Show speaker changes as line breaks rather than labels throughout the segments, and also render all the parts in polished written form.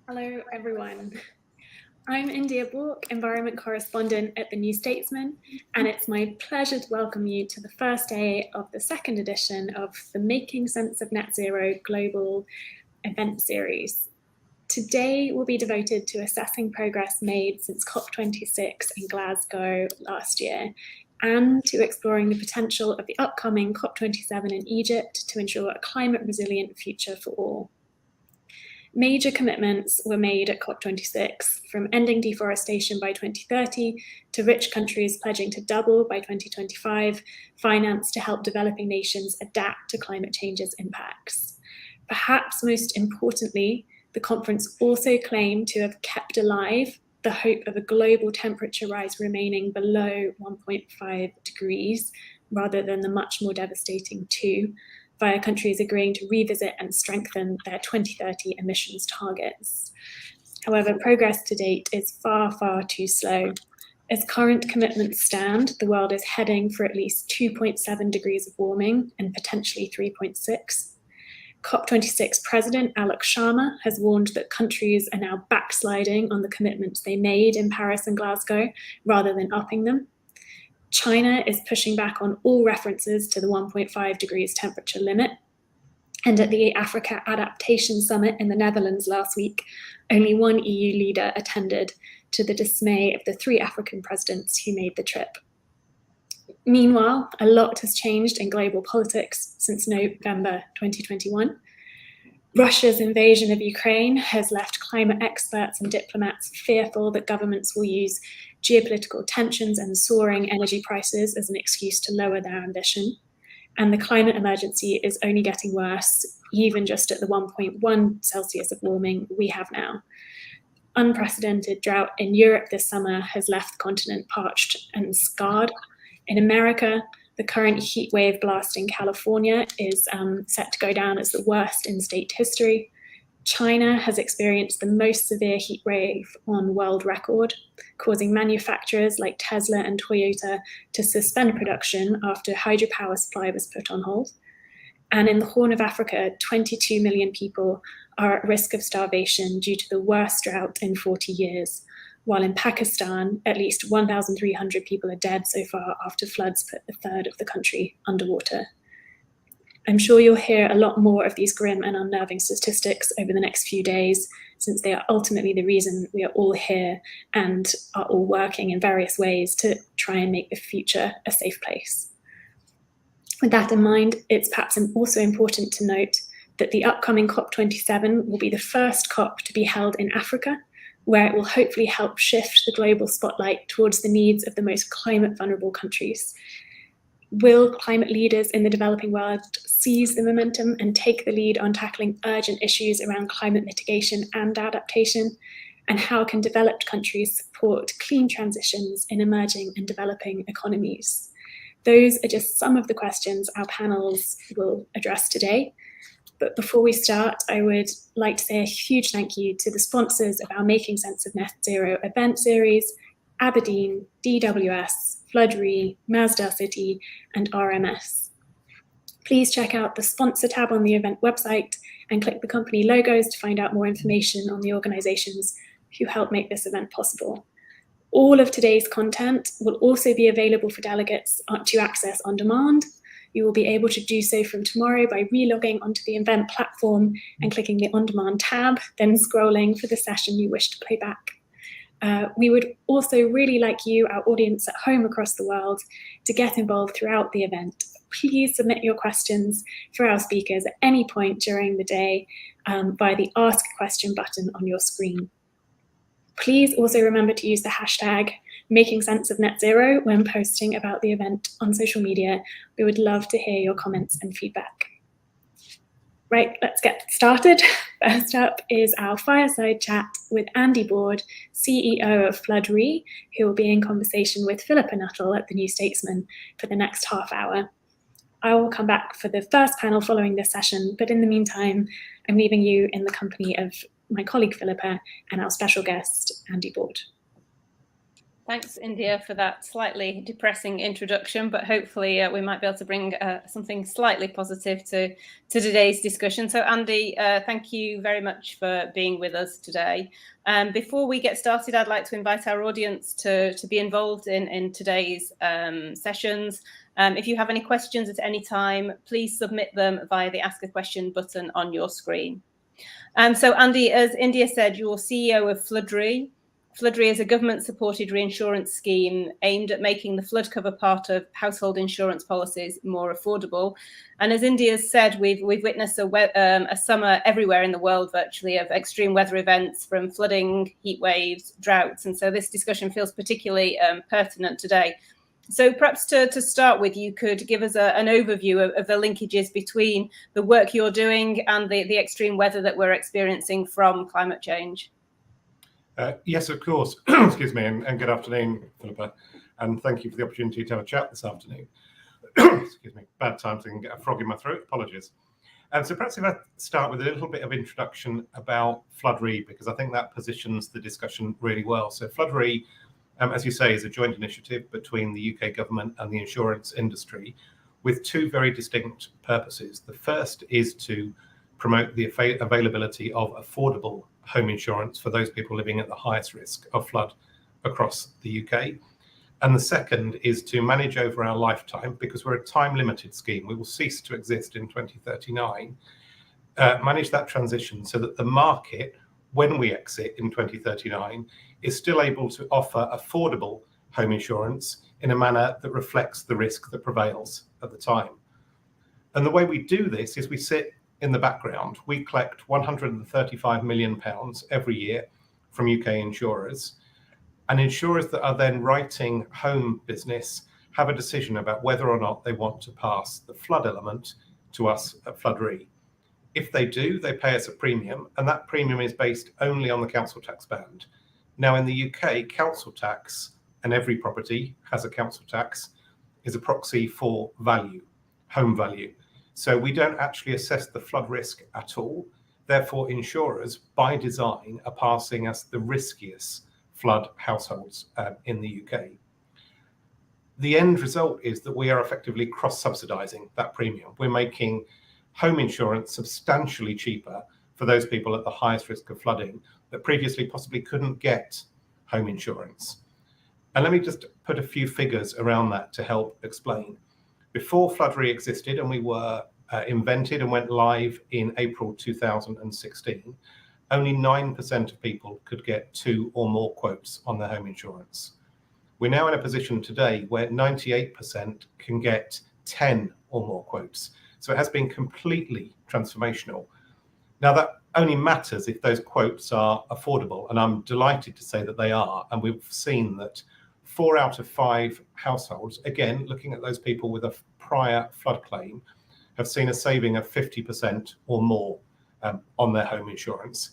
Hello, everyone. I'm India Bork, Environment Correspondent at The New Statesman, and it's my pleasure to welcome you to the first day of the second edition of the Making Sense of Net Zero Global event series. Today will be devoted to assessing progress made since COP26 in Glasgow last year, and to exploring the potential of the upcoming COP27 in Egypt to ensure a climate-resilient future for all. Major commitments were made at COP26, from ending deforestation by 2030 to rich countries pledging to double by 2025 finance to help developing nations adapt to climate change's impacts. Perhaps most importantly, the conference also claimed to have kept alive the hope of a global temperature rise remaining below 1.5 degrees, rather than the much more devastating 2, via countries agreeing to revisit and strengthen their 2030 emissions targets. However, progress to date is far, far too slow. As current commitments stand, the world is heading for at least 2.7 degrees of warming and potentially 3.6. COP26 President Alok Sharma has warned that countries are now backsliding on the commitments they made in Paris and Glasgow rather than upping them. China is pushing back on all references to the 1.5 degrees temperature limit. And at the Africa Adaptation Summit in the Netherlands last week, only one EU leader attended, to the dismay of the 3 African presidents who made the trip. Meanwhile, a lot has changed in global politics since November 2021. Russia's invasion of Ukraine has left climate experts and diplomats fearful that governments will use geopolitical tensions and soaring energy prices as an excuse to lower their ambition. And the climate emergency is only getting worse, even just at the 1.1 Celsius of warming we have now. Unprecedented drought in Europe this summer has left the continent parched and scarred. In America, the current heat wave blast in California is set to go down as the worst in state history. China has experienced the most severe heat wave on world record, causing manufacturers like Tesla and Toyota to suspend production after hydropower supply was put on hold. And in the Horn of Africa, 22 million people are at risk of starvation due to the worst drought in 40 years, while in Pakistan, at least 1,300 people are dead so far after floods put a third of the country underwater. I'm sure you'll hear a lot more of these grim and unnerving statistics over the next few days, since they are ultimately the reason we are all here and are all working in various ways to try and make the future a safe place. With that in mind, it's perhaps also important to note that the upcoming COP27 will be the first COP to be held in Africa, where it will hopefully help shift the global spotlight towards the needs of the most climate vulnerable countries. Will climate leaders in the developing world seize the momentum and take the lead on tackling urgent issues around climate mitigation and adaptation? And how can developed countries support clean transitions in emerging and developing economies? Those are just some of the questions our panels will address today. But before we start, I would like to say a huge thank you to the sponsors of our Making Sense of Net Zero event series, Aberdeen, DWS, Flood Re, Masdar City, and RMS. Please check out the sponsor tab on the event website and click the company logos to find out more information on the organizations who help make this event possible. All of today's content will also be available for delegates to access on demand. You will be able to do so from tomorrow by relogging onto the event platform and clicking the On Demand tab, then scrolling for the session you wish to play back. We would also really like you, our audience at home across the world, to get involved throughout the event. Please submit your questions for our speakers at any point during the day via the Ask a Question button on your screen. Please also remember to use the hashtag Making Sense of Net Zero when posting about the event on social media. We would love to hear your comments and feedback. Right, let's get started. First up is our fireside chat with Andy Board, CEO of Flood Re, who will be in conversation with Philippa Nuttall at the New Statesman for the next half hour. I will come back for the first panel following this session, but in the meantime, I'm leaving you in the company of my colleague Philippa and our special guest, Andy Board.
Thanks, India, for that slightly depressing introduction, but hopefully we might be able to bring something slightly positive to today's discussion. So, Andy, thank you very much for being with us today. Before we get started, I'd like to invite our audience to be involved in today's sessions. If you have any questions at any time, please submit them via the Ask a Question button on your screen. So, Andy, as India said, you're CEO of Flood Re. Flood Re is a government-supported reinsurance scheme aimed at making the flood cover part of household insurance policies more affordable. And as India said, we've witnessed a summer everywhere in the world virtually of extreme weather events, from flooding, heat waves, droughts. And so this discussion feels particularly pertinent today. So perhaps to start with, you could give us an overview of the linkages between the work you're doing and the extreme weather that we're experiencing from climate change.
Yes, of course. Excuse me, and good afternoon, Philippa, and thank you for the opportunity to have a chat this afternoon. Excuse me, bad times and get a frog in my throat, apologies. So perhaps if I start with a little bit of introduction about Flood Re, because I think that positions the discussion really well. So Flood Re, as you say, is a joint initiative between the UK government and the insurance industry with two very distinct purposes. The first is to promote the availability of affordable home insurance for those people living at the highest risk of flood across the UK. And the second is to manage over our lifetime, because we're a time-limited scheme. We will cease to exist in 2039. Manage that transition so that the market, when we exit in 2039, is still able to offer affordable home insurance in a manner that reflects the risk that prevails at the time. And the way we do this is we sit in the background. We collect £135 million every year from UK insurers, and insurers that are then writing home business have a decision about whether or not they want to pass the flood element to us at Flood Re. If they do, they pay us a premium, and that premium is based only on the council tax band. Now in the UK, council tax, and every property has a council tax, is a proxy for value, home value. So we don't actually assess the flood risk at all. Therefore, insurers, by design, are passing us the riskiest flood households in the UK. The end result is that we are effectively cross-subsidising that premium. We're making home insurance substantially cheaper for those people at the highest risk of flooding that previously possibly couldn't get home insurance. And let me just put a few figures around that to help explain. Before Flood Re existed, and we were invented and went live in April 2016, only 9% of people could get 2 or more quotes on their home insurance. We're now in a position today where 98% can get 10 or more quotes. So it has been completely transformational. Now that only matters if those quotes are affordable, and I'm delighted to say that they are. And we've seen that 4 out of 5 households, again, looking at those people with a prior flood claim, have seen a saving of 50% or more on their home insurance.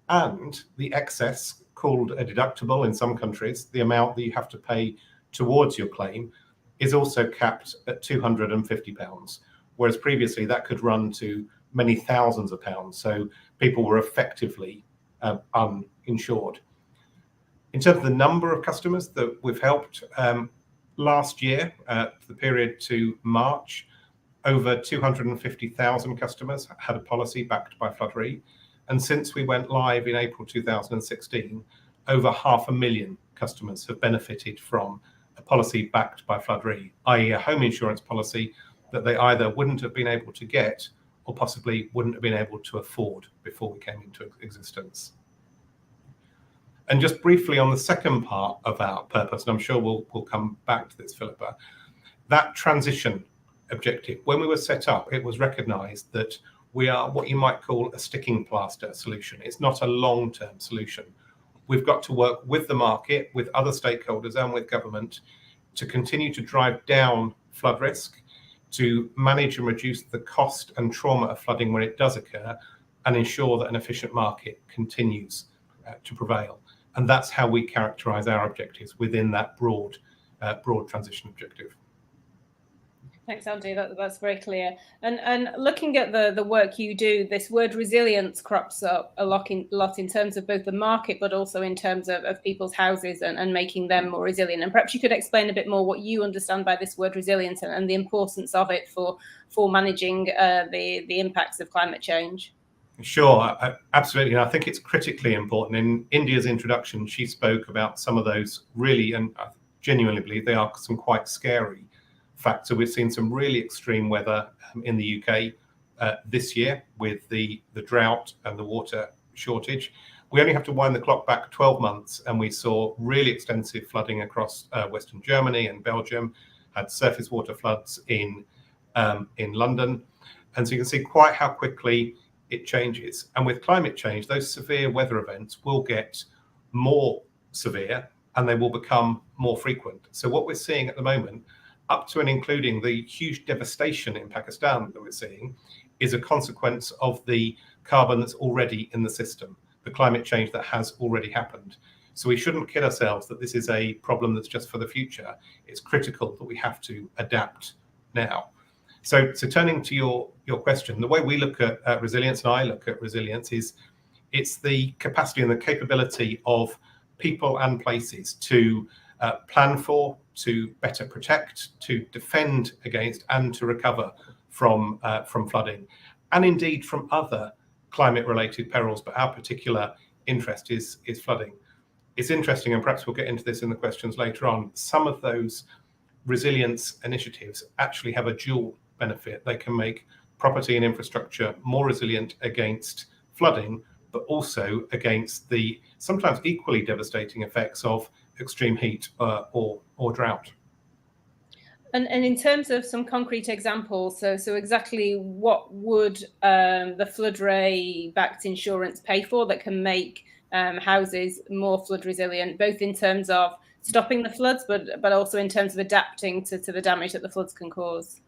And the excess, called a deductible in some countries, the amount that you have to pay towards your claim, is also capped at £250, whereas previously that could run to many thousands of pounds. So people were effectively uninsured. In terms of the number of customers that we've helped, last year, for the period to March, over 250,000 customers had a policy backed by Flood Re. And since we went live in April 2016, over 500,000 customers have benefited from a policy backed by Flood Re, i.e. a home insurance policy that they either wouldn't have been able to get or possibly wouldn't have been able to afford before we came into existence. And just briefly on the second part of our purpose, and I'm sure we'll come back to this, Philippa, that transition objective, when we were set up, it was recognised that we are what you might call a sticking plaster solution. It's not a long-term solution. We've got to work with the market, with other stakeholders and with government to continue to drive down flood risk, to manage and reduce the cost and trauma of flooding when it does occur, and ensure that an efficient market continues to prevail. And that's how we characterise our objectives within that broad transition objective.
Thanks, Andy. That's very clear. And looking at the work you do, this word resilience crops up a lot in terms of both the market, but also in terms of people's houses and making them more resilient. And perhaps you could explain a bit more what you understand by this word resilience and the importance of it for managing the impacts of climate change.
Sure, absolutely. And I think it's critically important. In India's introduction, she spoke about some of those really, and I genuinely believe they are some quite scary facts. So we've seen some really extreme weather in the UK this year with the drought and the water shortage. We only have to wind the clock back 12 months and we saw really extensive flooding across Western Germany and Belgium, had surface water floods in London. And so you can see quite how quickly it changes. And with climate change, those severe weather events will get more severe and they will become more frequent. So what we're seeing at the moment, up to and including the huge devastation in Pakistan that we're seeing, is a consequence of the carbon that's already in the system, the climate change that has already happened. So we shouldn't kid ourselves that this is a problem that's just for the future. It's critical that we have to adapt now. So turning to your question, the way we look at resilience, and I look at resilience, is it's the capacity and the capability of people and places to plan for, to better protect, to defend against, and to recover from flooding, and indeed from other climate-related perils. But our particular interest is flooding. It's interesting, and perhaps we'll get into this in the questions later on. Some of those resilience initiatives actually have a dual benefit. They can make property and infrastructure more resilient against flooding, but also against the sometimes equally devastating effects of extreme heat or drought.
And in terms of some concrete examples, so exactly what would the Floodray-backed insurance pay for that can make houses more flood resilient, both in terms of stopping the floods, but also in terms of adapting to the damage that the floods can cause?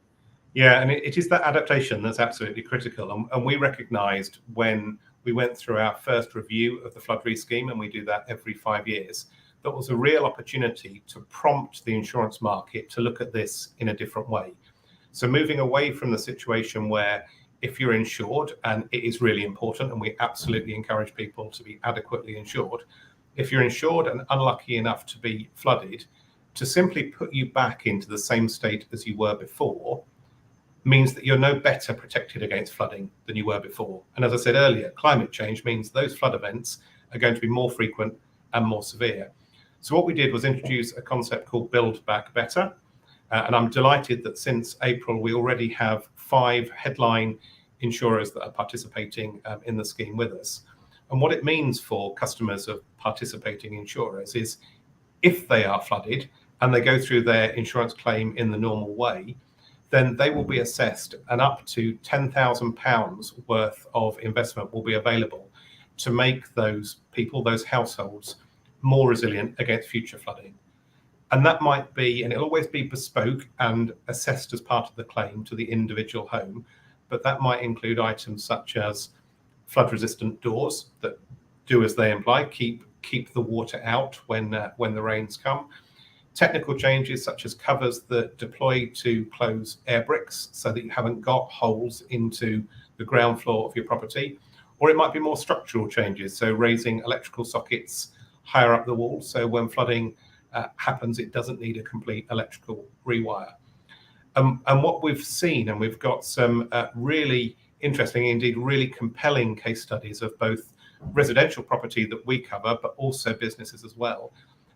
Yeah, and it is that adaptation that's absolutely critical. And we recognised when we went through our first review of the Flood Re scheme, and we do that every 5 years, that was a real opportunity to prompt the insurance market to look at this in a different way. So moving away from the situation where if you're insured, and it is really important, and we absolutely encourage people to be adequately insured, if you're insured and unlucky enough to be flooded, to simply put you back into the same state as you were before means that you're no better protected against flooding than you were before. And as I said earlier, climate change means those flood events are going to be more frequent and more severe. So what we did was introduce a concept called Build Back Better. And I'm delighted that since April, we already have 5 headline insurers that are participating in the scheme with us. And what it means for customers of participating insurers is if they are flooded and they go through their insurance claim in the normal way, then they will be assessed and up to £10,000 worth of investment will be available to make those people, those households, more resilient against future flooding. And that might be, and it'll always be bespoke and assessed as part of the claim to the individual home, but that might include items such as flood-resistant doors that do as they imply, keep the water out when the rains come. Technical changes such as covers that deploy to close air bricks so that you haven't got holes into the ground floor of your property. Or it might be more structural changes, so raising electrical sockets higher up the wall, so when flooding happens, it doesn't need a complete electrical rewire. And what we've seen, and we've got some really interesting, indeed really compelling case studies of both residential property that we cover, but also businesses as well,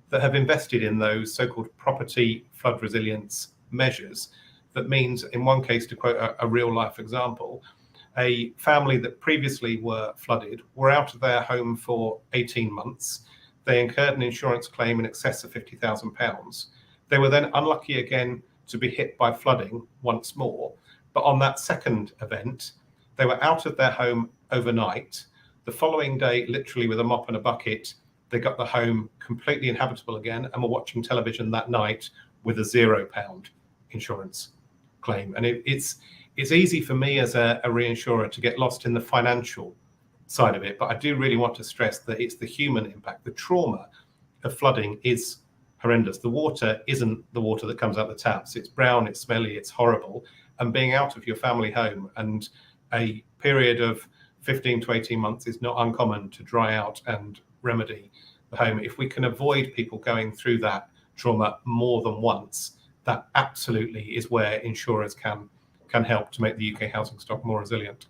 that have invested in those so-called property flood resilience measures. That means, in one case, to quote a real-life example, a family that previously were flooded were out of their home for 18 months. they incurred an insurance claim in excess of £50,000. They were then unlucky again to be hit by flooding once more. But on that second event, they were out of their home overnight. The following day, literally with a mop and a bucket, they got the home completely inhabitable again and were watching television that night with a £0 insurance claim. And it's easy for me as a reinsurer to get lost in the financial side of it, but I do really want to stress that it's the human impact. The trauma of flooding is horrendous. The water isn't the water that comes out the taps. It's brown, it's smelly, it's horrible. And being out of your family home and a period of 15 to 18 months is not uncommon to dry out and remedy the home. If we can avoid people going through that trauma more than once, that absolutely is where insurers can help to make the UK housing stock more resilient.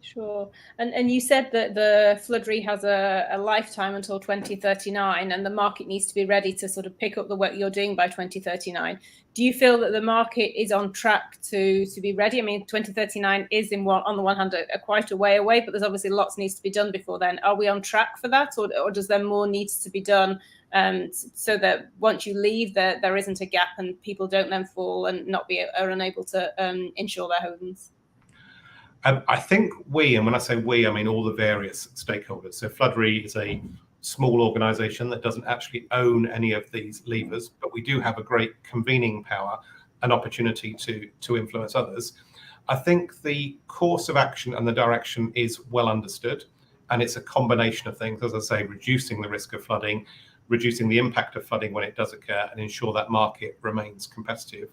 Sure. And you said that the Flood Re has a lifetime until 2039, and the market needs to be ready to sort of pick up the work you're doing by 2039. Do you feel that the market is on track to be ready? I mean, 2039 is on the one hand quite a way away, but there's obviously lots needs to be done before then. Are we on track for that, or does there more needs to be done so that once you leave, there isn't a gap and people don't then fall and are unable to insure their homes?
I think we, and when I say we, I mean all the various stakeholders. So Flood Re is a small organisation that doesn't actually own any of these levers, but we do have a great convening power and opportunity to influence others. I think the course of action and the direction is well understood, and it's a combination of things, as I say, reducing the risk of flooding, reducing the impact of flooding when it does occur, and ensure that market remains competitive.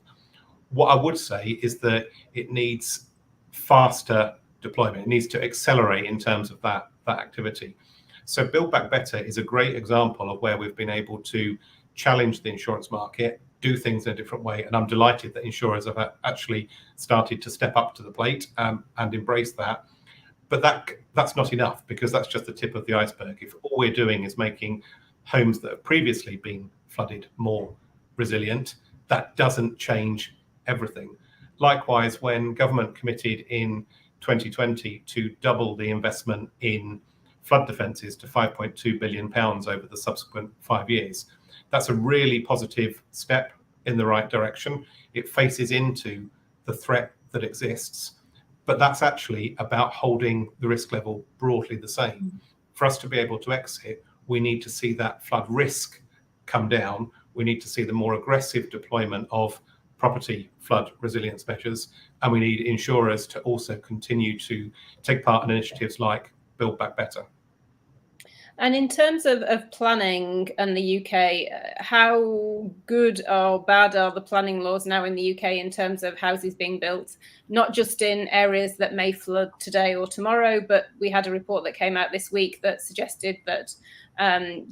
What I would say is that it needs faster deployment. It needs to accelerate in terms of that activity. So Build Back Better is a great example of where we've been able to challenge the insurance market, do things in a different way. And I'm delighted that insurers have actually started to step up to the plate and embrace that. But that's not enough, because that's just the tip of the iceberg. If all we're doing is making homes that have previously been flooded more resilient, that doesn't change everything. Likewise, when government committed in 2020 to double the investment in flood defences to £5.2 billion over the subsequent 5 years, that's a really positive step in the right direction. It faces into the threat that exists, but that's actually about holding the risk level broadly the same. For us to be able to exit, we need to see that flood risk come down. We need to see the more aggressive deployment of property flood resilience measures, and we need insurers to also continue to take part in initiatives like Build Back Better.
And in terms of planning in the UK, how good or bad are the planning laws now in the UK in terms of houses being built, not just in areas that may flood today or tomorrow, but we had a report that came out this week that suggested that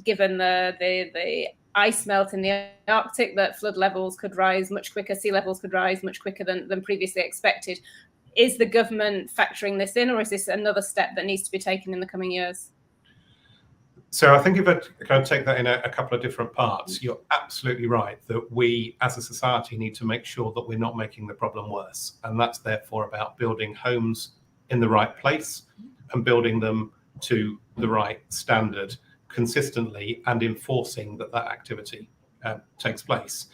given the ice melt in the Arctic, that flood levels could rise much quicker, sea levels could rise much quicker than previously expected. Is the government factoring this in, or is this another step that needs to be taken in the coming years?
So I think if I can take that in a couple of different parts, you're absolutely right that we as a society need to make sure that we're not making the problem worse. And that's therefore about building homes in the right place and building them to the right standard consistently and enforcing that activity takes place.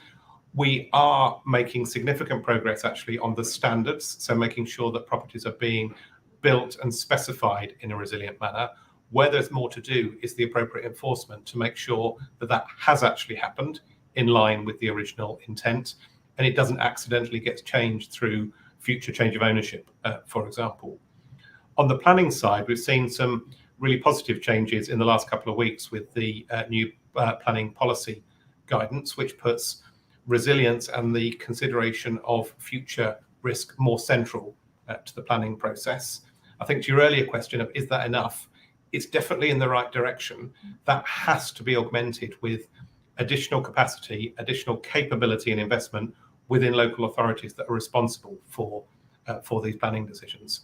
We are making significant progress actually on the standards, so making sure that properties are being built and specified in a resilient manner. Where there's more to do is the appropriate enforcement to make sure that has actually happened in line with the original intent, and it doesn't accidentally get changed through future change of ownership, for example. On the planning side, we've seen some really positive changes in the last couple of weeks with the new planning policy guidance, which puts resilience and the consideration of future risk more central to the planning process. I think to your earlier question of is that enough, it's definitely in the right direction. That has to be augmented with additional capacity, additional capability and investment within local authorities that are responsible for these planning decisions.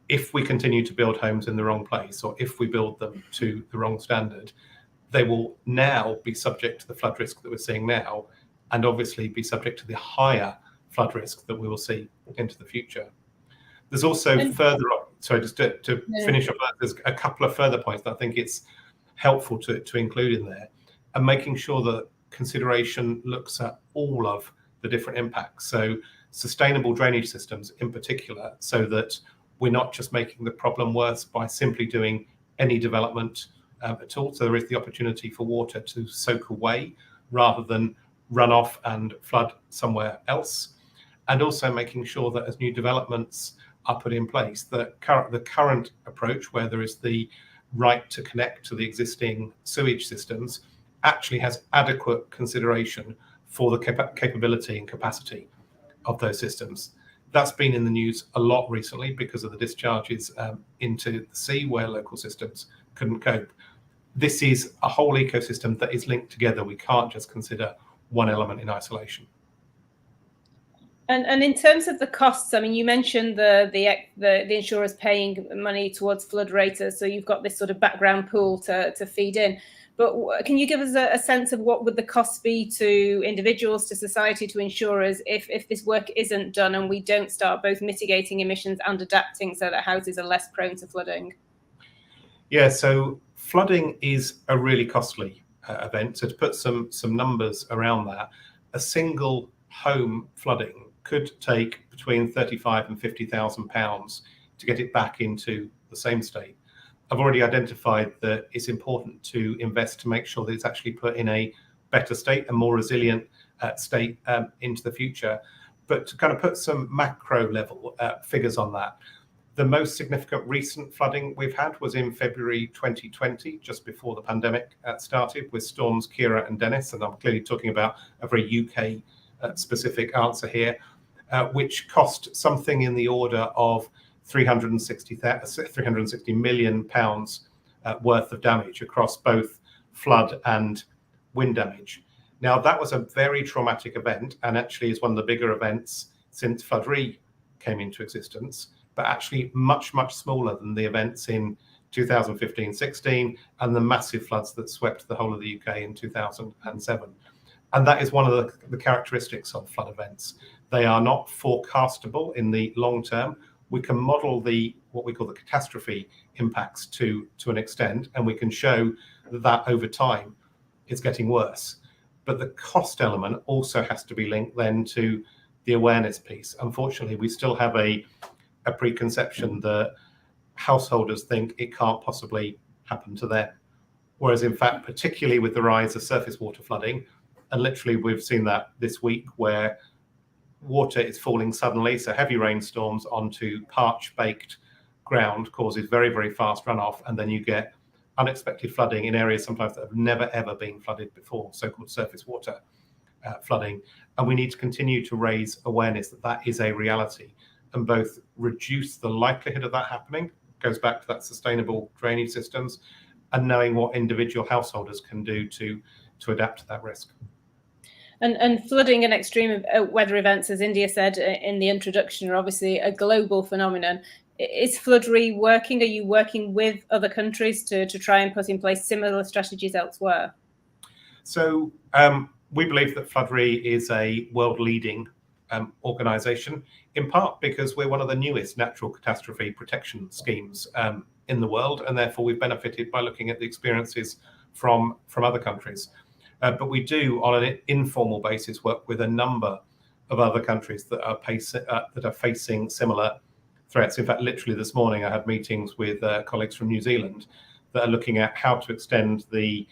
If we continue to build homes in the wrong place, or if we build them to the wrong standard, they will now be subject to the flood risk that we're seeing now, and obviously be subject to the higher flood risk that we will see into the future. There's also further, sorry, just to finish off, there's a couple of further points that I think it's helpful to include in there, and making sure that consideration looks at all of the different impacts. So sustainable drainage systems in particular, so that we're not just making the problem worse by simply doing any development at all. So there is the opportunity for water to soak away rather than run off and flood somewhere else. And also making sure that as new developments are put in place, the current approach where there is the right to connect to the existing sewage systems actually has adequate consideration for the capability and capacity of those systems. That's been in the news a lot recently because of the discharges into the sea where local systems couldn't cope. This is a whole ecosystem that is linked together. We can't just consider one element in isolation.
And in terms of the costs, I mean, you mentioned the insurers paying money towards flood raters, so you've got this sort of background pool to feed in. But can you give us a sense of what would the costs be to individuals, to society, to insurers if this work isn't done and we don't start both mitigating emissions and adapting so that houses are less prone to flooding?
Yeah, so flooding is a really costly event. So to put some numbers around that, a single home flooding could take between £35,000 and £50,000 to get it back into the same state. I've already identified that it's important to invest to make sure that it's actually put in a better state, a more resilient state into the future. But to kind of put some macro level figures on that, the most significant recent flooding we've had was in February 2020, just before the pandemic started, with storms Kira and Dennis. And I'm clearly talking about a very UK specific answer here, which cost something in the order of £360 million worth of damage across both flood and wind damage. Now, that was a very traumatic event and actually is one of the bigger events since Flood Re came into existence, but actually much, much smaller than the events in 2015-16 and the massive floods that swept the whole of the UK in 2007. And that is one of the characteristics of flood events. They are not forecastable in the long term. We can model what we call the catastrophe impacts to an extent, and we can show that over time it's getting worse. But the cost element also has to be linked then to the awareness piece. Unfortunately, we still have a preconception that householders think it can't possibly happen to them. Whereas in fact, particularly with the rise of surface water flooding, and literally we've seen that this week where water is falling suddenly, so heavy rainstorms onto baked ground causes very, very fast runoff, and then you get unexpected flooding in areas sometimes that have never ever been flooded before, so-called surface water flooding. And we need to continue to raise awareness that that is a reality and both reduce the likelihood of that happening, goes back to that sustainable drainage systems, and knowing what individual householders can do to adapt to that risk.
And flooding and extreme weather events, as India said in the introduction, are obviously a global phenomenon. Is Flood Re working? Are you working with other countries to try and put in place similar strategies elsewhere?
So we believe that Flood Re is a world-leading organisation, in part because we're one of the newest natural catastrophe protection schemes in the world, and therefore we've benefited by looking at the experiences from other countries. But we do, on an informal basis, work with a number of other countries that are facing similar threats. In fact, literally this morning, I had meetings with colleagues from New Zealand that are looking at how to extend the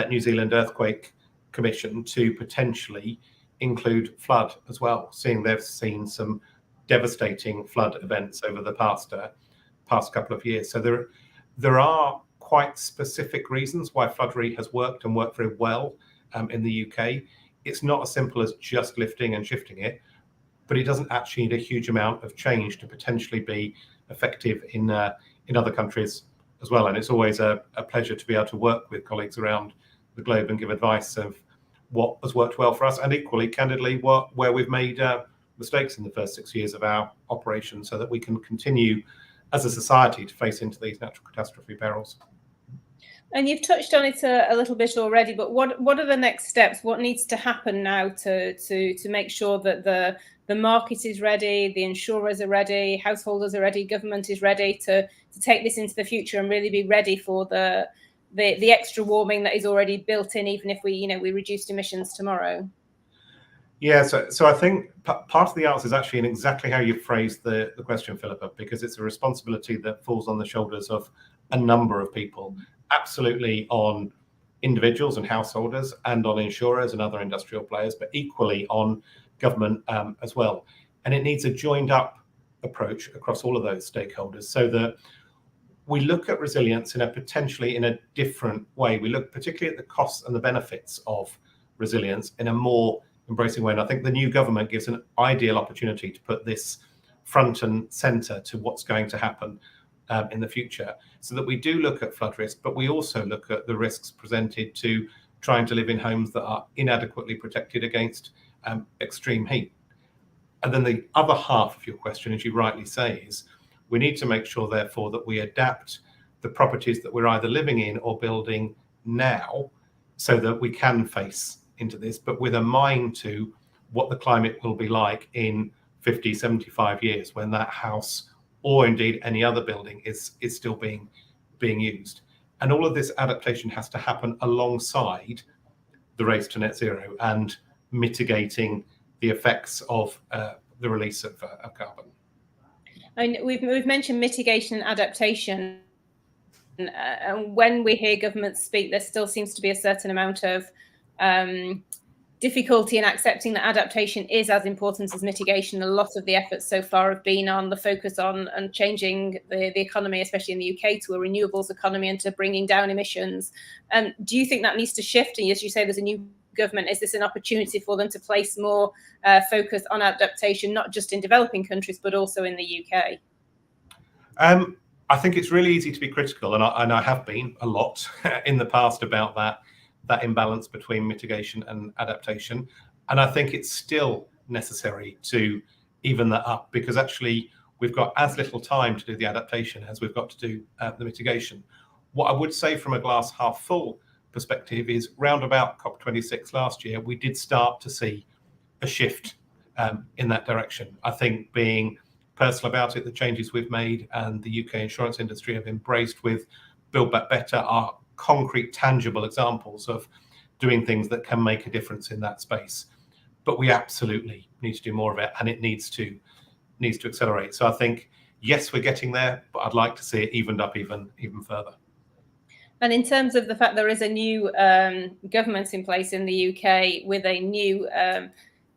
New Zealand Earthquake Commission to potentially include flood as well, seeing they've seen some devastating flood events over the past couple of years. So there are quite specific reasons why Flood Re has worked and worked very well in the UK. It's not as simple as just lifting and shifting it, but it doesn't actually need a huge amount of change to potentially be effective in other countries as well. And it's always a pleasure to be able to work with colleagues around the globe and give advice of what has worked well for us, and equally, candidly, where we've made mistakes in the first 6 years of our operation, so that we can continue as a society to face into these natural catastrophe perils.
And you've touched on it a little bit already, but what are the next steps? What needs to happen now to make sure that the market is ready, the insurers are ready, householders are ready, government is ready to take this into the future and really be ready for the the extra warming that is already built in, even if we reduced emissions tomorrow?
Yeah, so I think part of the answer is actually in exactly how you phrased the question, Philippa, because it's a responsibility that falls on the shoulders of a number of people, absolutely on individuals and householders and on insurers and other industrial players, but equally on government as well. And it needs a joined up approach across all of those stakeholders so that we look at resilience in a different way. We look particularly at the costs and the benefits of resilience in a more embracing way. And I think the new government gives an ideal opportunity to put this front and centre to what's going to happen in the future, so that we do look at flood risk, but we also look at the risks presented to trying to live in homes that are inadequately protected against extreme heat. And then the other half of your question, as you rightly say, is we need to make sure, therefore, that we adapt the properties that we're either living in or building now so that we can face into this, but with a mind to what the climate will be like in 50, 75 years when that house or indeed any other building is still being used. And all of this adaptation has to happen alongside the race to net zero and mitigating the effects of the release of carbon.
And we've mentioned mitigation and adaptation. And when we hear governments speak, there still seems to be a certain amount of difficulty in accepting that adaptation is as important as mitigation. A lot of the efforts so far have been on the focus on and changing the economy, especially in the UK, to a renewables economy and to bringing down emissions. Do you think that needs to shift? And as you say, there's a new government. Is this an opportunity for them to place more focus on adaptation, not just in developing countries, but also in the UK?
I think it's really easy to be critical, and I have been a lot in the past about that imbalance between mitigation and adaptation. And I think it's still necessary to even that up, because actually we've got as little time to do the adaptation as we've got to do the mitigation. What I would say from a glass half full perspective is round about COP26 last year, we did start to see a shift in that direction. I think being personal about it, the changes we've made and the UK insurance industry have embraced with Build Back Better are concrete, tangible examples of doing things that can make a difference in that space. But we absolutely need to do more of it, and it needs to accelerate. So I think, yes, we're getting there, but I'd like to see it evened up even further.
And in terms of the fact there is a new government in place in the UK with a new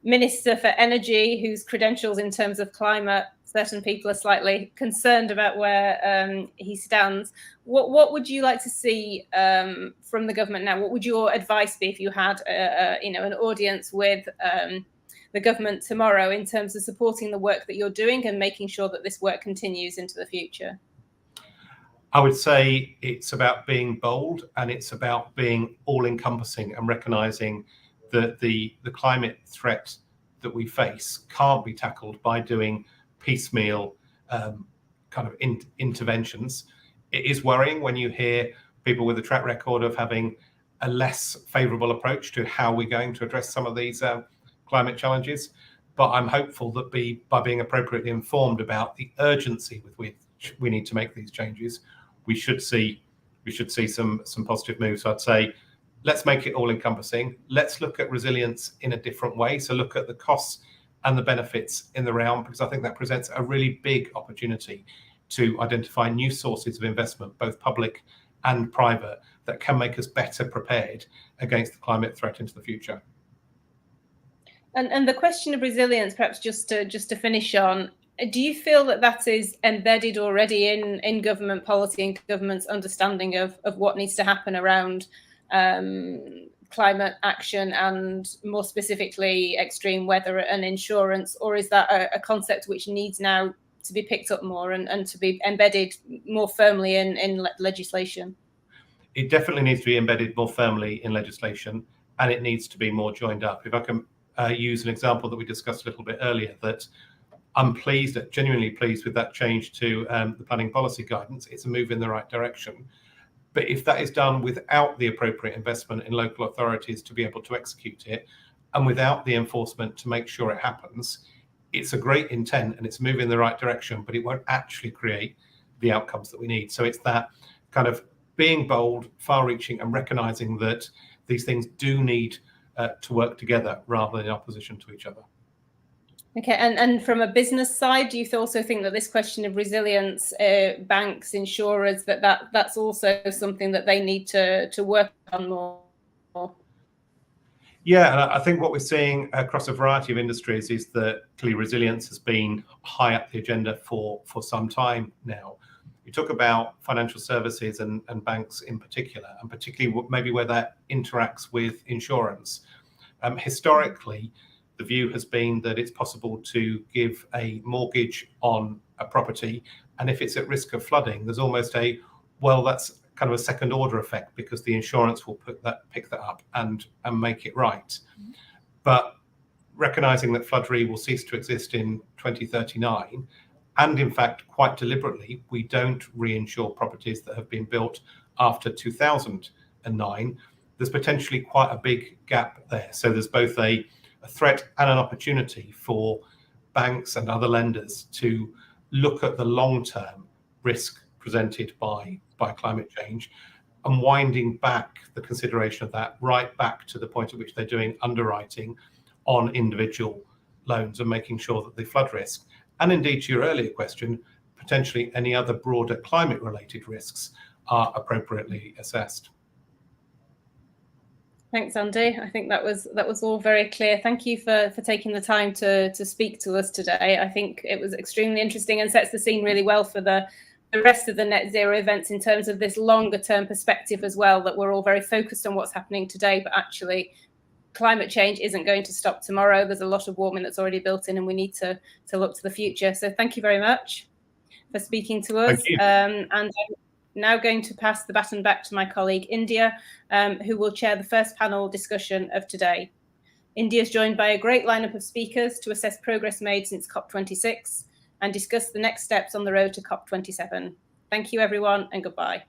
Minister for Energy whose credentials in terms of climate, certain people are slightly concerned about where he stands. What would you like to see from the government now? What would your advice be if you had an audience with the government tomorrow in terms of supporting the work that you're doing and making sure that this work continues into the future?
I would say it's about being bold, and it's about being all-encompassing and recognizing that the climate threat that we face can't be tackled by doing piecemeal kind of interventions. It is worrying when you hear people with a track record of having a less favourable approach to how we're going to address some of these climate challenges. But I'm hopeful that by being appropriately informed about the urgency with which we need to make these changes, we should see some positive moves. So I'd say, let's make it all encompassing. Let's look at resilience in a different way. So look at the costs and the benefits in the realm, because I think that presents a really big opportunity to identify new sources of investment, both public and private, that can make us better prepared against the climate threat into the future.
And the question of resilience, perhaps just to finish on, do you feel that is embedded already in government policy and government's understanding of what needs to happen around climate action and more specifically extreme weather and insurance, or is that a concept which needs now to be picked up more and to be embedded more firmly in legislation?
It definitely needs to be embedded more firmly in legislation, and it needs to be more joined up. If I can use an example that we discussed a little bit earlier, that I'm genuinely pleased with that change to the planning policy guidance. It's a move in the right direction. But if that is done without the appropriate investment in local authorities to be able to execute it, and without the enforcement to make sure it happens, it's a great intent and it's moving in the right direction, but it won't actually create the outcomes that we need. So it's that kind of being bold, far-reaching, and recognising that these things do need to work together rather than in opposition to each other.
Okay, and from a business side, do you also think that this question of resilience, banks, insurers, that's also something that they need to work on more?
Yeah, and I think what we're seeing across a variety of industries is that clearly resilience has been high up the agenda for some time now. You talk about financial services and banks in particular, and particularly maybe where that interacts with insurance. Historically, the view has been that it's possible to give a mortgage on a property, and if it's at risk of flooding, there's almost that's kind of a second order effect because the insurance will pick that up and make it right. But recognizing that Flood Re will cease to exist in 2039, and in fact, quite deliberately, we don't reinsure properties that have been built after 2009, there's potentially quite a big gap there. So there's both a threat and an opportunity for banks and other lenders to look at the long-term risk presented by climate change and winding back the consideration of that right back to the point at which they're doing underwriting on individual loans and making sure that the flood risk, and indeed to your earlier question, potentially any other broader climate related risks are appropriately assessed.
Thanks, Andy. I think that was all very clear. Thank you for taking the time to speak to us today. I think it was extremely interesting and sets the scene really well for the rest of the net zero events in terms of this longer term perspective as well, that we're all very focused on what's happening today, but actually climate change isn't going to stop tomorrow. There's a lot of warming that's already built in and we need to look to the future. So thank you very much for speaking to us. And I'm now going to pass the baton back to my colleague India, who will chair the first panel discussion of today. India is joined by a great lineup of speakers to assess progress made since COP26 and discuss the next steps on the road to COP27. Thank you, everyone, and goodbye.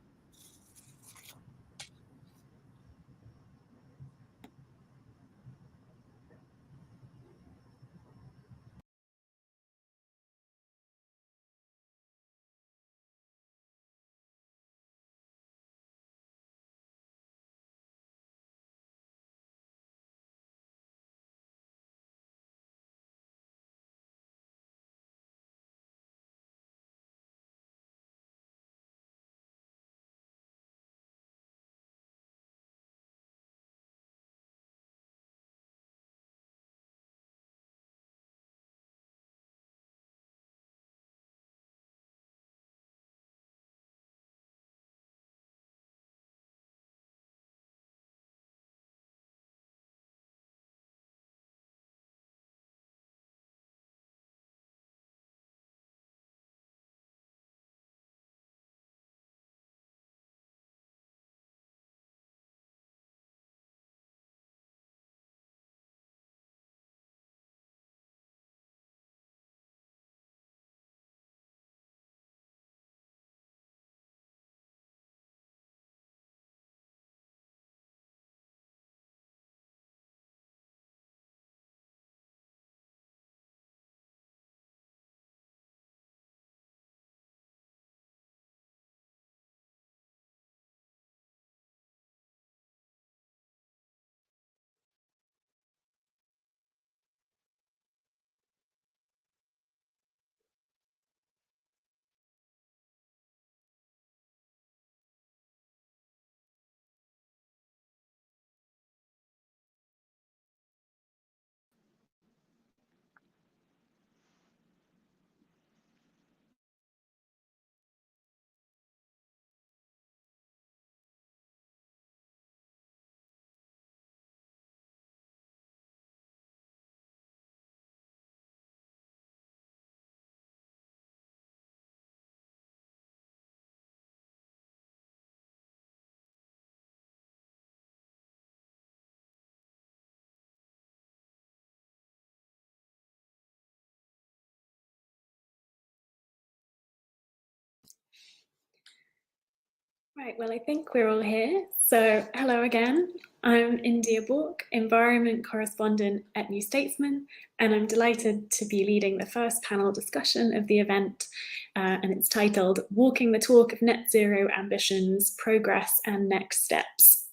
Right, well, I think we're all here. So hello again. I'm India Bourke, Environment Correspondent at New Statesman, and I'm delighted to be leading the first panel discussion of the event. and it's titled Walking the Talk of Net Zero Ambitions, Progress and Next Steps.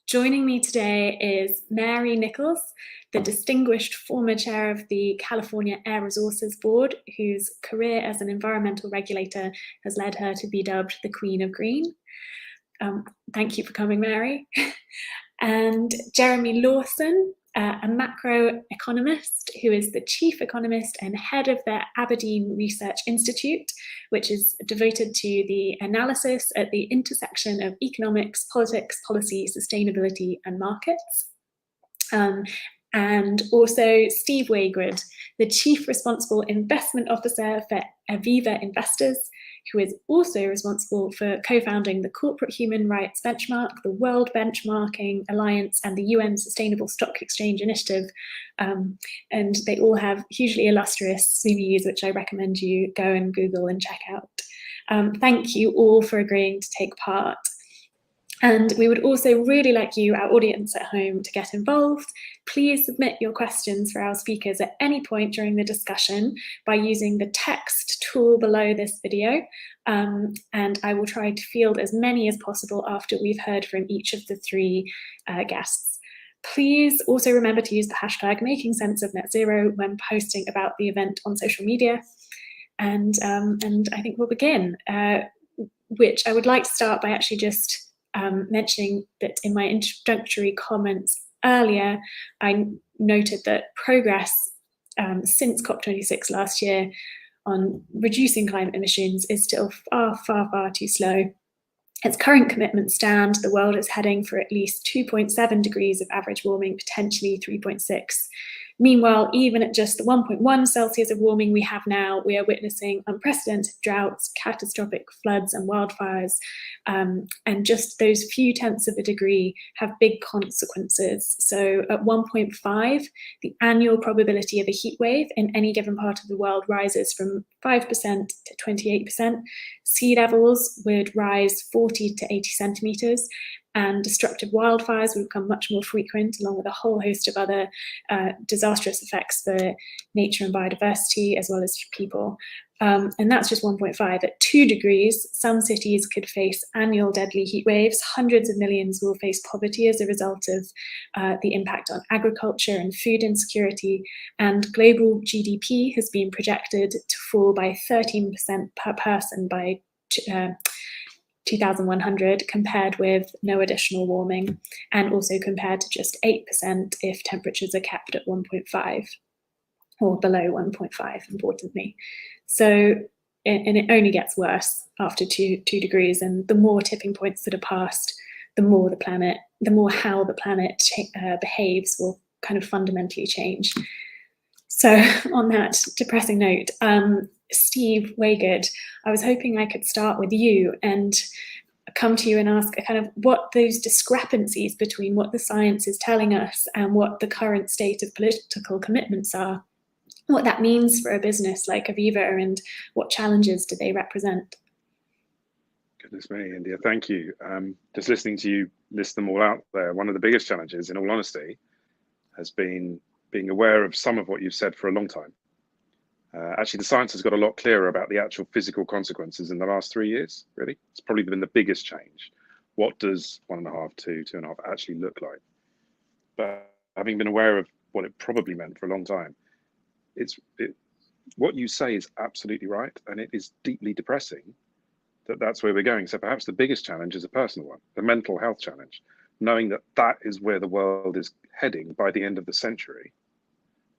Joining me today is Mary Nichols, the distinguished former chair of the California Air Resources Board, whose career as an environmental regulator has led her to be dubbed the Queen of Green. Thank you for coming, Mary. And Jeremy Lawson, a macroeconomist who is the chief economist and head of the Aberdeen Research Institute, which is devoted to the analysis at the intersection of economics, politics, policy, sustainability, and markets. And also Steve Waygrid, the Chief Responsible Investment Officer for Aviva Investors, who is also responsible for co-founding the Corporate Human Rights Benchmark, the World Benchmarking Alliance, and the UN Sustainable Stock Exchange Initiative. And they all have hugely illustrious CVs, which I recommend you go and Google and check out. Thank you all for agreeing to take part. And we would also really like you, our audience at home, to get involved. Please submit your questions for our speakers at any point during the discussion by using the text tool below this video. And I will try to field as many as possible after we've heard from each of the three guests. Please also remember to use the hashtag Making Sense of Net Zero when posting about the event on social media. And I think we'll begin, which I would like to start by actually just mentioning that in my introductory comments earlier, I noted that progress since COP26 last year on reducing climate emissions is still far, far, far too slow. As current commitments stand, the world is heading for at least 2.7 degrees of average warming, potentially 3.6. Meanwhile, even at just the 1.1 Celsius of warming we have now, we are witnessing unprecedented droughts, catastrophic floods and wildfires. And just those few tenths of a degree have big consequences. So at 1.5, the annual probability of a heat wave in any given part of the world rises from 5% to 28%. Sea levels would rise 40 to 80 centimeters. And destructive wildfires will become much more frequent, along with a whole host of other disastrous effects for nature and biodiversity, as well as people. And that's just 1.5. At 2 degrees, some cities could face annual deadly heat waves. Hundreds of millions will face poverty as a result of the impact on agriculture and food insecurity. And global GDP has been projected to fall by 13% per person by 2100, compared with no additional warming, and also compared to just 8% if temperatures are kept at 1.5 or below 1.5, importantly. So, and it only gets worse after 2 degrees, and the more tipping points that are passed, the more how the planet behaves will kind of fundamentally change. So on that depressing note, Steve Waygrid, I was hoping I could start with you and come to you and ask kind of what those discrepancies between what the science is telling us and what the current state of political commitments are, what that means for a business like Aviva, and what challenges do they represent?
Goodness me, India, thank you. Just listening to you list them all out there, one of the biggest challenges, in all honesty, has been being aware of some of what you've said for a long time. Actually, the science has got a lot clearer about the actual physical consequences in the last 3 years, really. It's probably been the biggest change. What does 1.5 to 2.5 actually look like? But having been aware of what it probably meant for a long time, what you say is absolutely right, and it is deeply depressing that that's where we're going. So perhaps the biggest challenge is a personal one, the mental health challenge, knowing that that is where the world is heading by the end of the century,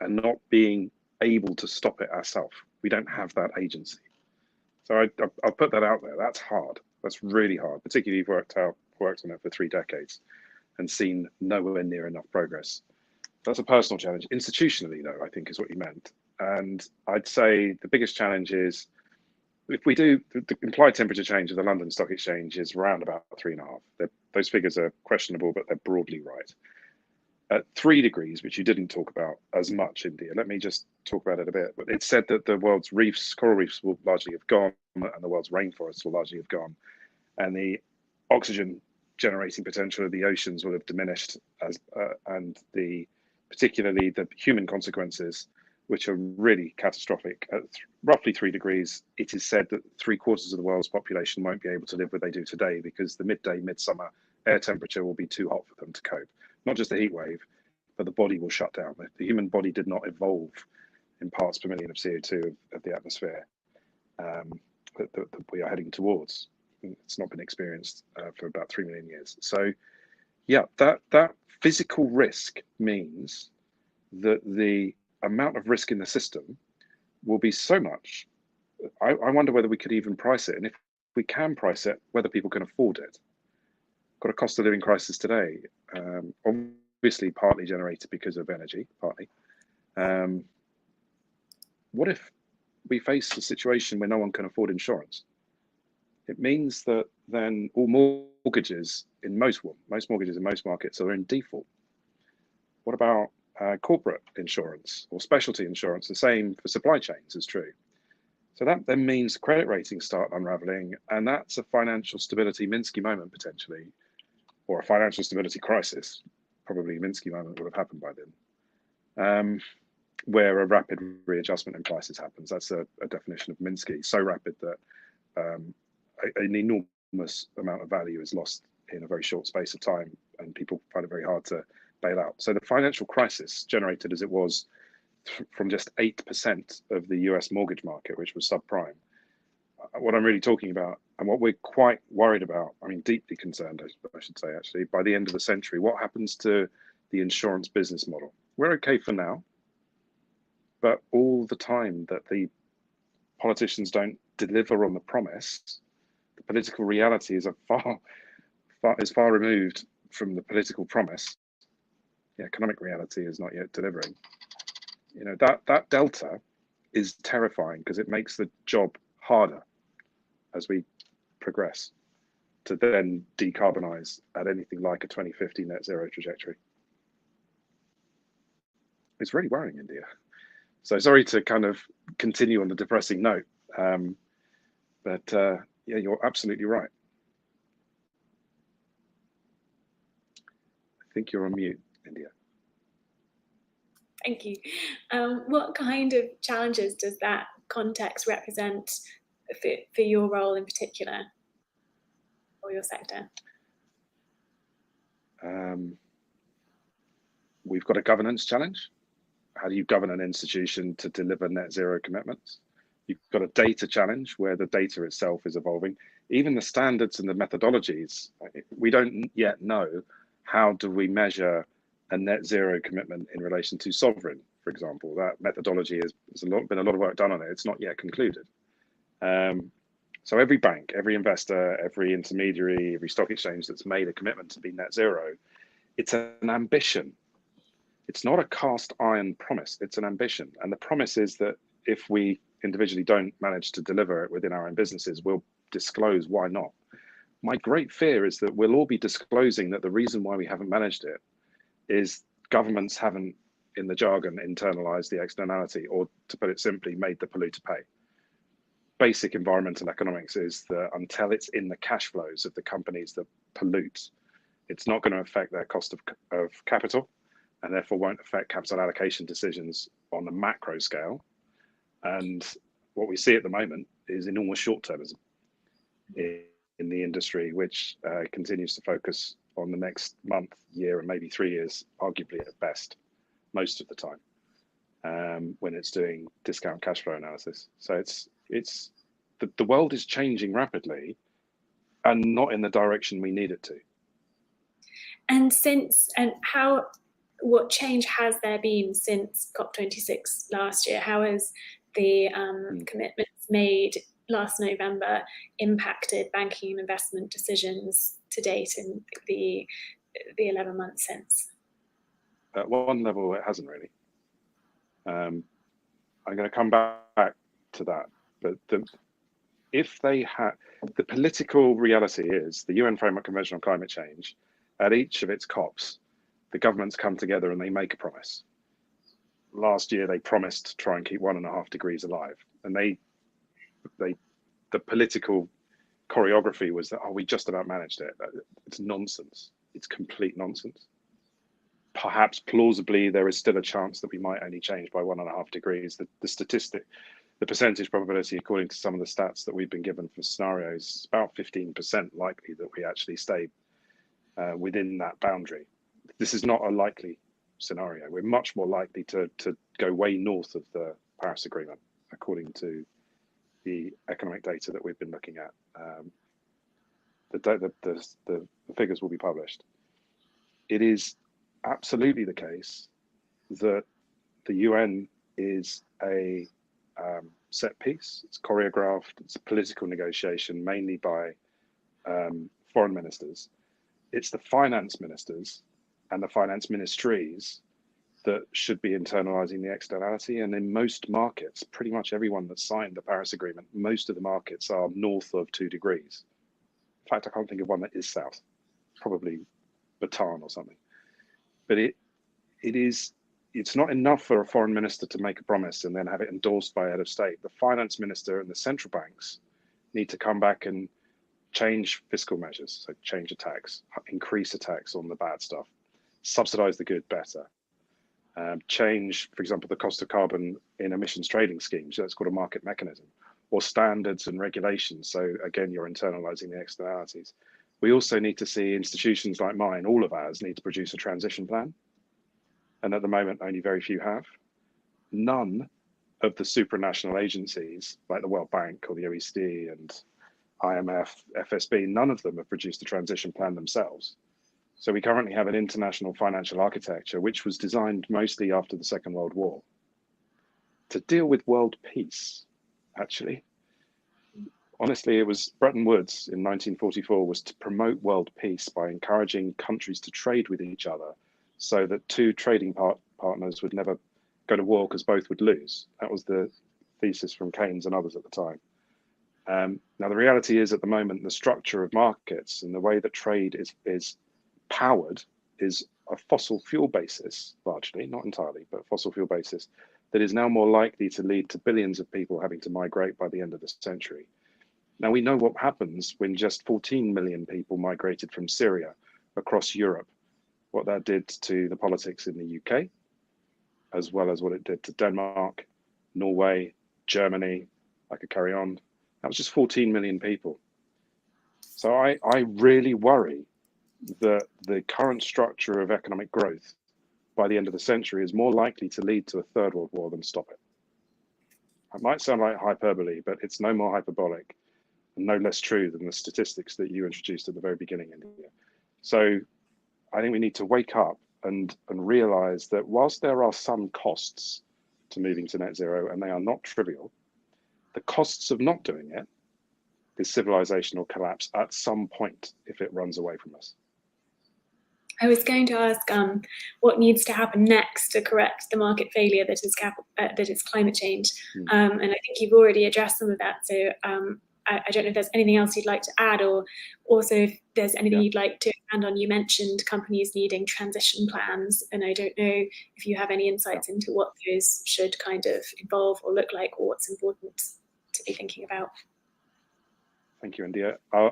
and not being able to stop it ourselves. We don't have that agency. So I'll put that out there. That's hard. That's really hard, particularly if you've worked on it for 3 decades and seen nowhere near enough progress. That's a personal challenge. Institutionally, though, I think is what you meant. And I'd say the biggest challenge is, if we do, the implied temperature change of the London Stock Exchange is around about 3.5. Those figures are questionable, but they're broadly right. At 3 degrees, which you didn't talk about as much, India, let me just talk about it a bit. But it's said that the world's reefs, coral reefs, will largely have gone, and the world's rainforests will largely have gone, and the oxygen generating potential of the oceans will have diminished, and particularly the human consequences which are really catastrophic. At roughly 3 degrees, it is said that 3/4 of the world's population won't be able to live where they do today because the midday, midsummer air temperature will be too hot for them to cope. Not just the heat wave, but the body will shut down. The human body did not evolve in parts per million of CO2 of the atmosphere that we are heading towards. It's not been experienced for about 3 million years. So yeah, that physical risk means that the amount of risk in the system will be so much. I wonder whether we could even price it, and if we can price it, whether people can afford it. Got a cost of living crisis today, obviously partly generated because of energy, partly. What if we face a situation where no one can afford insurance? It means that then all mortgages in most mortgages in most markets are in default. What about corporate insurance or specialty insurance? The same for supply chains is true. So that then means credit ratings start unraveling, and that's a financial stability Minsky moment potentially, or a financial stability crisis. Probably Minsky moment would have happened by then, where a rapid readjustment in prices happens. That's a definition of Minsky, so rapid that an enormous amount of value is lost in a very short space of time, and people find it very hard to bail out. So the financial crisis, generated as it was from just 8% of the US mortgage market, which was subprime, what I'm really talking about, and what we're quite worried about, I mean, deeply concerned, I should say, actually, by the end of the century, what happens to the insurance business model? We're okay for now, but all the time that the politicians don't deliver on the promise, the political reality is far removed from the political promise. The economic reality is not yet delivering. You know, that delta is terrifying because it makes the job harder as we progress to then decarbonize at anything like a 2050 net zero trajectory. It's really worrying, India. So sorry to kind of continue on the depressing note, but yeah, you're absolutely right. I think you're on mute, India.
Thank you. What kind of challenges does that context represent for your role in particular, or your sector?
We've got a governance challenge. How do you govern an institution to deliver net zero commitments? You've got a data challenge where the data itself is evolving. Even the standards and the methodologies, we don't yet know how do we measure a net zero commitment in relation to sovereign, for example. That methodology been a lot of work done on it. It's not yet concluded. So every bank, every investor, every intermediary, every stock exchange that's made a commitment to be net zero, it's an ambition. It's not a cast iron promise, it's an ambition. And the promise is that if we individually don't manage to deliver it within our own businesses, we'll disclose why not. My great fear is that we'll all be disclosing that the reason why we haven't managed it is governments haven't, in the jargon, internalized the externality, or to put it simply, made the polluter pay. Basic environmental economics is that until it's in the cash flows of the companies that pollute, it's not going to affect their cost of capital, and therefore won't affect capital allocation decisions on the macro scale. And what we see at the moment is enormous short-termism in the industry, which continues to focus on the next month, year, and maybe 3 years, arguably at best, most of the time, when it's doing discount cash flow analysis. So the world is changing rapidly and not in the direction we need it to.
And what change has there been since COP26 last year? How has the commitments made last November impacted banking and investment decisions to date in the 11 months since?
At one level, it hasn't really. I'm going to come back to that, but if they had, the political reality is the UN Framework Convention on Climate Change, at each of its COPs, the governments come together and they make a promise. Last year, they promised to try and keep 1.5 degrees alive. And the political choreography was that, oh, we just about managed it. It's nonsense. It's complete nonsense. perhaps plausibly, there is still a chance that we might only change by 1.5 degrees. The percentage probability, according to some of the stats that we've been given for scenarios, is about 15% likely that we actually stay within that boundary. This is not a likely scenario. We're much more likely to go way north of the Paris Agreement, according to the economic data that we've been looking at. The figures will be published. It is absolutely the case that the UN is a set piece. It's choreographed. It's a political negotiation, mainly by foreign ministers. It's the finance ministers and the finance ministries that should be internalizing the externality. And in most markets, pretty much everyone that signed the Paris Agreement, most of the markets are north of 2 degrees. In fact, I can't think of one that is south, probably Bhutan or something. But it's not enough for a foreign minister to make a promise and then have it endorsed by a head of state. The finance minister and the central banks need to come back and change fiscal measures, so change a tax, increase a tax on the bad stuff, subsidize the good better, change, for example, the cost of carbon in emissions trading schemes, that's called a market mechanism, or standards and regulations. So again, you're internalizing the externalities. We also need to see institutions like mine, all of ours, need to produce a transition plan. And at the moment, only very few have. None of the supranational agencies like the World Bank or the OECD and IMF, FSB, none of them have produced a transition plan themselves. So we currently have an international financial architecture, which was designed mostly after the Second World War to deal with world peace, actually. Honestly, it was Bretton Woods in 1944 was to promote world peace by encouraging countries to trade with each other so that two trading partners would never go to war because both would lose. That was the thesis from Keynes and others at the time. Now, the reality is at the moment, the structure of markets and the way that trade is powered is a fossil fuel basis, largely, not entirely, but fossil fuel basis, that is now more likely to lead to billions of people having to migrate by the end of the century. Now, we know what happens when just 14 million people migrated from Syria across Europe, what that did to the politics in the UK, as well as what it did to Denmark, Norway, Germany. I could carry on. That was just 14 million people. So I really worry that the current structure of economic growth by the end of the century is more likely to lead to a third world war than stop it. It might sound like hyperbole, but it's no more hyperbolic and no less true than the statistics that you introduced at the very beginning, India. So I think we need to wake up and realize that whilst there are some costs to moving to net zero, and they are not trivial, the costs of not doing it is civilizational collapse at some point if it runs away from us.
I was going to ask what needs to happen next to correct the market failure that is climate change. And I think you've already addressed some of that. So I don't know if there's anything else you'd like to add, or also if there's anything you'd like to expand on. You mentioned companies needing transition plans, and I don't know if you have any insights into what those should kind of involve or look like, or what's important to be thinking about.
Thank you, India. I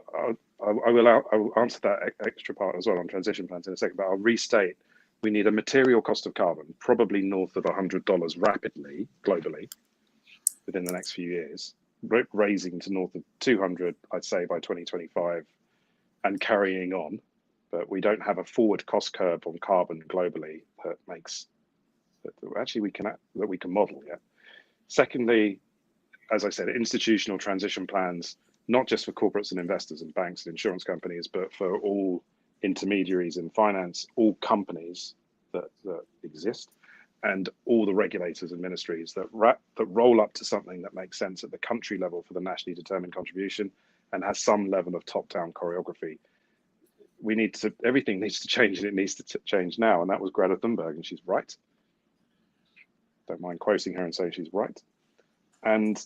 will answer that extra part as well on transition plans in a second, but I'll restate, we need a material cost of carbon, probably north of $100 rapidly, globally, within the next few years, raising to north of 200, I'd say, by 2025 and carrying on. But we don't have a forward cost curve on carbon globally that makes, that actually we can model yet. Secondly, as I said, institutional transition plans, not just for corporates and investors and banks and insurance companies, but for all intermediaries in finance, all companies that exist, and all the regulators and ministries that roll up to something that makes sense at the country level for the nationally determined contribution and has some level of top-down choreography. Everything needs to change, and it needs to change now. And that was Greta Thunberg, and she's right. Don't mind quoting her and saying she's right. And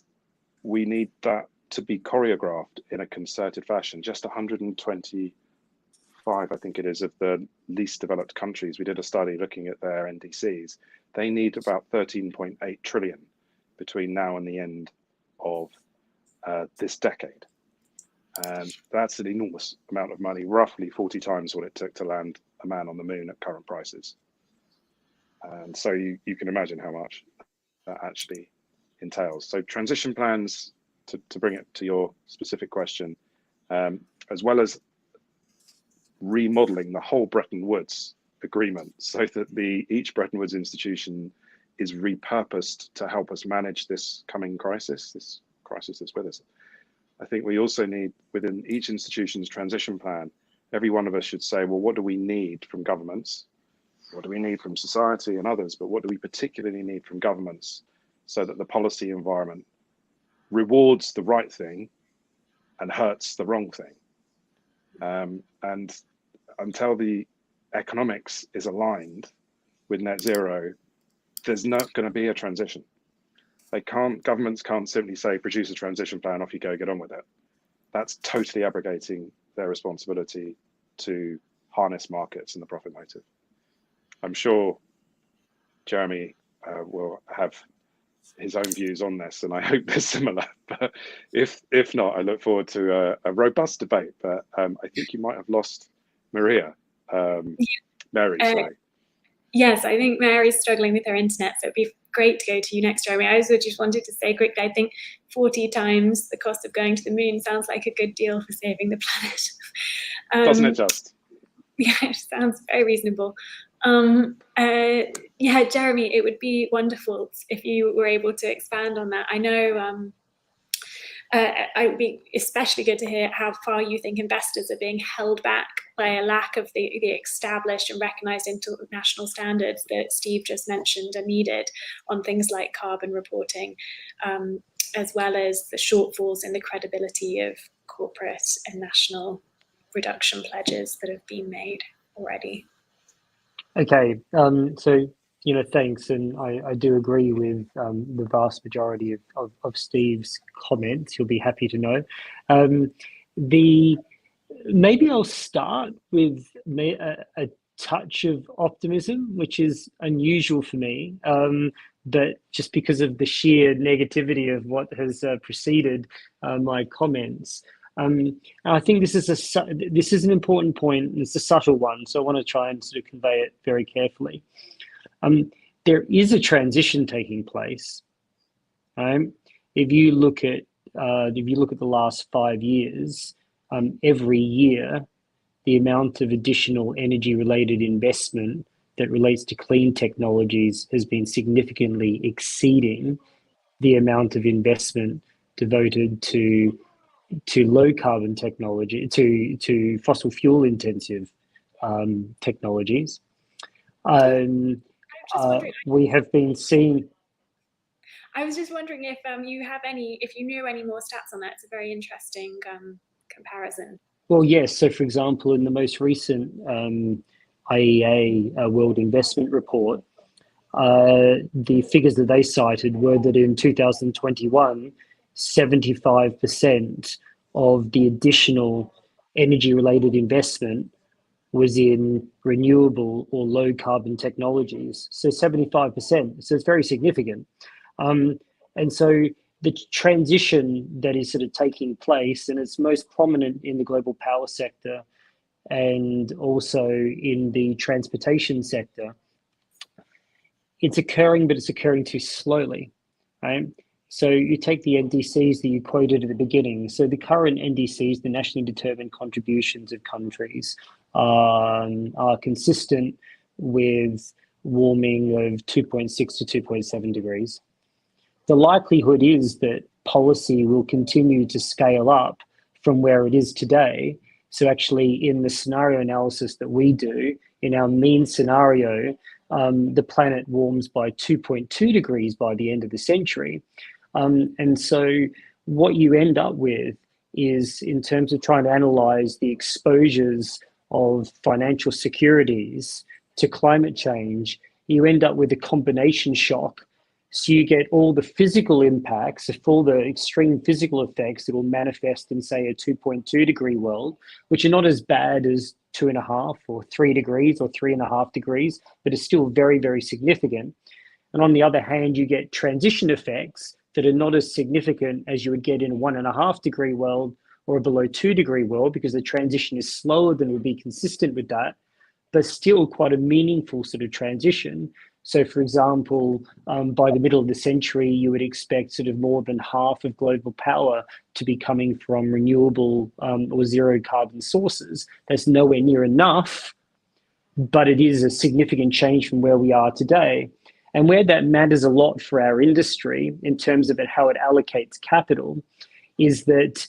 we need that to be choreographed in a concerted fashion. Just 125, I think it is, of the least developed countries, we did a study looking at their NDCs. They need about 13.8 trillion between now and the end of this decade. And that's an enormous amount of money, roughly 40 times what it took to land a man on the moon at current prices. And so you can imagine how much that actually entails. So transition plans, to bring it to your specific question, as well as remodeling the whole Bretton Woods agreement so that each Bretton Woods institution is repurposed to help us manage this coming crisis, that's with us. I think we also need, within each institution's transition plan, every one of us should say, well, what do we need from governments? What do we need from society and others? But what do we particularly need from governments so that the policy environment rewards the right thing and hurts the wrong thing? And until the economics is aligned with net zero, there's not going to be a transition. Governments can't simply say, produce a transition plan, off you go, get on with it. That's totally abrogating their responsibility to harness markets and the profit motive. I'm sure Jeremy will have his own views on this, and I hope they're similar. But if not, I look forward to a robust debate. But I think you might have lost Maria. Mary, sorry.
Yes, I think Mary's struggling with her internet, so it'd be great to go to you next, Jeremy. I also just wanted to say quickly, I think 40 times the cost of going to the moon sounds like a good deal for saving the planet.
Doesn't it just?
Yeah, it sounds very reasonable. Yeah, Jeremy, it would be wonderful if you were able to expand on that. I know it would be especially good to hear how far you think investors are being held back by a lack of the established and recognized international standards that Steve just mentioned are needed on things like carbon reporting, as well as the shortfalls in the credibility of corporate and national reduction pledges that have been made already.
Okay, so thanks, and I do agree with the vast majority of Steve's comments. You'll be happy to know. Maybe I'll start with a touch of optimism, which is unusual for me, but just because of the sheer negativity of what has preceded my comments. And I think this is an important point, and it's a subtle one, so I want to try and sort of convey it very carefully. There is a transition taking place. If you look at the last 5 years, every year, the amount of additional energy-related investment that relates to clean technologies has been significantly exceeding the amount of investment devoted to low carbon technology, to fossil fuel intensive technologies. We have been seeing.
I was just wondering if you knew any more stats on that. It's a very interesting comparison.
Well, yes. So, for example, in the most recent IEA World Investment Report, the figures that they cited were that in 2021, 75% of the additional energy-related investment was in renewable or low carbon technologies. So 75%. So it's very significant. And so the transition that is sort of taking place, and it's most prominent in the global power sector and also in the transportation sector, it's occurring, but it's occurring too slowly, right? So you take the NDCs that you quoted at the beginning. So the current NDCs, the nationally determined contributions of countries, are consistent with warming of 2.6 to 2.7 degrees. The likelihood is that policy will continue to scale up from where it is today. So actually in the scenario analysis that we do, in our mean scenario, the planet warms by 2.2 degrees by the end of the century. And so what you end up with is, in terms of trying to analyze the exposures of financial securities to climate change, you end up with a combination shock. So you get all the physical impacts, all the extreme physical effects that will manifest in, say, a 2.2 degree world, which are not as bad as 2.5 or 3 degrees or 3.5 degrees, but are still very, very significant. And on the other hand, you get transition effects that are not as significant as you would get in a 1.5 degree world or a below 2 degree world, because the transition is slower than would be consistent with that, but still quite a meaningful sort of transition So, for example, by the middle of the century, you would expect sort of more than half of global power to be coming from renewable or zero carbon sources. That's nowhere near enough, but it is a significant change from where we are today. And where that matters a lot for our industry in terms of how it allocates capital is that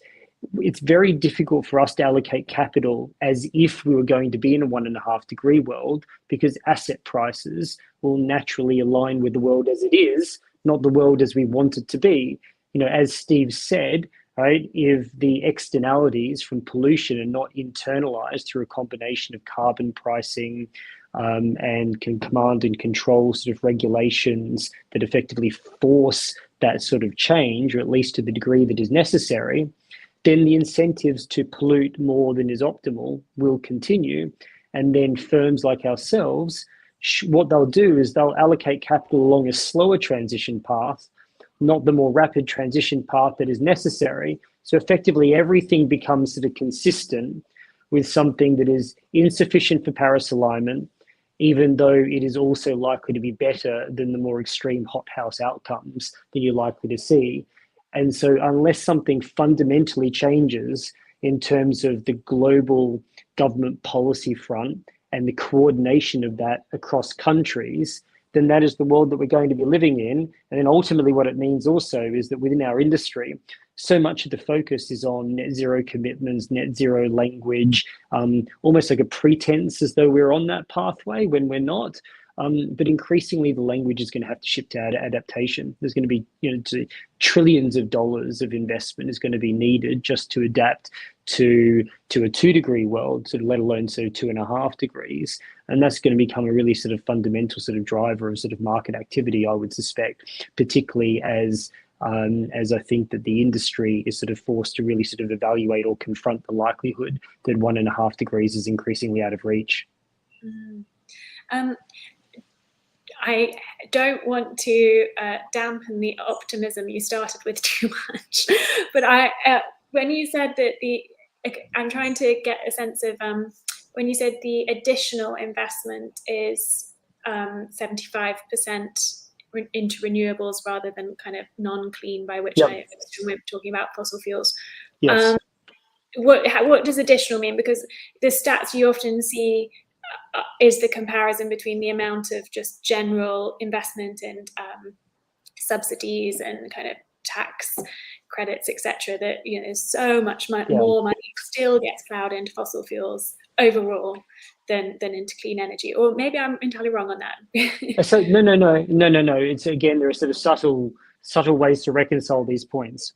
it's very difficult for us to allocate capital as if we were going to be in a 1.5 degree world, because asset prices will naturally align with the world as it is, not the world as we want it to be. You know, as Steve said, right, if the externalities from pollution are not internalized through a combination of carbon pricing and can command and control sort of regulations that effectively force that sort of change, or at least to the degree that is necessary, then the incentives to pollute more than is optimal will continue. And then firms like ourselves, what they'll do is they'll allocate capital along a slower transition path, not the more rapid transition path that is necessary. So effectively everything becomes sort of consistent with something that is insufficient for Paris alignment, even though it is also likely to be better than the more extreme hothouse outcomes that you're likely to see. And so unless something fundamentally changes in terms of the global government policy front and the coordination of that across countries, then that is the world that we're going to be living in. And then ultimately what it means also is that within our industry, so much of the focus is on net zero commitments, net zero language, almost like a pretense as though we're on that pathway when we're not. But increasingly, the language is going to have to shift to adaptation. There's going to be, trillions of dollars of investment is going to be needed just to adapt to a 2 degree world, sort of let alone 2.5 degrees. And that's going to become a really sort of fundamental sort of driver of sort of market activity, I would suspect, particularly as I think that the industry is sort of forced to really sort of evaluate or confront the likelihood that 1.5 degrees is increasingly out of reach.
I don't want to dampen the optimism you started with too much, but when you said that I'm trying to get a sense of when you said the additional investment is 75% into renewables rather than kind of non-clean, by which I assume we're talking about fossil fuels.
Yes.
What does additional mean? Because the stats you often see is the comparison between the amount of just general investment and subsidies and kind of tax credits, etc. That there's so much more money still gets plowed into fossil fuels overall than into clean energy. Or maybe I'm entirely wrong on that.
So no. It's again, there are sort of subtle ways to reconcile these points.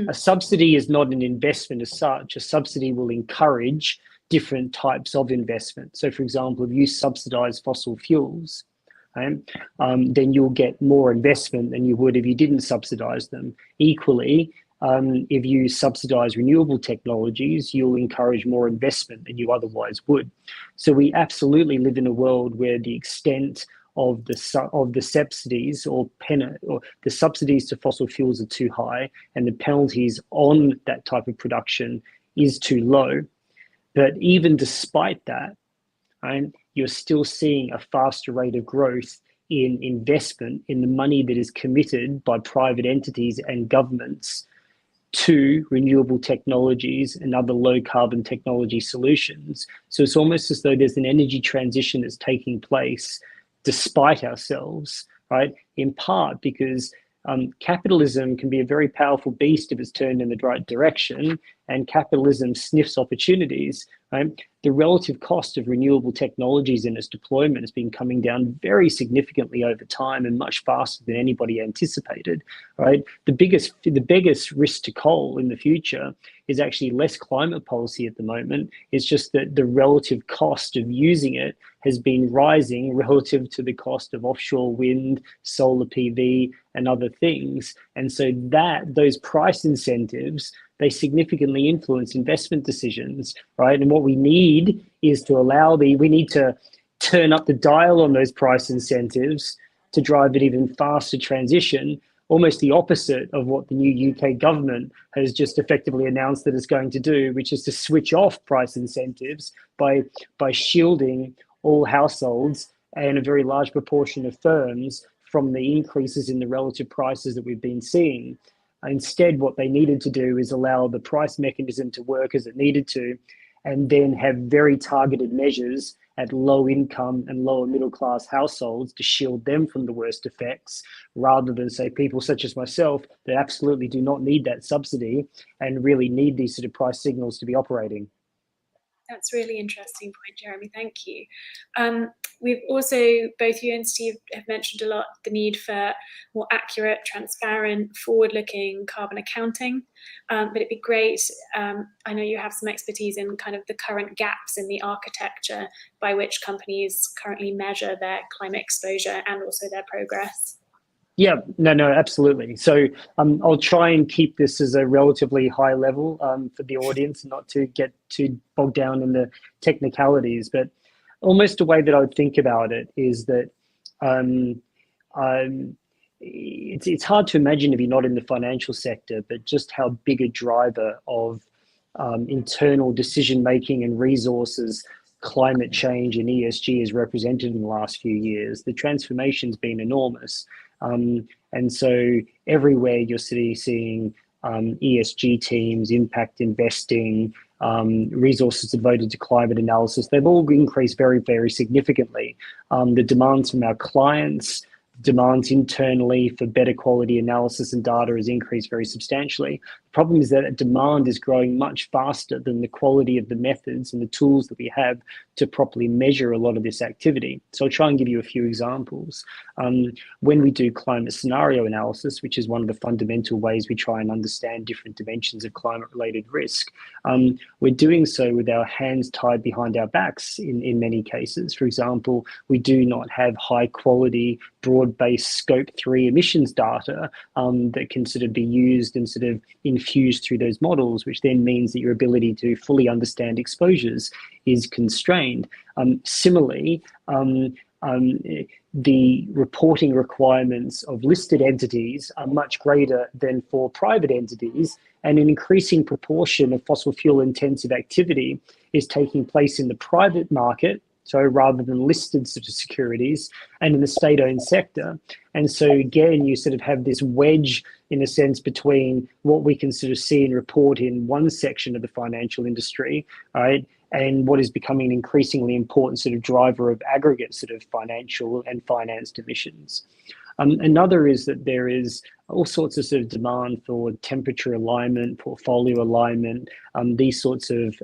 A subsidy is not an investment as such. A subsidy will encourage different types of investment. So, for example, if you subsidize fossil fuels, then you'll get more investment than you would if you didn't subsidize them. Equally, if you subsidize renewable technologies, you'll encourage more investment than you otherwise would. So we absolutely live in a world where the extent of the subsidies or the subsidies to fossil fuels are too high, and the penalties on that type of production is too low. But even despite that, you're still seeing a faster rate of growth in investment in the money that is committed by private entities and governments to renewable technologies and other low carbon technology solutions. So it's almost as though there's an energy transition that's taking place despite ourselves, right? In part because capitalism can be a very powerful beast if it's turned in the right direction, and capitalism sniffs opportunities. Right? The relative cost of renewable technologies in its deployment has been coming down very significantly over time and much faster than anybody anticipated. Right? The biggest risk to coal in the future is actually less climate policy at the moment. It's just that the relative cost of using it has been rising relative to the cost of offshore wind, solar PV, and other things. And so those price incentives, they significantly influence investment decisions, right? And what we need is we need to turn up the dial on those price incentives to drive an even faster transition, almost the opposite of what the new UK government has just effectively announced that it's going to do, which is to switch off price incentives by shielding all households and a very large proportion of firms from the increases in the relative prices that we've been seeing. Instead, what they needed to do is allow the price mechanism to work as it needed to, and then have very targeted measures at low income and lower middle class households to shield them from the worst effects, rather than say people such as myself that absolutely do not need that subsidy and really need these sort of price signals to be operating.
That's a really interesting point, Jeremy. Thank you. We've also, both you and Steve have mentioned a lot the need for more accurate, transparent, forward-looking carbon accounting. But it'd be great, I know you have some expertise in kind of the current gaps in the architecture by which companies currently measure their climate exposure and also their progress.
Yeah, no, absolutely. So I'll try and keep this as a relatively high level for the audience, not to get too bogged down in the technicalities. But almost a way that I would think about it is that it's hard to imagine if you're not in the financial sector, but just how big a driver of internal decision making and resources climate change and ESG is represented in the last few years. The transformation's been enormous. And so everywhere you're seeing ESG teams, impact investing, resources devoted to climate analysis, they've all increased very, very significantly. The demands from our clients, demands internally for better quality analysis and data has increased very substantially. The problem is that demand is growing much faster than the quality of the methods and the tools that we have to properly measure a lot of this activity. So I'll try and give you a few examples. When we do climate scenario analysis, which is one of the fundamental ways we try and understand different dimensions of climate-related risk, we're doing so with our hands tied behind our backs in many cases. For example, we do not have high-quality, broad-based Scope 3 emissions data that can sort of be used and sort of infused through those models, which then means that your ability to fully understand exposures is constrained. Similarly, the reporting requirements of listed entities are much greater than for private entities, and an increasing proportion of fossil fuel intensive activity is taking place in the private market, so rather than listed sort of securities, and in the state-owned sector. And so again, you sort of have this wedge in a sense between what we can sort of see and report in one section of the financial industry, right, and what is becoming an increasingly important sort of driver of aggregate sort of financial and financed emissions. Another is that there is all sorts of sort of demand for temperature alignment, portfolio alignment, these sorts of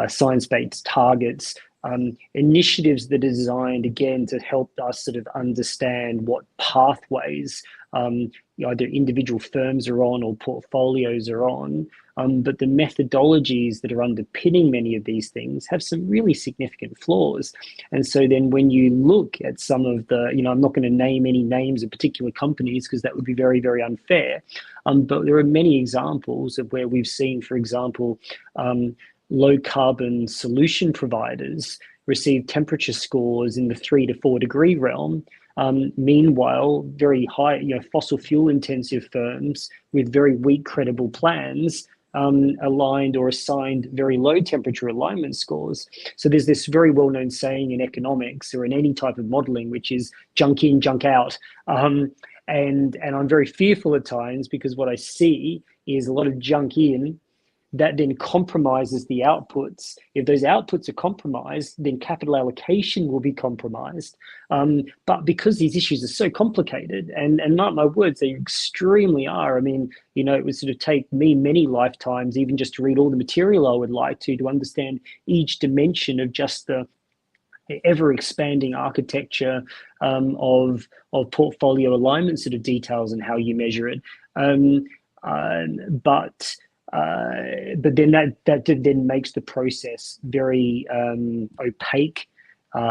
science-based targets, initiatives that are designed again to help us sort of understand what pathways either individual firms are on or portfolios are on, but the methodologies that are underpinning many of these things have some really significant flaws. And so then when you look at some of the, I'm not going to name any names of particular companies because that would be very, very unfair, but there are many examples of where we've seen, for example, low carbon solution providers receive temperature scores in the 3 to 4 degree realm. Meanwhile, very high, fossil fuel intensive firms with very weak credible plans aligned or assigned very low temperature alignment scores. So there's this very well-known saying in economics or in any type of modeling, which is junk in, junk out. And I'm very fearful at times because what I see is a lot of junk in that then compromises the outputs. If those outputs are compromised, then capital allocation will be compromised. But because these issues are so complicated, and not my words, they extremely are. I mean, it would sort of take me many lifetimes even just to read all the material I would like to understand each dimension of just the ever expanding architecture of portfolio alignment sort of details and how you measure it. But then that then makes the process very opaque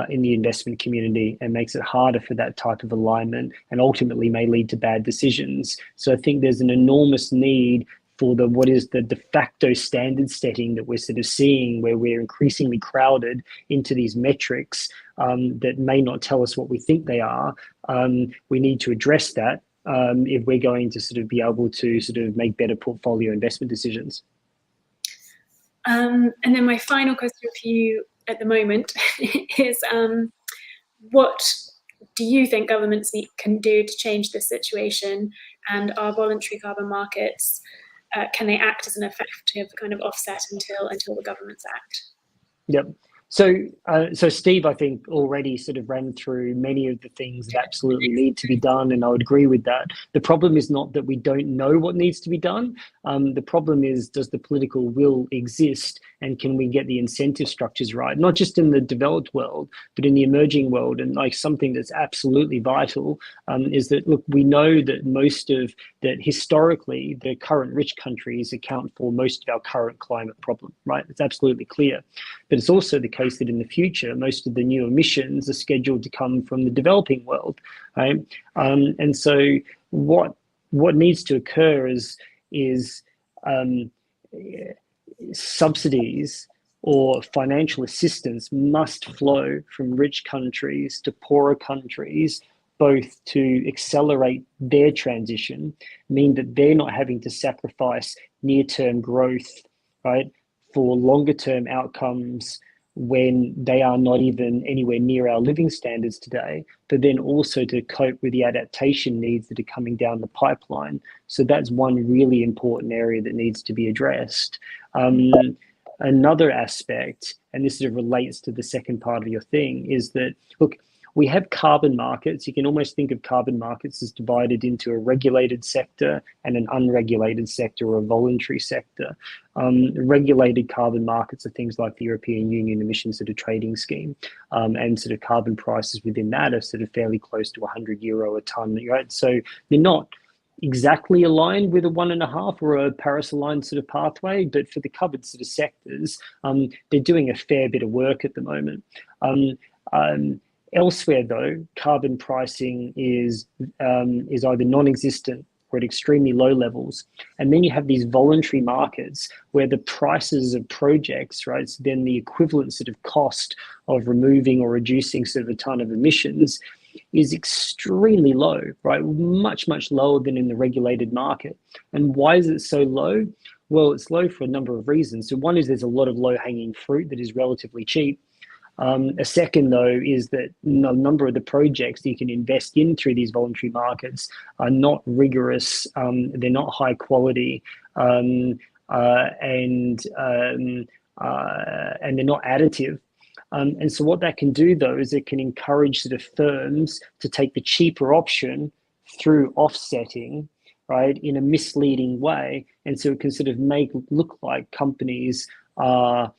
in the investment community and makes it harder for that type of alignment and ultimately may lead to bad decisions. So I think there's an enormous need for what is the de facto standard setting that we're sort of seeing, where we're increasingly crowded into these metrics that may not tell us what we think they are. We need to address that if we're going to sort of be able to sort of make better portfolio investment decisions.
And then my final question for you, at the moment is what do you think governments can do to change this situation, and are voluntary carbon markets, can they act as an effective kind of offset until the governments act?
Yep. So Steve, I think, already sort of ran through many of the things that absolutely need to be done, and I would agree with that. The problem is not that we don't know what needs to be done. The problem is, does the political will exist, and can we get the incentive structures right? Not just in the developed world, but in the emerging world. And like something that's absolutely vital is that, look, we know that historically the current rich countries account for most of our current climate problem, right? It's absolutely clear. But it's also the case that in the future, most of the new emissions are scheduled to come from the developing world, right? And so what needs to occur is subsidies or financial assistance must flow from rich countries to poorer countries, both to accelerate their transition, mean that they're not having to sacrifice near-term growth, right, for longer-term outcomes when they are not even anywhere near our living standards today, but then also to cope with the adaptation needs that are coming down the pipeline. So that's one really important area that needs to be addressed. Another aspect, and this sort of relates to the second part of your thing, is that, look, we have carbon markets. You can almost think of carbon markets as divided into a regulated sector and an unregulated sector, or a voluntary sector. Regulated carbon markets are things like the European Union emissions sort of trading scheme, and sort of carbon prices within that are sort of fairly close to €100 a tonne, right? So they're not exactly aligned with a 1.5 or a Paris aligned sort of pathway, but for the covered sort of sectors, they're doing a fair bit of work at the moment. Elsewhere, though, carbon pricing is either non-existent or at extremely low levels. And then you have these voluntary markets where the prices of projects, right, so then the equivalent sort of cost of removing or reducing sort of a ton of emissions is extremely low, right? Much, much lower than in the regulated market. And why is it so low? Well, it's low for a number of reasons. So one is there's a lot of low-hanging fruit that is relatively cheap. A second, though, is that a number of the projects that you can invest in through these voluntary markets are not rigorous, they're not high quality, and they're not additive. And so what that can do, though, is it can encourage sort of firms to take the cheaper option through offsetting, right, in a misleading way. And so it can sort of look like companies are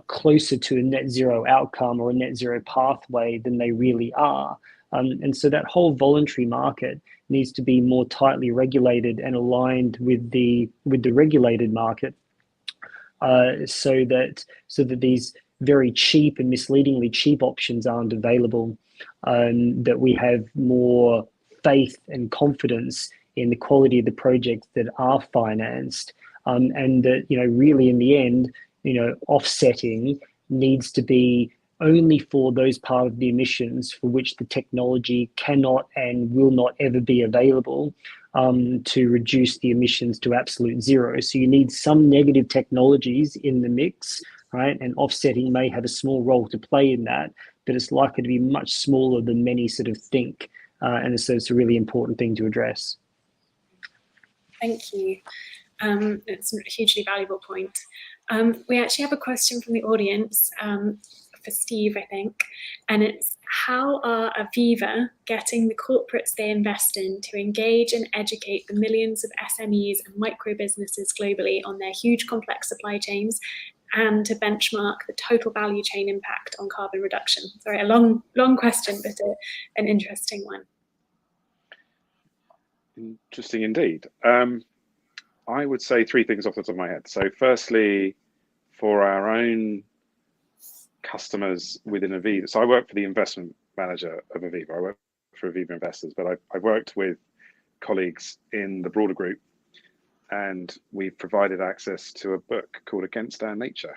closer to a net zero outcome or a net zero pathway than they really are. And so that whole voluntary market needs to be more tightly regulated and aligned with the regulated market, so that these very cheap and misleadingly cheap options aren't available, that we have more faith and confidence in the quality of the projects that are financed, and that, really in the end, offsetting needs to be only for those part of the emissions for which the technology cannot and will not ever be available to reduce the emissions to absolute zero. So you need some negative technologies in the mix, right? And offsetting may have a small role to play in that, but it's likely to be much smaller than many sort of think. And so it's a really important thing to address.
Thank you. It's a hugely valuable point. We actually have a question from the audience for Steve, I think, and it's: how are Aviva getting the corporates they invest in to engage and educate the millions of SMEs and micro businesses globally on their huge complex supply chains, and to benchmark the total value chain impact on carbon reduction? Sorry, a long question, but an interesting one.
Interesting indeed. I would say three things off the top of my head. So firstly, for our own customers within Aviva, so I work for the investment manager of Aviva. I work for Aviva Investors, but I've worked with colleagues in the broader group, and we've provided access to a book called Against Our Nature,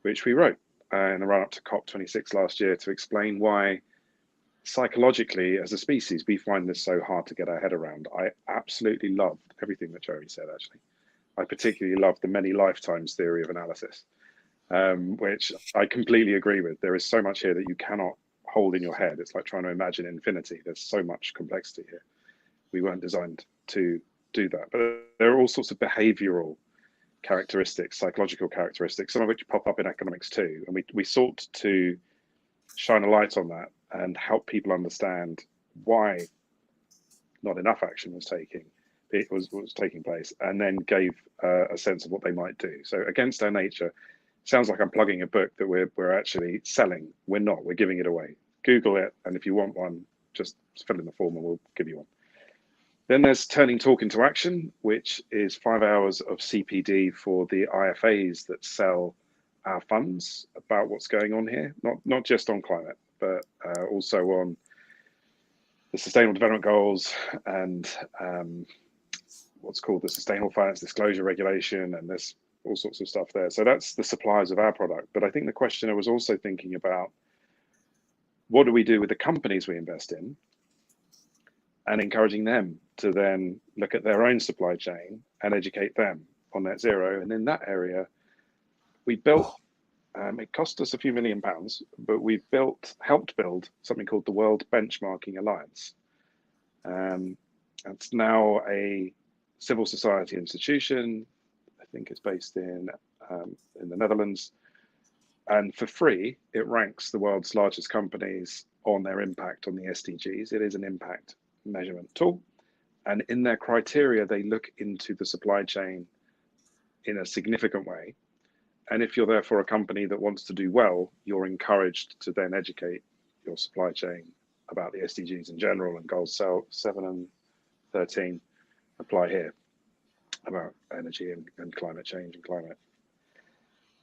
which we wrote in the run-up to COP26 last year to explain why psychologically as a species we find this so hard to get our head around. I absolutely loved everything that Jeremy said, actually. I particularly loved the many lifetimes theory of analysis. which I completely agree with. There is so much here that you cannot hold in your head. It's like trying to imagine infinity. There's so much complexity here. We weren't designed to do that. But there are all sorts of behavioral characteristics, psychological characteristics, some of which pop up in economics too. And we sought to shine a light on that and help people understand why not enough action was taking place, and then gave a sense of what they might do. So Against Our Nature sounds like I'm plugging a book that we're actually selling. We're not. We're giving it away. Google it, and if you want one, just fill in the form and we'll give you one. Then there's Turning Talk into Action, which is 5 hours of CPD for the IFAs that sell our funds about what's going on here, not just on climate, but also on the Sustainable Development Goals and what's called the Sustainable Finance Disclosure Regulation, and there's all sorts of stuff there. So that's the suppliers of our product. But I think the questioner was also thinking about, what do we do with the companies we invest in, and encouraging them to then look at their own supply chain and educate them on net zero. And in that area, we built, it cost us a few £1 million, but we've helped build something called the World Benchmarking Alliance. It's now a civil society institution. I think it's based in the Netherlands. And for free, it ranks the world's largest companies on their impact on the SDGs. It is an impact measurement tool. And in their criteria, they look into the supply chain in a significant way. And if you're therefore a company that wants to do well, you're encouraged to then educate your supply chain about the SDGs in general, and goals 7 and 13 apply here about energy and climate change and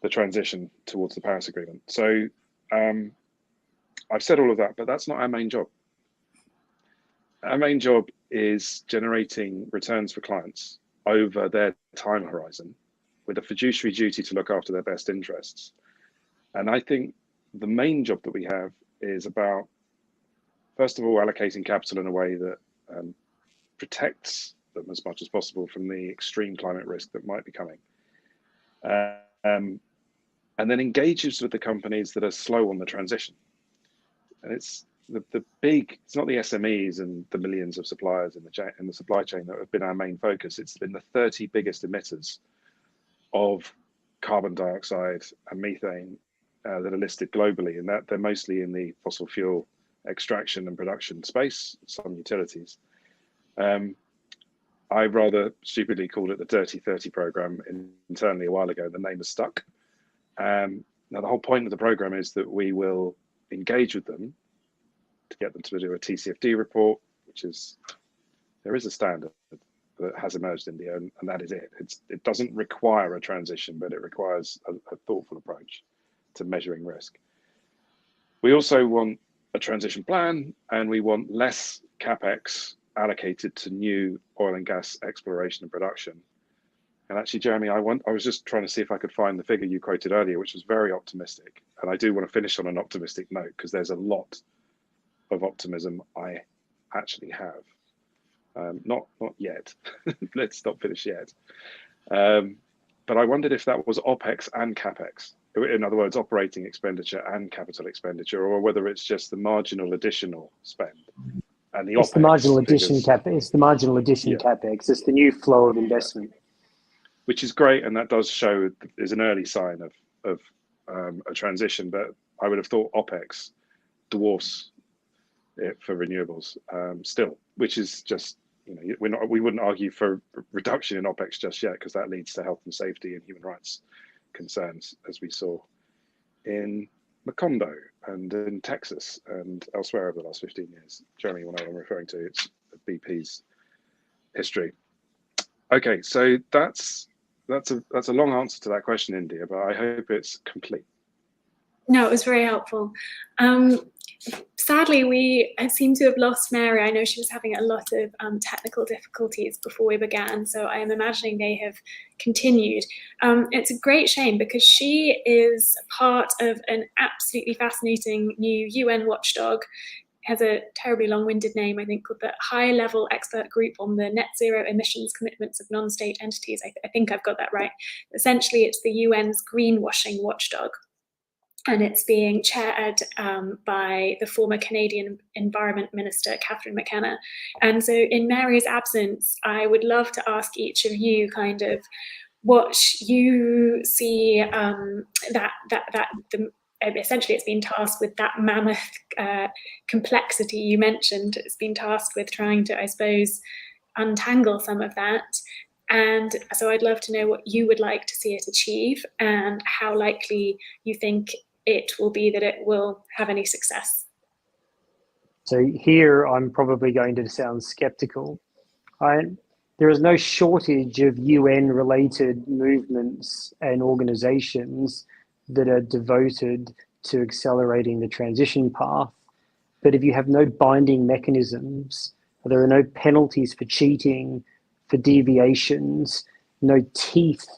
the transition towards the Paris Agreement. So I've said all of that, but that's not our main job. Our main job is generating returns for clients over their time horizon with a fiduciary duty to look after their best interests. And I think the main job that we have is about, first of all, allocating capital in a way that protects them as much as possible from the extreme climate risk that might be coming. And then engages with the companies that are slow on the transition. And it's it's not the SMEs and the millions of suppliers in the supply chain that have been our main focus. It's been the 30 biggest emitters of carbon dioxide and methane that are listed globally, and that they're mostly in the fossil fuel extraction and production space, some utilities. I rather stupidly called it the Dirty 30 program internally a while ago. The name has stuck. Now, the whole point of the program is that we will engage with them to get them to do a TCFD report, there is a standard that has emerged in India, and that is it. It doesn't require a transition, but it requires a thoughtful approach to measuring risk. We also want a transition plan, and we want less CapEx allocated to new oil and gas exploration and production. And actually, Jeremy, I was just trying to see if I could find the figure you quoted earlier, which was very optimistic. And I do want to finish on an optimistic note, because there's a lot of optimism I actually have. Not yet. Let's not finish yet. But I wondered if that was OPEX and CapEx. In other words, operating expenditure and capital expenditure, or whether it's just the marginal additional spend. And the
it's
OPEX
the marginal addition
figures,
it's the marginal addition CapEx. It's the new flow of investment.
Which is great, and that does show is an early sign of a transition. But I would have thought OPEX dwarfs it for renewables still, which is just, we wouldn't argue for reduction in OPEX just yet, because that leads to health and safety and human rights concerns, as we saw in Macondo and in Texas and elsewhere over the last 15 years. Jeremy will know what I'm referring to. It's BP's history. Okay, so that's a long answer to that question, India, but I hope it's complete.
No, it was very helpful. Sadly, we seem to have lost Mary. I know she was having a lot of technical difficulties before we began, so I am imagining they have continued. It's a great shame, because she is part of an absolutely fascinating new UN watchdog has a terribly long-winded name, I think, called the High Level Expert Group on the Net Zero Emissions Commitments of Non-State Entities. I think I've got that right. Essentially, it's the UN's greenwashing watchdog, and it's being chaired by the former Canadian Environment Minister, Catherine McKenna. And so in Mary's absence, I would love to ask each of you kind of what you see essentially it's been tasked with that mammoth complexity you mentioned. It's been tasked with trying to, I suppose, untangle some of that. And so I'd love to know what you would like to see it achieve and how likely you think it will be that it will have any success.
So here I'm probably going to sound skeptical. There is no shortage of UN-related movements and organizations that are devoted to accelerating the transition path. But if you have no binding mechanisms, there are no penalties for cheating, for deviations, no teeth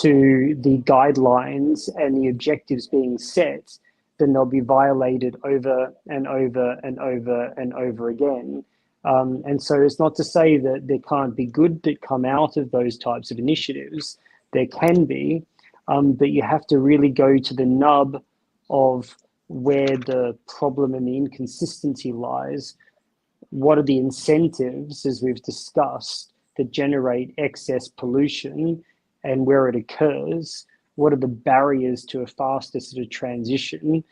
to the guidelines and the objectives being set, then they'll be violated over and over and over and over again. And so it's not to say that there can't be good that come out of those types of initiatives. There can be, but you have to really go to the nub of where the problem and the inconsistency lies. What are the incentives, as we've discussed, that generate excess pollution and where it occurs? What are the barriers to a faster sort of transition?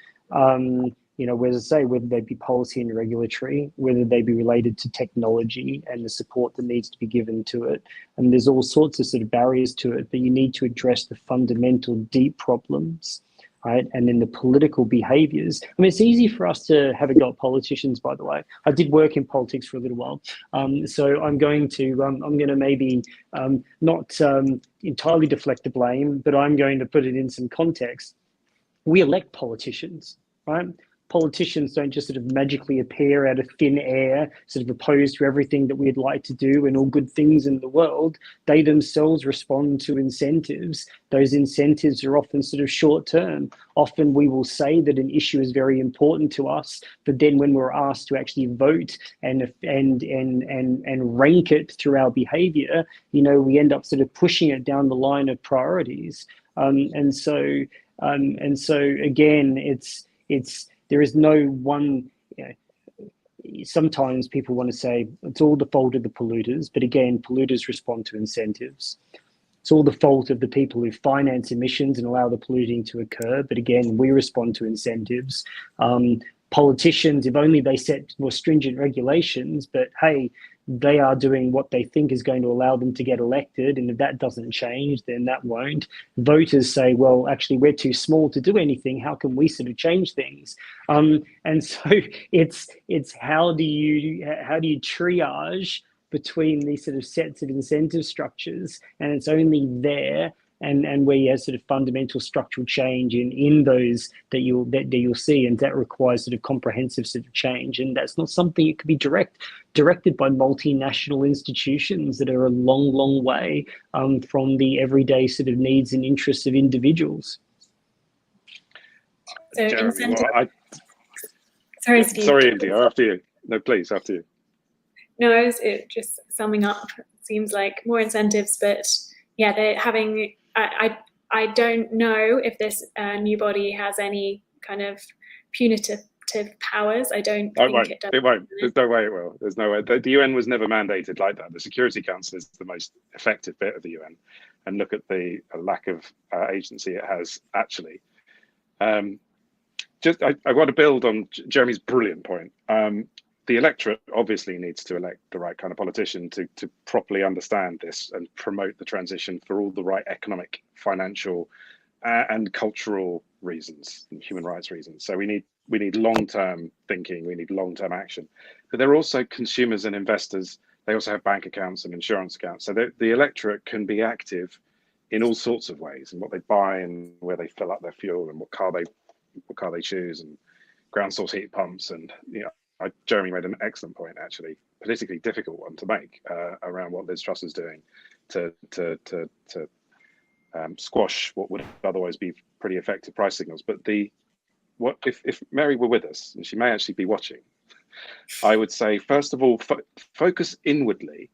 As I say, whether they be policy and regulatory, whether they be related to technology and the support that needs to be given to it. And there's all sorts of sort of barriers to it, but you need to address the fundamental deep problems, right? And then the political behaviors. I mean, it's easy for us to have a go at politicians, by the way. I did work in politics for a little while. So I'm going to maybe not entirely deflect the blame, but I'm going to put it in some context. We elect politicians, right? Politicians don't just sort of magically appear out of thin air, sort of opposed to everything that we'd like to do and all good things in the world. They themselves respond to incentives. Those incentives are often sort of short term. Often we will say that an issue is very important to us, but then when we're asked to actually vote and rank it through our behavior, we end up sort of pushing it down the line of priorities. And so again, it's there is no one. Sometimes people want to say it's all the fault of the polluters, but again, polluters respond to incentives. It's all the fault of the people who finance emissions and allow the polluting to occur, but again, we respond to incentives. Politicians, if only they set more stringent regulations, but hey, they are doing what they think is going to allow them to get elected, and if that doesn't change, then that won't. Voters say, well, actually, we're too small to do anything. How can we sort of change things? And so it's how do you triage between these sort of sets of incentive structures, and it's only there and where you have sort of fundamental structural change in those that you'll see, and that requires sort of comprehensive sort of change. And that's not something that could be directed by multinational institutions that are a long way from the everyday sort of needs and interests of individuals.
So
Jeremy,
sorry, Steve.
Sorry, India, after you. No, please, after you.
No, it just summing up. It seems like more incentives, but yeah, they're having. I don't know if this new body has any kind of punitive powers. I don't think it does.
It won't. There's no way it will. There's no way. The UN was never mandated like that. The Security Council is the most effective bit of the UN, and look at the lack of agency it has actually. I want to build on Jeremy's brilliant point. The electorate obviously needs to elect the right kind of politician to properly understand this and promote the transition for all the right economic, financial, and cultural reasons, and human rights reasons. So we need long-term thinking, we need long-term action. But they're also consumers and investors. They also have bank accounts and insurance accounts. So the electorate can be active in all sorts of ways, and what they buy and where they fill up their fuel and what car they choose, and ground source heat pumps, and Jeremy made an excellent point, actually, politically difficult one to make around what Liz Truss is doing to squash what would otherwise be pretty effective price signals. But if Mary were with us, and she may actually be watching, I would say, first of all, focus inwardly,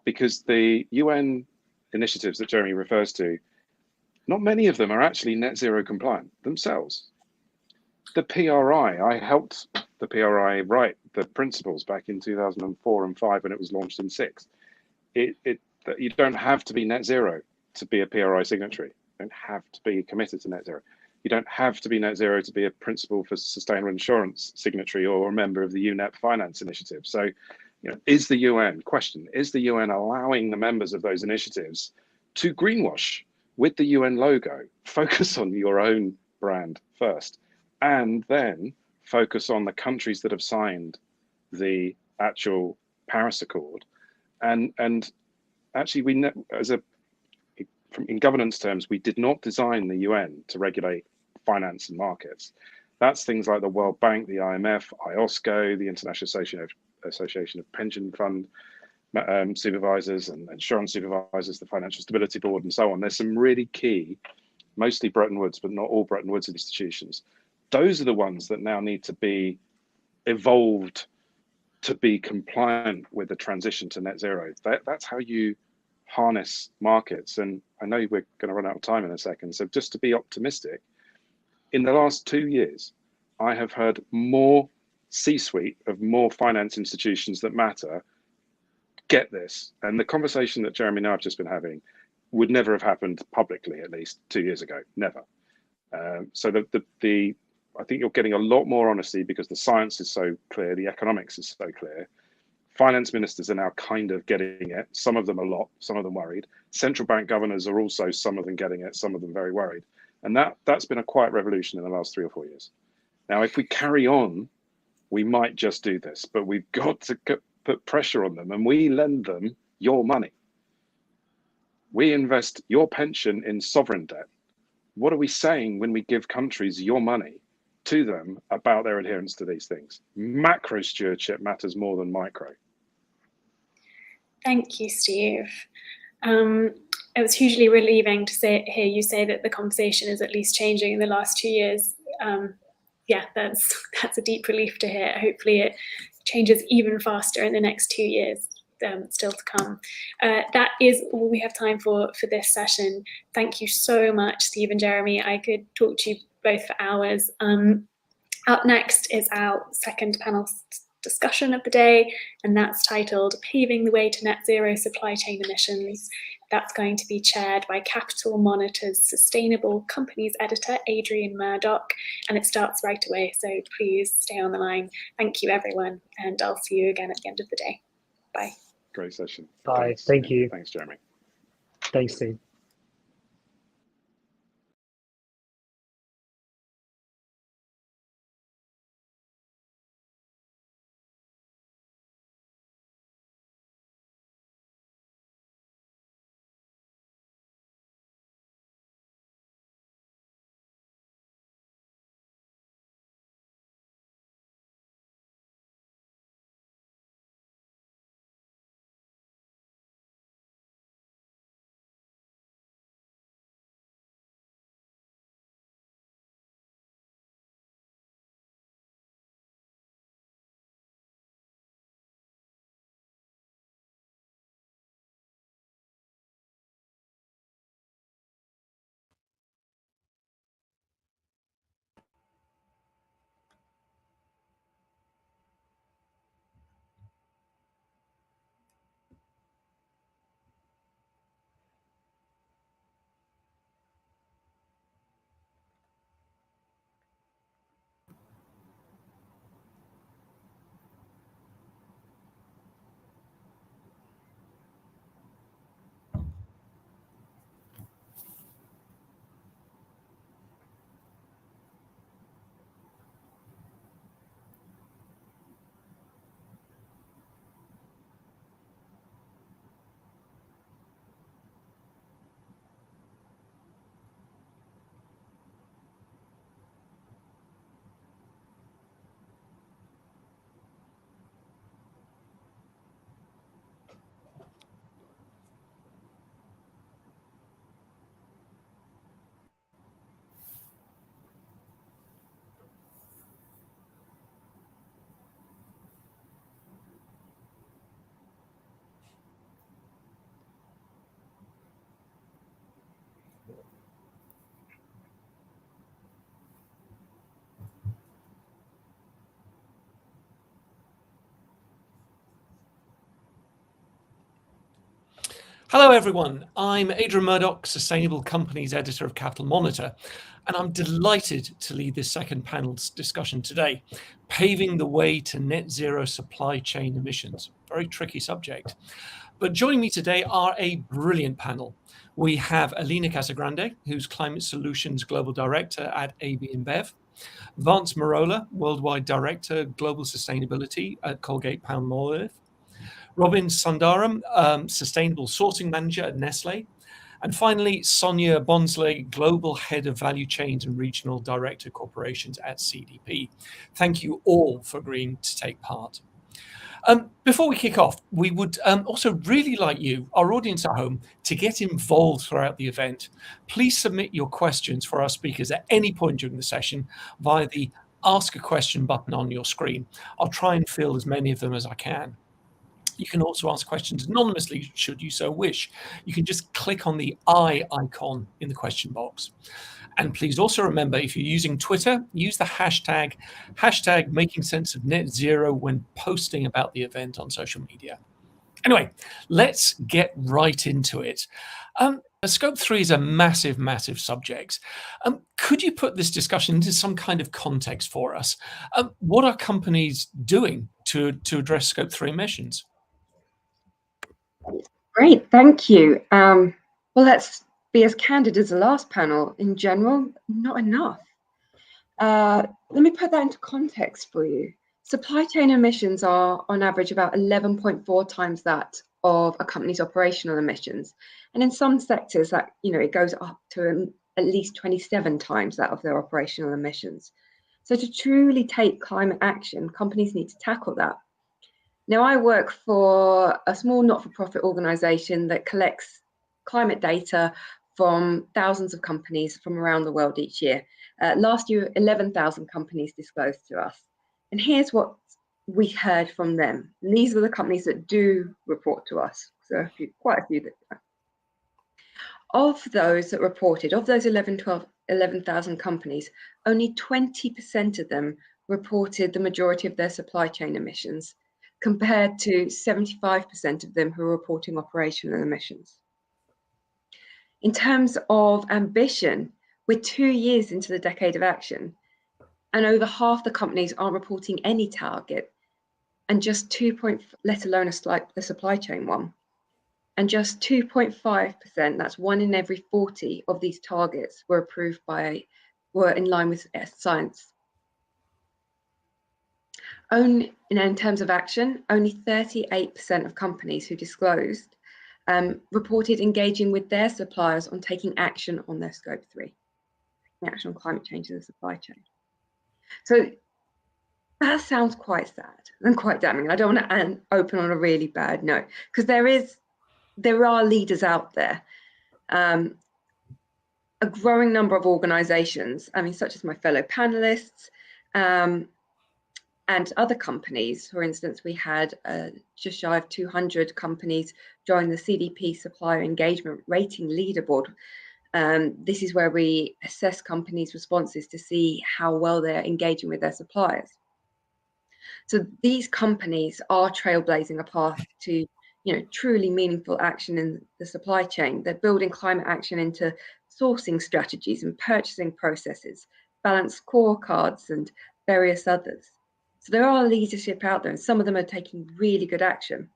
because the UN initiatives that Jeremy refers to, not many of them are actually net zero compliant themselves. The PRI, I helped the PRI write the principles back in 2004 and 5 when it was launched in 6. You don't have to be net zero to be a PRI signatory. You don't have to be committed to net zero. You don't have to be net zero to be a principle for sustainable insurance signatory or a member of the UNEP Finance Initiative. So, is the UN allowing the members of those initiatives to greenwash with the UN logo? Focus on your own brand first, and then focus on the countries that have signed the actual Paris Accord. And actually, in governance terms, we did not design the UN to regulate finance and markets. That's things like the World Bank, the IMF, IOSCO, the International Association of Pension Fund Supervisors and Insurance Supervisors, the Financial Stability Board, and so on. There's some really key, mostly Bretton Woods, but not all Bretton Woods institutions. Those are the ones that now need to be evolved to be compliant with the transition to net zero. That's how you harness markets. And I know we're going to run out of time in a second. So just to be optimistic, in the last 2 years, I have heard more C-suite of more finance institutions that matter get this. And the conversation that Jeremy and I have just been having would never have happened publicly, at least 2 years ago, never. So I think you're getting a lot more honesty because the science is so clear, the economics is so clear. Finance ministers are now kind of getting it, some of them a lot, some of them worried. Central bank governors are also, some of them getting it, some of them very worried. And that's been a quiet revolution in the last 3 or 4 years. Now, if we carry on, we might just do this, but we've got to put pressure on them, and we lend them your money. We invest your pension in sovereign debt. What are we saying when we give countries your money to them about their adherence to these things? Macro stewardship matters more than micro.
Thank you, Steve. It was hugely relieving to hear you say that the conversation is at least changing in the last 2 years. Yeah, that's a deep relief to hear. Hopefully it changes even faster in the next 2 years. Still to come. That is all we have time for this session. Thank you so much, Steve and Jeremy. I could talk to you both for hours. Up next is our second panel discussion of the day, and that's titled Paving the Way to Net Zero Supply Chain Emissions. That's going to be chaired by Capital Monitor's Sustainable Companies Editor, Adrian Murdoch, and it starts right away, so please stay on the line. Thank you, everyone, and I'll see you again at the end of the day. Bye.
Great session.
Bye.
Thanks.
Thank you.
Thanks, Jeremy.
Thanks, Steve.
Hello, everyone. I'm Adrian Murdoch, Sustainable Companies Editor of Capital Monitor, and I'm delighted to lead this second panel's discussion today, paving the way to net zero supply chain emissions. Very tricky subject. But joining me today are a brilliant panel. We have Alina Casagrande, who's Climate Solutions Global Director at AB InBev, Vance Marola, Worldwide Director, Global Sustainability at Colgate-Palmolive, Robin Sundaram, Sustainable Sourcing Manager at Nestle, and finally, Sonia Bonsley, Global Head of Value Chains and Regional Director Corporations at CDP. Thank you all for agreeing to take part. Before we kick off, we would also really like you, our audience at home, to get involved throughout the event. Please submit your questions for our speakers at any point during the session via the Ask a Question button on your screen. I'll try and field as many of them as I can. You can also ask questions anonymously, should you so wish. You can just click on the I icon in the question box. And please also remember, if you're using Twitter, use the hashtag making sense of net zero when posting about the event on social media. Anyway, let's get right into it. Scope 3 is a massive, massive subject. Could you put this discussion into some kind of context for us? What are companies doing to address Scope 3 emissions?
Great, thank you. Well, let's be as candid as the last panel. In general, not enough. Let me put that into context for you. Supply chain emissions are on average about 11.4 times that of a company's operational emissions. And in some sectors that, it goes up to at least 27 times that of their operational emissions. So to truly take climate action, companies need to tackle that. Now, I work for a small not-for-profit organisation that collects climate data from thousands of companies from around the world each year. Last year, 11,000 companies disclosed to us. And here's what we heard from them. And these are the companies that do report to us. So quite a few that do. Of those that reported, of those 11,000 companies, only 20% of them reported the majority of their supply chain emissions, compared to 75% of them who are reporting operational emissions. In terms of ambition, we're 2 years into the decade of action, and over half the companies aren't reporting any target, and just let alone the supply chain one. And just 2.5%, that's 1 in every 40 of these targets were in line with science. In terms of action, only 38% of companies who disclosed reported engaging with their suppliers on taking action on their Scope 3, action on climate change in the supply chain. So that sounds quite sad and quite damning. I don't want to open on a really bad note, because there are leaders out there. A growing number of organizations, such as my fellow panelists, and other companies. For instance, we had just shy of 200 companies join the CDP Supplier Engagement Rating Leaderboard. This is where we assess companies' responses to see how well they're engaging with their suppliers. So these companies are trailblazing a path to truly meaningful action in the supply chain. They're building climate action into sourcing strategies and purchasing processes, balanced scorecards, and various others. So there are leadership out there, and some of them are taking really good action.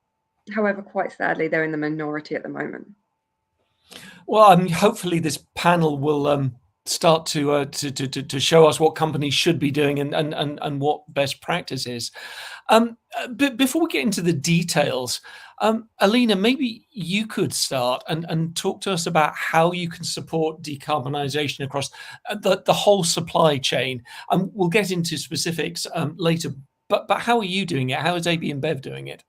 However, quite sadly, they're in the minority at the moment.
Well, hopefully this panel will start to show us what companies should be doing and what best practice is. But before we get into the details, Alina, maybe you could start and talk to us about how you can support decarbonisation across the whole supply chain. We'll get into specifics later, but how are you doing it? How is AB InBev doing it?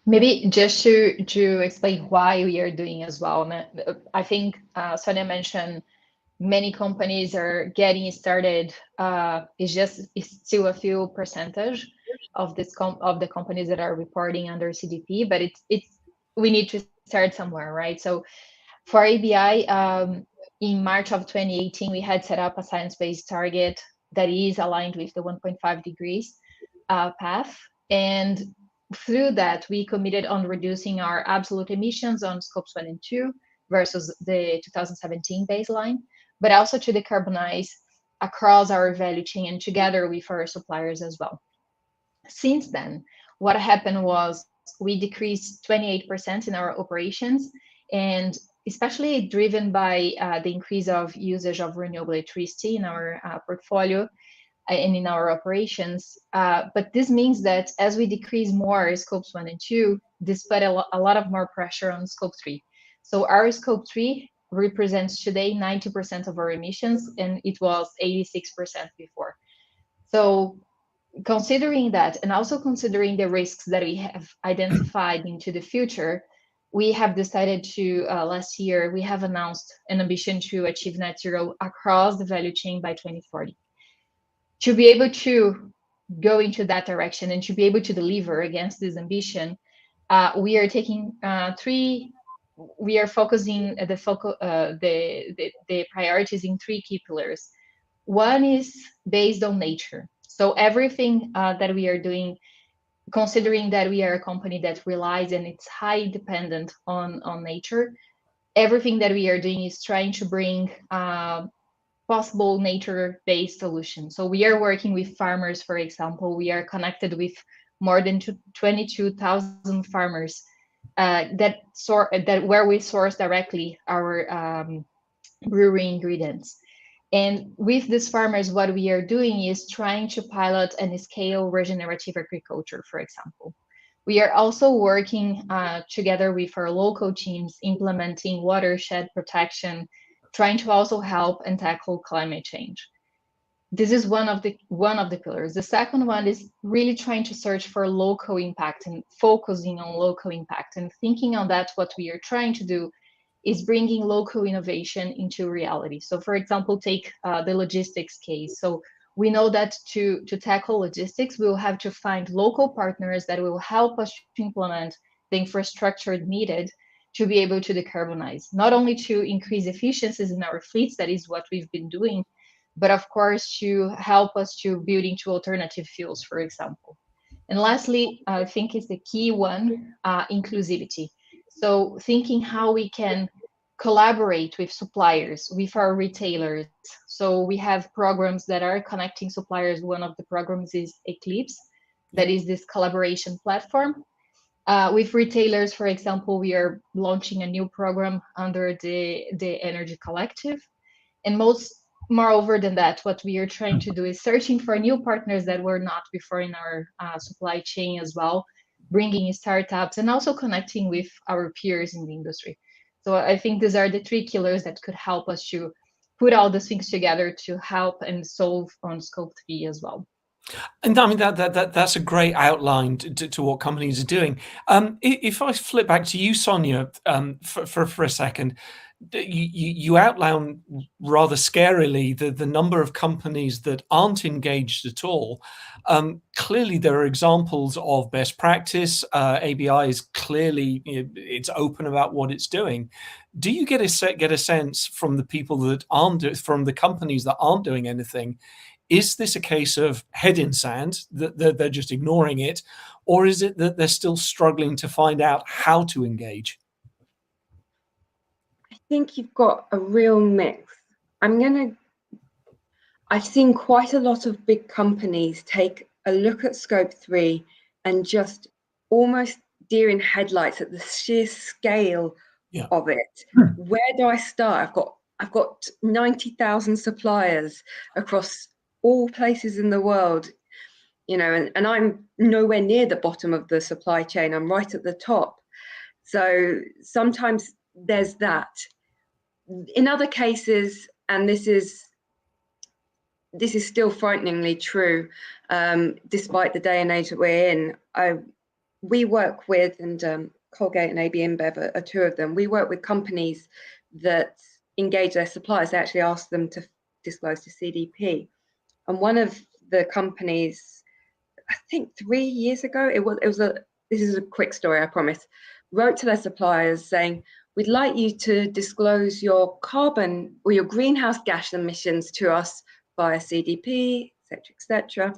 Maybe just to explain why we are doing as well. I think Sonia mentioned many companies are getting started. It's still a few percentage of the companies that are reporting under CDP, but we need to start somewhere, right? So for ABI, in March of 2018, we had set up a science-based target that is aligned with the 1.5 degrees path. And through that, we committed on reducing our absolute emissions on scopes 1 and 2 versus the 2017 baseline, but also to decarbonize across our value chain and together with our suppliers as well. Since then, what happened was we decreased 28% in our operations, and especially driven by the increase of usage of renewable electricity in our portfolio and in our operations. But this means that as we decrease more scopes 1 and 2, this put a lot of more pressure on scope 3. So our scope 3 represents today 90% of our emissions, and it was 86% before. So considering that, and also considering the risks that we have identified into the future, we have decided to, last year, we have announced an ambition to achieve net zero across the value chain by 2040. To be able to go into that direction and to be able to deliver against this ambition, we are taking we are focusing the priorities in 3 key pillars. One is based on nature. So everything that we are doing, considering that we are a company that relies and it's highly dependent on nature, everything that we are doing is trying to bring possible nature-based solutions. So we are working with farmers, for example. We are connected with more than 22,000 farmers where we source directly our brewery ingredients. And with these farmers, what we are doing is trying to pilot and scale regenerative agriculture, for example. We are also working together with our local teams, implementing watershed protection, trying to also help and tackle climate change. This is one of the pillars. The second one is really trying to search for local impact and focusing on local impact. And thinking on that, what we are trying to do is bringing local innovation into reality. So for example, take the logistics case. So we know that to tackle logistics, we will have to find local partners that will help us to implement the infrastructure needed to be able to decarbonize, not only to increase efficiencies in our fleets, that is what we've been doing, but of course to help us to build into alternative fuels, for example. And lastly, I think is the key one, inclusivity. So thinking how we can collaborate with suppliers, with our retailers. So we have programs that are connecting suppliers. One of the programs is Eclipse, that is this collaboration platform. With retailers, for example, we are launching a new program under the Energy Collective. And moreover than that, what we are trying to do is searching for new partners that were not before in our supply chain as well, bringing startups and also connecting with our peers in the industry. So I think these are the 3 pillars that could help us to put all these things together to help and solve on scope 3 as well.
And I mean that's a great outline to what companies are doing. If I flip back to you, Sonia, for a second, you outline rather scarily the number of companies that aren't engaged at all. Clearly, there are examples of best practice. ABI is clearly, it's open about what it's doing. Do you get a sense from the people that from the companies that aren't doing anything? Is this a case of head in sand, that they're just ignoring it, or is it that they're still struggling to find out how to engage?
I think you've got a real mix. I've seen quite a lot of big companies take a look at scope 3 and just almost deer in headlights at the sheer scale of it. Where do I start? I've got 90,000 suppliers across all places in the world, and I'm nowhere near the bottom of the supply chain. I'm right at the top. So sometimes there's that. In other cases, and this is still frighteningly true, despite the day and age that we're in, we work with, and Colgate and AB InBev are 2 of them, we work with companies that engage their suppliers. They actually ask them to disclose to CDP. And one of the companies, I think 3 years ago, this is a quick story, I promise, wrote to their suppliers saying, we'd like you to disclose your carbon or your greenhouse gas emissions to us via CDP, et cetera, et cetera.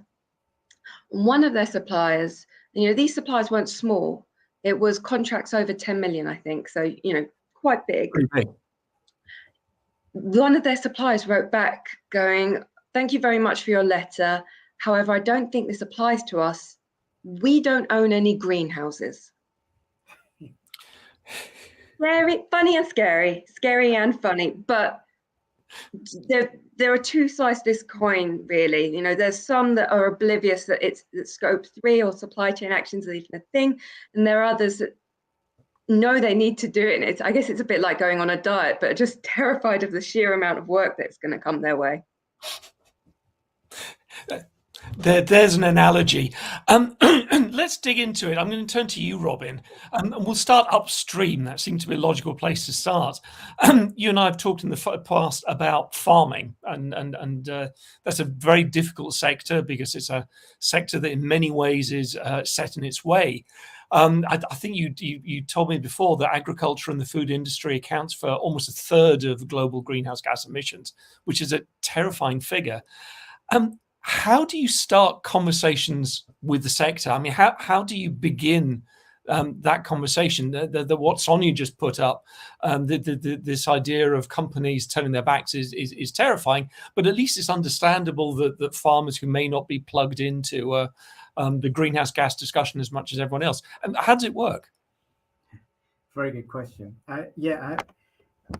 And one of their suppliers, You know, these suppliers weren't small. It was contracts over 10 million, I think. So, you know, quite big.
Pretty big.
One of their suppliers wrote back going, "Thank you very much for your letter. However, I don't think this applies to us. We don't own any greenhouses." Scary, funny and scary and funny. But there are two sides to this coin, really. You know, there's some that are oblivious that that scope 3 or supply chain actions are even a thing, and there are others that know they need to do it. And I guess it's a bit like going on a diet, but just terrified of the sheer amount of work that's going to come their way.
There's an analogy. Let's dig into it. I'm going to turn to you, Robin, and we'll start upstream. That seems to be a logical place to start. You and I have talked in the past about farming, and that's a very difficult sector because it's a sector that in many ways is set in its way. I think you told me before that agriculture and the food industry accounts for almost a third of global greenhouse gas emissions, which is a terrifying figure. How do you start conversations with the sector? I mean, how do you begin that conversation? What Sonia just put up, this idea of companies turning their backs is terrifying, but at least it's understandable that farmers who may not be plugged into the greenhouse gas discussion as much as everyone else. And how does it work?
Very good question.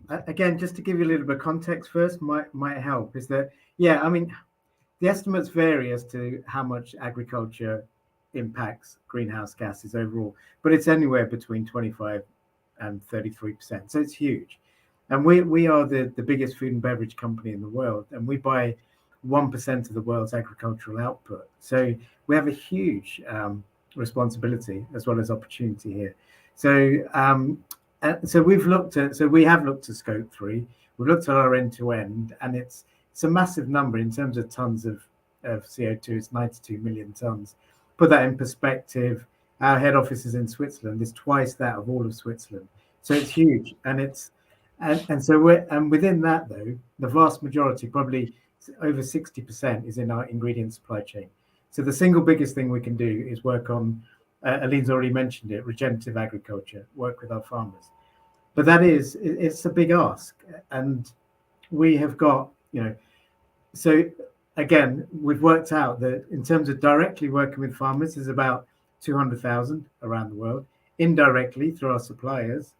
Again, just to give you a little bit of context first, might help is that, yeah, I mean, the estimates vary as to how much agriculture impacts greenhouse gases overall, but it's anywhere between 25 and 33%. So it's huge. And we are the biggest food and beverage company in the world, and we buy 1% of the world's agricultural output. So we have a huge responsibility as well as opportunity here. So we have looked at scope 3. We've looked at our end-to-end, and it's a massive number in terms of tons of CO2. It's 92 million tons. Put that in perspective, our head office is in Switzerland. It's twice that of all of Switzerland. So it's huge, and within that though, the vast majority, probably over 60%, is in our ingredient supply chain. So the single biggest thing we can do is work on, Aline's already mentioned it, regenerative agriculture, work with our farmers. But it's a big ask, and we have got, you know, so again, we've worked out that in terms of directly working with farmers, there's about 200,000 around the world. Indirectly, through our suppliers,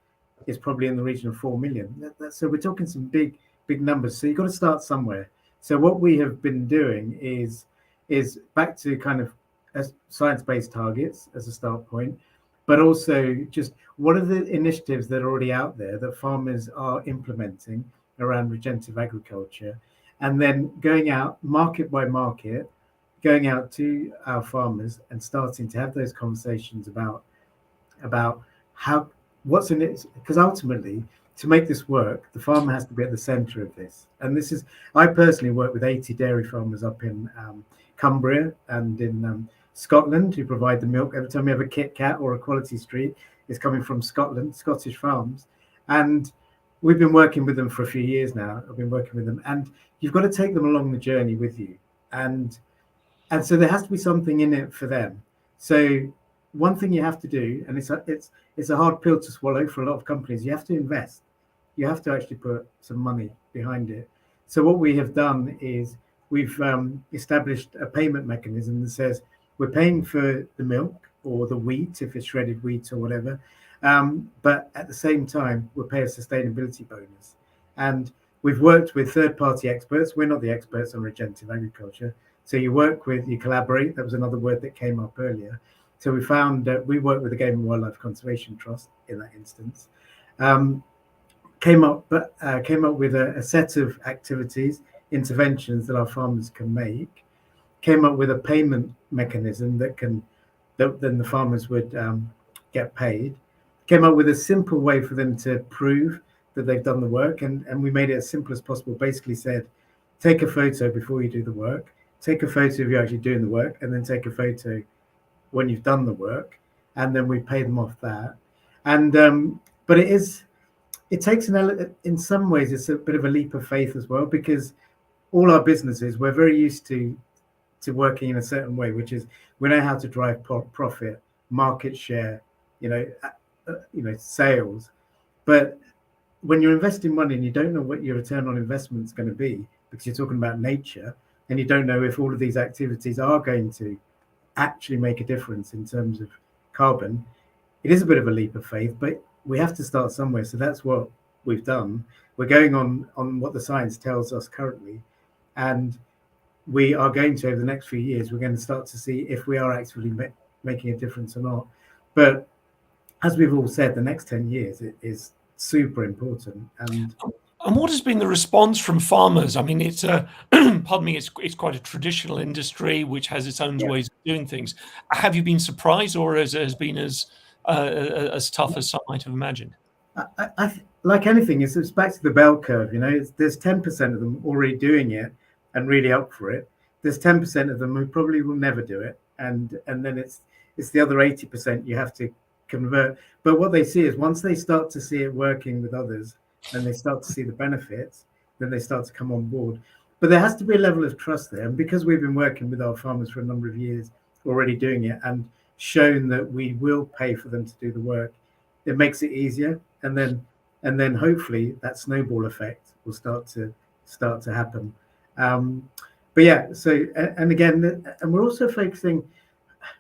is probably in the region of 4 million. So we're talking some big numbers. So you've got to start somewhere. So what we have been doing is back to kind of science-based targets as a start point, but also just what are the initiatives that are already out there that farmers are implementing around regenerative agriculture, and then going out market by market, going out to our farmers and starting to have those conversations about what's in it, because ultimately, to make this work, the farmer has to be at the center of this. And this is, I personally work with 80 dairy farmers up in Cumbria and in Scotland who provide the milk. Every time we have a Kit Kat or a Quality Street, it's coming from Scotland, Scottish farms. And we've been working with them for a few years now. I've been working with them, and you've got to take them along the journey with you. And so there has to be something in it for them. So one thing you have to do, and it's a hard pill to swallow for a lot of companies, you have to invest. You have to actually put some money behind it. So what we have done is we've established a payment mechanism that says we're paying for the milk or the wheat, if it's shredded wheat or whatever, but at the same time, we'll pay a sustainability bonus. And we've worked with third-party experts. We're not the experts on regenerative agriculture. So you collaborate. That was another word that came up earlier. So we found that we work with the Game and Wildlife Conservation Trust in that instance. Came up with a set of activities, interventions that our farmers can make. Came up with a payment mechanism that then the farmers would get paid. Came up with a simple way for them to prove that they've done the work, and we made it as simple as possible. Basically said, take a photo before you do the work, take a photo of you actually doing the work, and then take a photo when you've done the work, and then we pay them off that. And but it takes in some ways it's a bit of a leap of faith as well, because all our businesses, we're very used to working in a certain way, which is we know how to drive profit market share, sales. But when you're investing money and you don't know what your return on investment is going to be, because you're talking about nature, and you don't know if all of these activities are going to actually make a difference in terms of carbon, it is a bit of a leap of faith, but we have to start somewhere. So that's what we've done. We're going on what the science tells us currently, and we are going to, over the next few years, we're going to start to see if we are actually making a difference or not. But as we've all said, the next 10 years is super important. And
what has been the response from farmers? I mean, it's pardon me, it's quite a traditional industry which has its own ways of doing things. Have you been surprised, or has it been as tough as some might have imagined?
I like anything, it's back to the bell curve. There's 10% of them already doing it and really up for it. There's 10% of them who probably will never do it, and then it's the other 80% you have to convert. But what they see is once they start to see it working with others and they start to see the benefits, then they start to come on board. But there has to be a level of trust there, and because we've been working with our farmers for a number of years already doing it and shown that we will pay for them to do the work, it makes it easier, and then hopefully that snowball effect will start to happen. But yeah, so and again, and we're also focusing,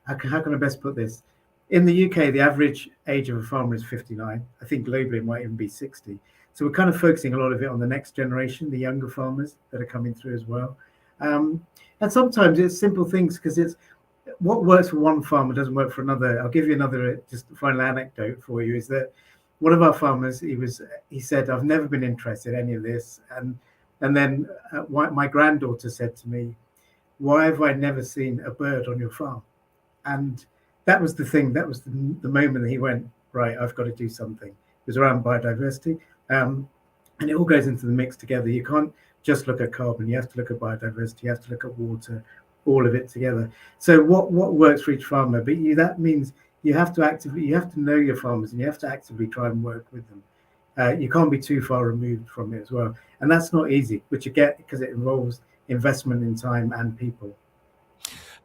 how can I best put this? In the UK, the average age of a farmer is 59. I think globally it might even be 60. So we're kind of focusing a lot of it on the next generation, the younger farmers that are coming through as well. And sometimes it's simple things, because it's what works for one farmer doesn't work for another. I'll give you another just final anecdote for you, is that one of our farmers, he said, I've never been interested in any of this. And then my granddaughter said to me, why have I never seen a bird on your farm? And that was the thing, that was the moment that he went, right, I've got to do something. It was around biodiversity. And it all goes into the mix together. You can't just look at carbon, you have to look at biodiversity, you have to look at water, all of it together. So what works for each farmer? But that means you have to know your farmers, and you have to actively try and work with them. You can't be too far removed from it as well. And that's not easy, which you get because it involves investment in time and people.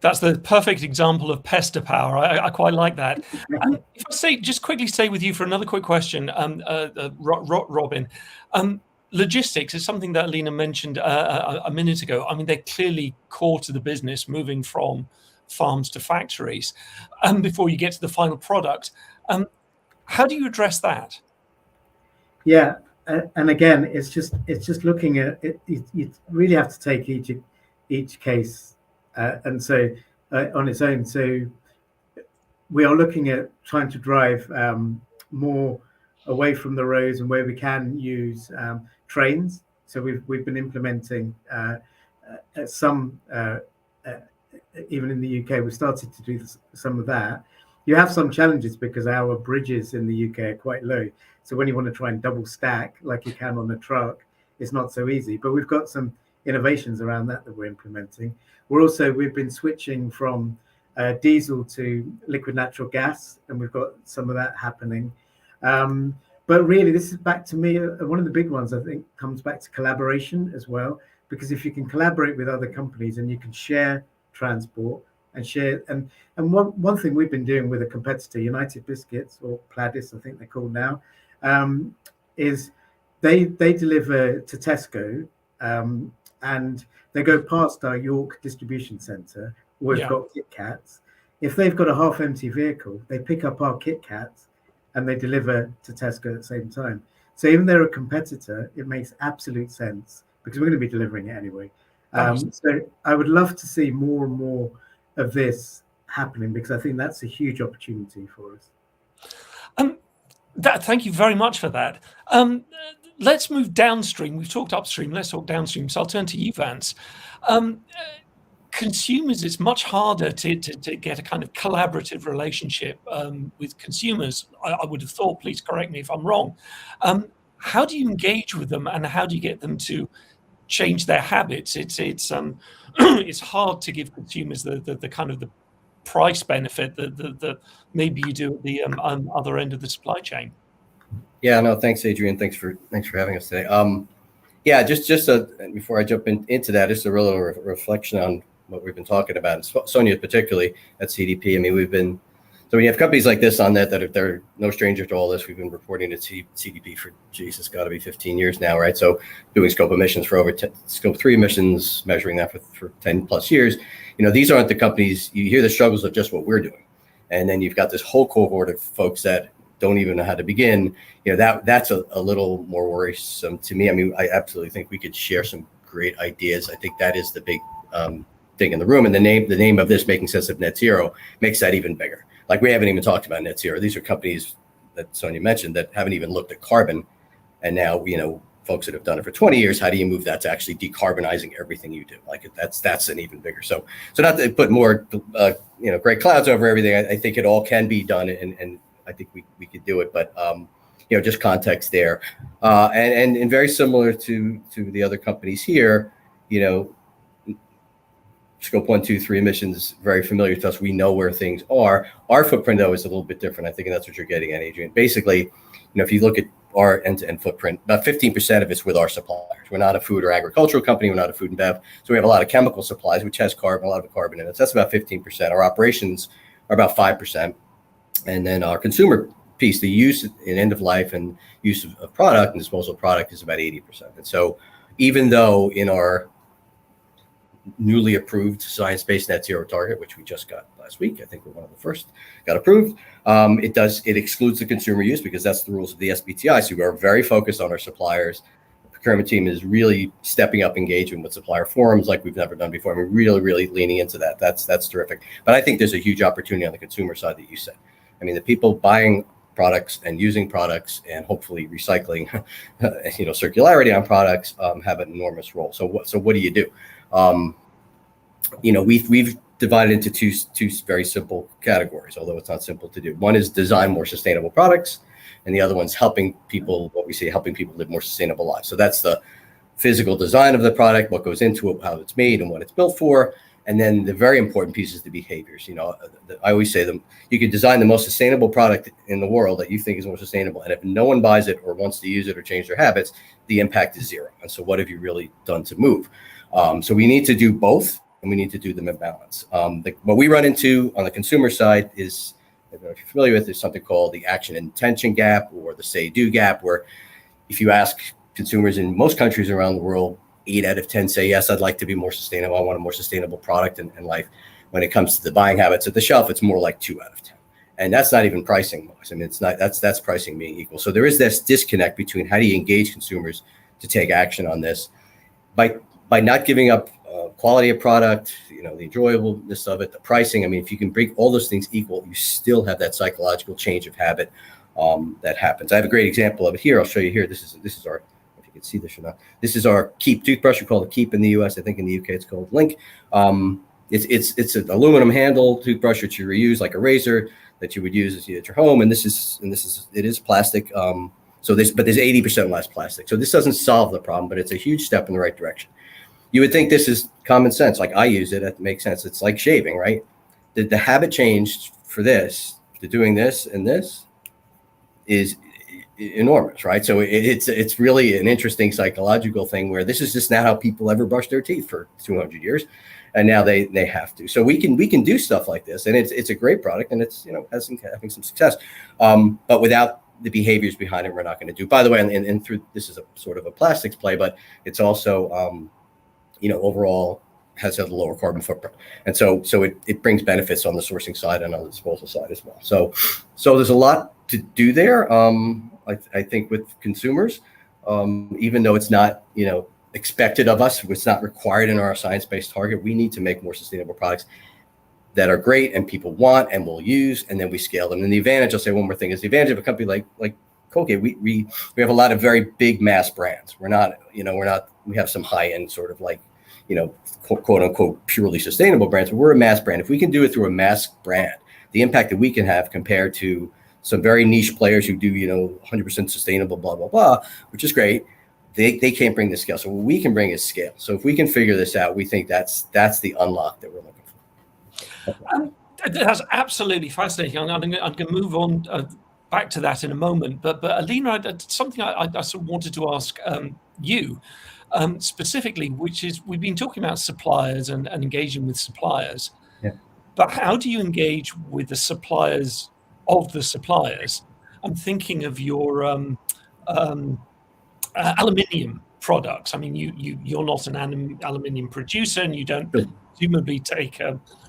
That's the perfect example of pester power. I quite like that. If I just quickly stay with you for another quick question, Robin. Logistics is something that Alina mentioned a minute ago. I mean, they're clearly core to the business, moving from farms to factories. Before you get to the final product, how do you address that?
Yeah, and again, it's just looking at it. You really have to take each case and so on its own. So we are looking at trying to drive more away from the roads, and where we can use trains. So we've been implementing some even in the UK. We started to do some of that. You have some challenges because our bridges in the UK are quite low. So when you want to try and double stack like you can on a truck, it's not so easy. But we've got some innovations around that we're implementing. We've been switching from diesel to liquid natural gas, and we've got some of that happening. But really, this is back to me, one of the big ones, I think, comes back to collaboration as well. Because if you can collaborate with other companies and you can share transport and share, and one thing we've been doing with a competitor, United Biscuits, or Pladis, I think they're called now, is they deliver to Tesco, and they go past our York distribution centre. We've got Kit Kats. If they've got a half-empty vehicle, they pick up our Kit Kats and they deliver to Tesco at the same time. So even though they're a competitor, it makes absolute sense because we're going to be delivering it anyway. So I would love to see more and more of this happening, because I think that's a huge opportunity for us.
Thank you very much for that. Let's move downstream. We've talked upstream. Let's talk downstream. So I'll turn to you, Vance. Consumers, it's much harder to get a kind of collaborative relationship with consumers. I would have thought, please correct me if I'm wrong. How do you engage with them, and how do you get them to change their habits? It's hard to give consumers the kind of the price benefit that maybe you do at the other end of the supply chain.
Yeah, no, thanks, Adrian. Thanks for having us today. Just before I jump into that, just a real reflection on what we've been talking about, and Sonia particularly at CDP. I mean, we've been So when you have companies like this on that they're no stranger to all this. We've been reporting to CDP for, geez, it's got to be 15 years now, right? So doing scope emissions for over scope 3 emissions, measuring that for 10 plus years. These aren't the companies, you hear the struggles of just what we're doing. And then you've got this whole cohort of folks that don't even know how to begin. That's a little more worrisome to me. I mean, I absolutely think we could share some great ideas. I think that is the big thing in the room. And the name of this, Making Sense of Net Zero, makes that even bigger. Like, we haven't even talked about net zero. These are companies that Sonia mentioned that haven't even looked at carbon. And now, folks that have done it for 20 years, how do you move that to actually decarbonizing everything you do? Like, that's an even bigger. So not to put more, gray clouds over everything. I think it all can be done, and I think we could do it. But just context there, and very similar to the other companies here, scope 1, 2, 3 emissions, very familiar to us. We know where things are. Our footprint, though, is a little bit different. I think that's what you're getting at, Adrian. Basically, if you look at our end-to-end footprint, about 15% of it's with our suppliers. We're not a food or agricultural company. We're not a food and bev. So we have a lot of chemical supplies, which has carbon, a lot of carbon in it. So that's about 15%. Our operations are about 5%. And then our consumer piece, the use in end of life and use of product and disposal of product, is about 80%. And so even though in our newly approved science-based net zero target, which we just got last week, I think we're one of the first got approved, it excludes the consumer use because that's the rules of the SBTi. So we are very focused on our suppliers. The procurement team is really stepping up engagement with supplier forums like we've never done before. We're really leaning into that. That's terrific. But I think there's a huge opportunity on the consumer side that you said. I mean, the people buying products and using products and hopefully recycling, circularity on products have an enormous role. So what do you do? We've divided into two very simple categories, although it's not simple to do. One is design more sustainable products, and the other one's helping people live more sustainable lives. So that's the physical design of the product, what goes into it, how it's made, and what it's built for. And then the very important piece is the behaviors. I always say you could design the most sustainable product in the world that you think is more sustainable, and if no one buys it or wants to use it or change their habits, the impact is zero. And so what have you really done to move? So we need to do both, and we need to do them in balance. What we run into on the consumer side is, I don't know if you're familiar with, there's something called the action and intention gap, or the say-do gap, where if you ask consumers in most countries around the world, 8 out of 10 say, yes, I'd like to be more sustainable. I want a more sustainable product in life. When it comes to the buying habits at the shelf, it's more like 2 out of 10. And that's not even pricing wise. I mean, it's not, that's pricing being equal. So there is this disconnect between how do you engage consumers to take action on this by not giving up quality of product, the enjoyableness of it, the pricing. I mean, if you can bring all those things equal, you still have that psychological change of habit that happens. I have a great example of it here. I'll show you here. This is our, if you can see this or not, this is our Keep toothbrush. We call it Keep in the US. I think in the UK it's called Link. It's an aluminum handle toothbrush that you reuse like a razor that you would use at your home. And it is plastic. But there's 80% less plastic. So this doesn't solve the problem, but it's a huge step in the right direction. You would think this is common sense. Like, I use it makes sense. It's like shaving, right? The habit changed for this to doing this and this is enormous, right? So it's really an interesting psychological thing where this is just not how people ever brush their teeth for 200 years. And now they have to. So we can do stuff like this, and it's a great product, and it's having some success. But without the behaviors behind it, we're not going to do. By the way, and through this is a sort of a plastics play, but it's also overall has a lower carbon footprint, and so it brings benefits on the sourcing side and on the disposal side as well. So there's a lot to do there. I think with consumers, even though it's not expected of us, it's not required in our science-based target, we need to make more sustainable products that are great and people want and will use, and then we scale them. And the advantage, I'll say one more thing, is the advantage of a company like Colgate. We have a lot of very big mass brands. We have some high-end sort of quote unquote purely sustainable brands, but we're a mass brand. If we can do it through a mass brand, the impact that we can have compared to some very niche players who do 100% sustainable, blah blah blah, which is great, they can't bring the scale. So what we can bring is scale. So if we can figure this out, we think that's the unlock that we're looking for.
That's absolutely fascinating. I'm going to move on back to that in a moment. But Alina, something I sort of wanted to ask you specifically, which is, we've been talking about suppliers and engaging with suppliers.
Yeah.
but how do you engage with the suppliers of the suppliers? I'm thinking of your aluminium products. I mean, you're not an aluminium producer, and you don't presumably take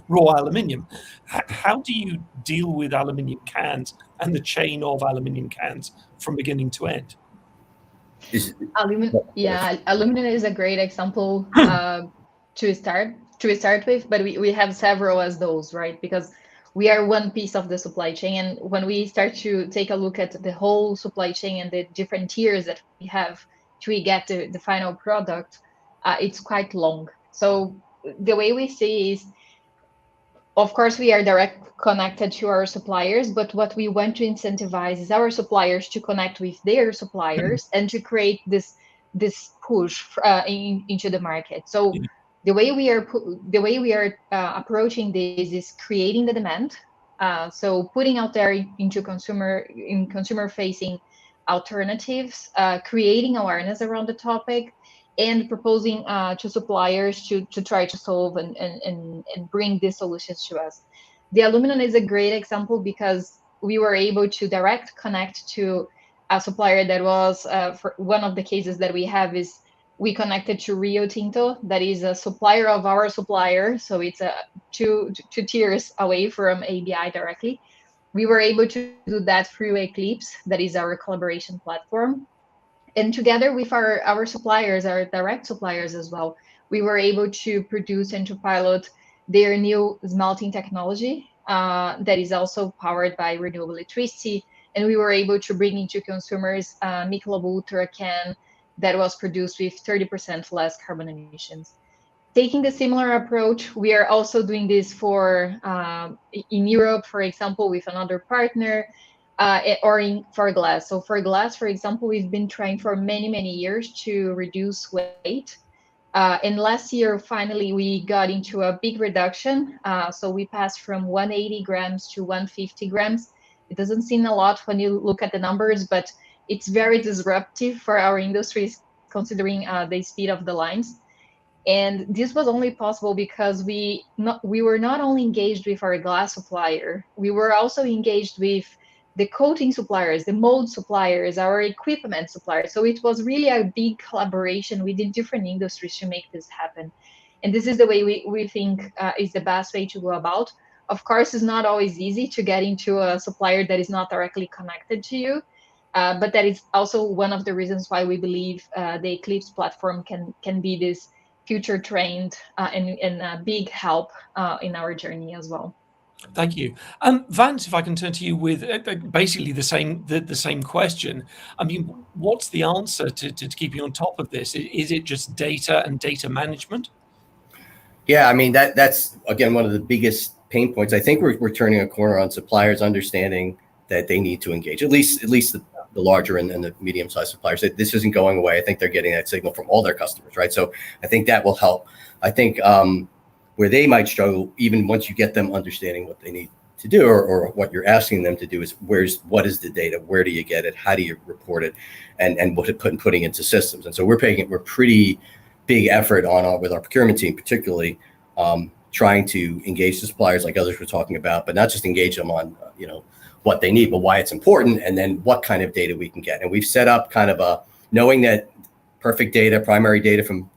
raw aluminium. How do you deal with aluminium cans and the chain of aluminium cans from beginning to end?
Aluminum is a great example to start with, but we have several as those, right? Because we are one piece of the supply chain, and when we start to take a look at the whole supply chain and the different tiers that we have till we get the final product, it's quite long. So the way we see is, of course, we are direct connected to our suppliers, but what we want to incentivize is our suppliers to connect with their suppliers and to create this push into the market. So the way we are approaching this is creating the demand. So putting out there into consumer facing alternatives, creating awareness around the topic, and proposing to suppliers to try to solve and bring these solutions to us. The aluminum is a great example because we were able to direct connect to a supplier that was, for one of the cases that we have is we connected to Rio Tinto, that is a supplier of our supplier. So it's two tiers away from ABI directly. We were able to do that through Eclipse, that is our collaboration platform. And together with our suppliers, our direct suppliers as well, we were able to produce and to pilot their new smelting technology that is also powered by renewable electricity. And we were able to bring into consumers Michelob Ultra can that was produced with 30% less carbon emissions. Taking the similar approach, we are also doing this for in Europe, for example, with another partner, or for glass. So for glass, for example, we've been trying for many years to reduce weight. And last year, finally, we got into a big reduction. So we passed from 180 grams to 150 grams. It doesn't seem a lot when you look at the numbers, but it's very disruptive for our industries, considering the speed of the lines. And this was only possible because we were not only engaged with our glass supplier, we were also engaged with the coating suppliers, the mold suppliers, our equipment suppliers. So it was really a big collaboration within different industries to make this happen. And this is the way we think is the best way to go about. Of course, it's not always easy to get into a supplier that is not directly connected to you, but that is also one of the reasons why we believe the Eclipse platform can be this future trend and a big help in our journey as well.
Thank you. Vance, if I can turn to you with basically the same question. I mean, what's the answer to keeping on top of this? Is it just data and data management?
Yeah, I mean, that's, again, one of the biggest pain points. I think we're turning a corner on suppliers understanding that they need to engage, at least the larger and the medium-sized suppliers. This isn't going away. I think they're getting that signal from all their customers, right? So I think that will help. I think where they might struggle, even once you get them understanding what they need to do or what you're asking them to do, is what is the data? Where do you get it? How do you report it? And what putting into systems. And so we're pretty big effort on with our procurement team, particularly trying to engage the suppliers like others were talking about, but not just engage them on what they need, but why it's important, and then what kind of data we can get. And we've set up kind of knowing that perfect data, primary data from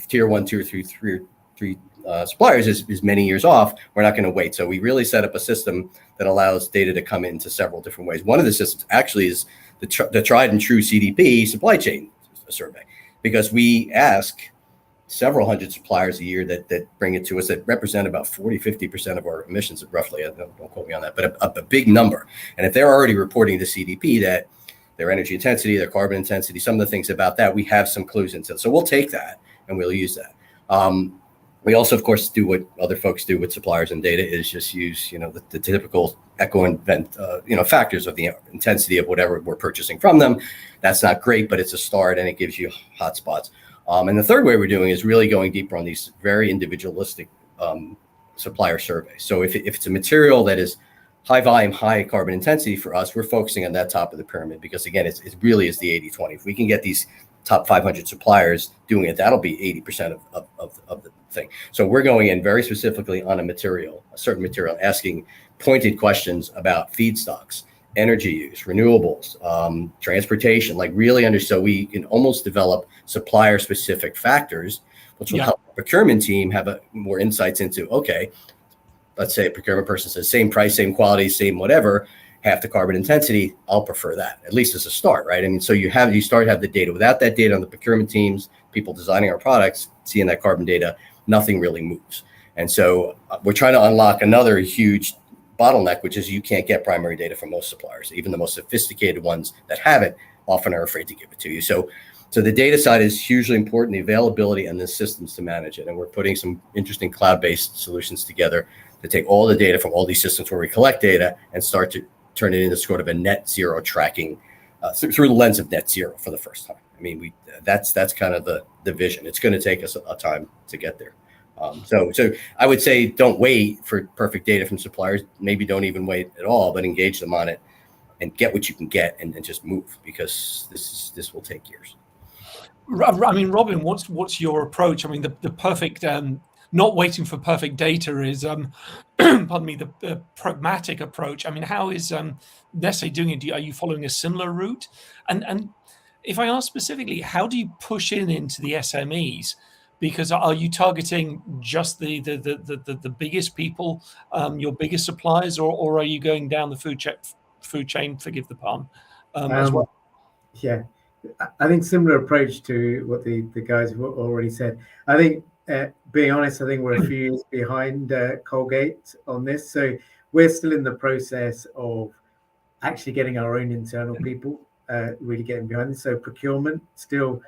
tier 1, 2, or 3 suppliers is many years off. We're not going to wait. So we really set up a system that allows data to come into several different ways. One of the systems actually is the tried and true CDP supply chain survey, because we ask several hundred suppliers a year that bring it to us that represent about 40-50% of our emissions, roughly. Don't quote me on that, but a big number. And if they're already reporting to CDP that their energy intensity, their carbon intensity, some of the things about that, we have some clues into. So we'll take that and we'll use that. We also, of course, do what other folks do with suppliers and data, is just use, the typical echo and vent, factors of the intensity of whatever we're purchasing from them. That's not great, but it's a start and it gives you hotspots. And the third way we're doing is really going deeper on these very individualistic supplier surveys. So if it's a material that is high volume, high carbon intensity for us, we're focusing on that top of the pyramid, because again, it really is the 80-20. If we can get these top 500 suppliers doing it, that'll be 80% of the thing. So we're going in very specifically on a certain material, asking pointed questions about feedstocks, energy use, renewables, transportation, like really so we can almost develop supplier specific factors, which will help the procurement team have more insights into, okay, let's say a procurement person says same price, same quality, same whatever, half the carbon intensity, I'll prefer that, at least as a start, right? I mean, so you start to have the data. Without that data on the procurement teams, people designing our products, seeing that carbon data, nothing really moves. And so we're trying to unlock another huge bottleneck, which is you can't get primary data from most suppliers. Even the most sophisticated ones that have it often are afraid to give it to you. So the data side is hugely important, the availability and the systems to manage it. And we're putting some interesting cloud-based solutions together to take all the data from all these systems where we collect data and start to turn it into sort of a net zero tracking through the lens of net zero for the first time. I mean, that's kind of the vision. It's going to take us a time to get there. So I would say don't wait for perfect data from suppliers. Maybe don't even wait at all, but engage them on it and get what you can get and just move, because this will take years.
I mean, Robin, what's your approach? I mean, the perfect not waiting for perfect data is, pardon me, the pragmatic approach. I mean, how is Nestlé doing it? Are you following a similar route? And if I ask specifically, how do you push into the SMEs? Because are you targeting just the biggest people, your biggest suppliers, or are you going down the food chain? Forgive the pun, as well.
Yeah, I think similar approach to what the guys have already said. I think, being honest, I think we're a few years behind Colgate on this. So we're still in the process of actually getting our own internal people really getting behind this. So procurement still,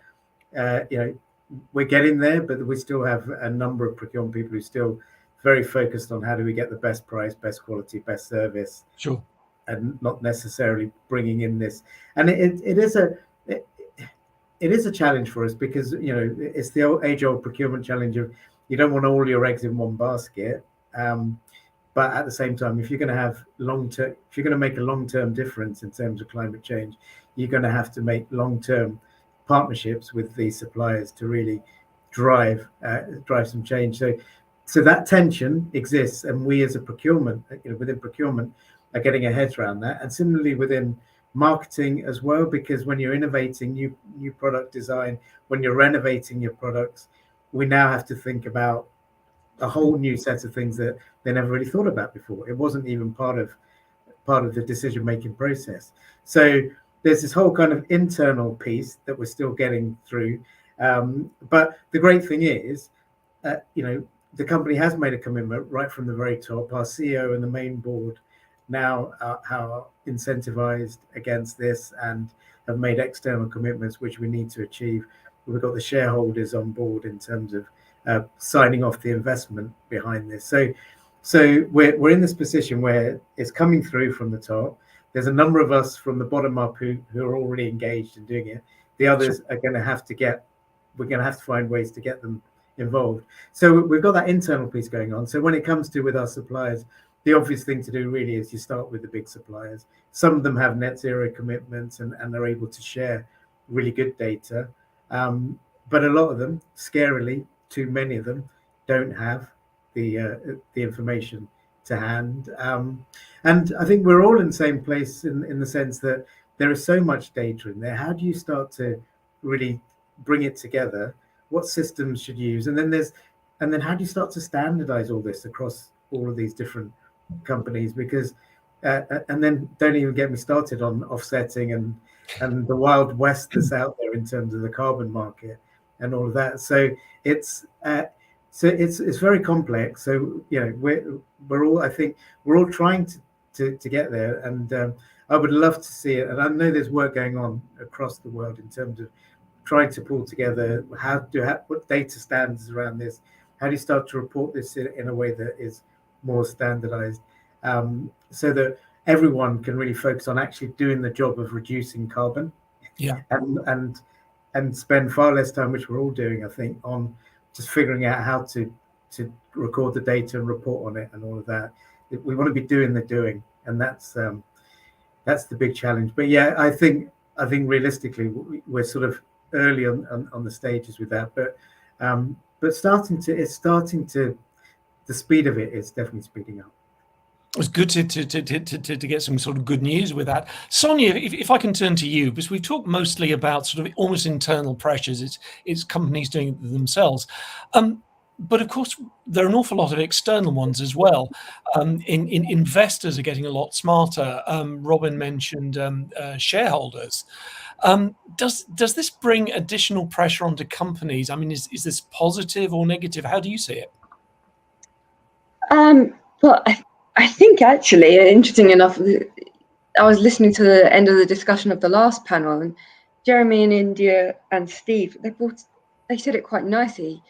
we're getting there, but we still have a number of procurement people who are still very focused on how do we get the best price, best quality, best service.
Sure. And
not necessarily bringing in this. And it is a challenge for us, because it's the age-old procurement challenge of you don't want all your eggs in one basket, but at the same time, if you're going to have if you're going to make a long-term difference in terms of climate change, you're going to have to make long-term partnerships with these suppliers to really drive some change. So that tension exists, and we as a procurement, within procurement, are getting our heads around that, and similarly within marketing as well, because when you're innovating new product design, when you're renovating your products, we now have to think about a whole new set of things that they never really thought about before. It wasn't even part of the decision-making process. So there's this whole kind of internal piece that we're still getting through. But the great thing is, the company has made a commitment right from the very top. Our CEO and the main board now are incentivized against this and have made external commitments, which we need to achieve. We've got the shareholders on board in terms of signing off the investment behind this. So we're in this position where it's coming through from the top. There's a number of us from the bottom up who are already engaged in doing it. The others are going to have to we're going to have to find ways to get them involved. So we've got that internal piece going on. So when it comes to with our suppliers, the obvious thing to do really is you start with the big suppliers. Some of them have net zero commitments and are able to share really good data. But a lot of them, scarily, too many of them, don't have the information to hand. And I think we're all in the same place in the sense that there is so much data in there. How do you start to really bring it together? What systems should you use? And then how do you start to standardize all this across all of these different companies? Because and then don't even get me started on offsetting and the wild west that's out there in terms of the carbon market and all of that. So it's very complex. So we're all, I think we're all trying to get there, and I would love to see it. And I know there's work going on across the world in terms of trying to pull together what data standards around this. How do you start to report this in a way that is more standardized, so that everyone can really focus on actually doing the job of reducing carbon, and spend far less time, which we're all doing, I think, on just figuring out how to record the data and report on it and all of that. We want to be doing the doing, and that's the big challenge. But yeah, I think realistically we're sort of early on the stages with that, but the speed of it is definitely speeding up.
It was good to get some sort of good news with that. Sonia, if I can turn to you, because we've talked mostly about sort of almost internal pressures, it's companies doing it themselves. But of course, there are an awful lot of external ones as well. Investors are getting a lot smarter. Robin mentioned shareholders. Does this bring additional pressure onto companies? I mean, is this positive or negative? How do you see it?
Well, I think actually, interesting enough, I was listening to the end of the discussion of the last panel, and Jeremy and India and Steve, they said it quite nicely.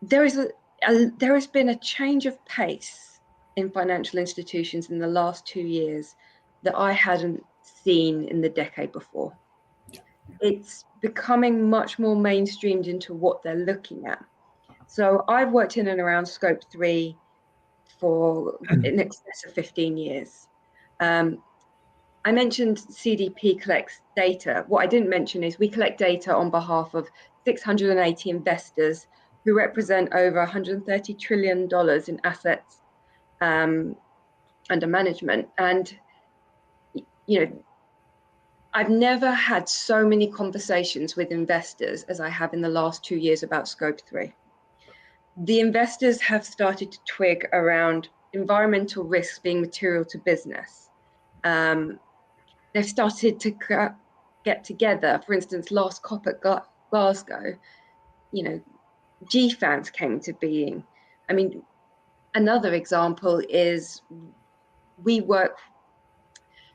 There has been a change of pace in financial institutions in the last 2 years that I hadn't seen in the decade before. It's becoming much more mainstreamed into what they're looking at. So I've worked in and around Scope 3 for in excess of 15 years. I mentioned CDP collects data. What I didn't mention is we collect data on behalf of 680 investors who represent over $130 trillion in assets under management. And, you know, I've never had so many conversations with investors as I have in the last 2 years about Scope 3. The investors have started to twig around environmental risks being material to business. They've started to get together. For instance, last COP at Glasgow, you know, GFANZ came to being. I mean, another example is we work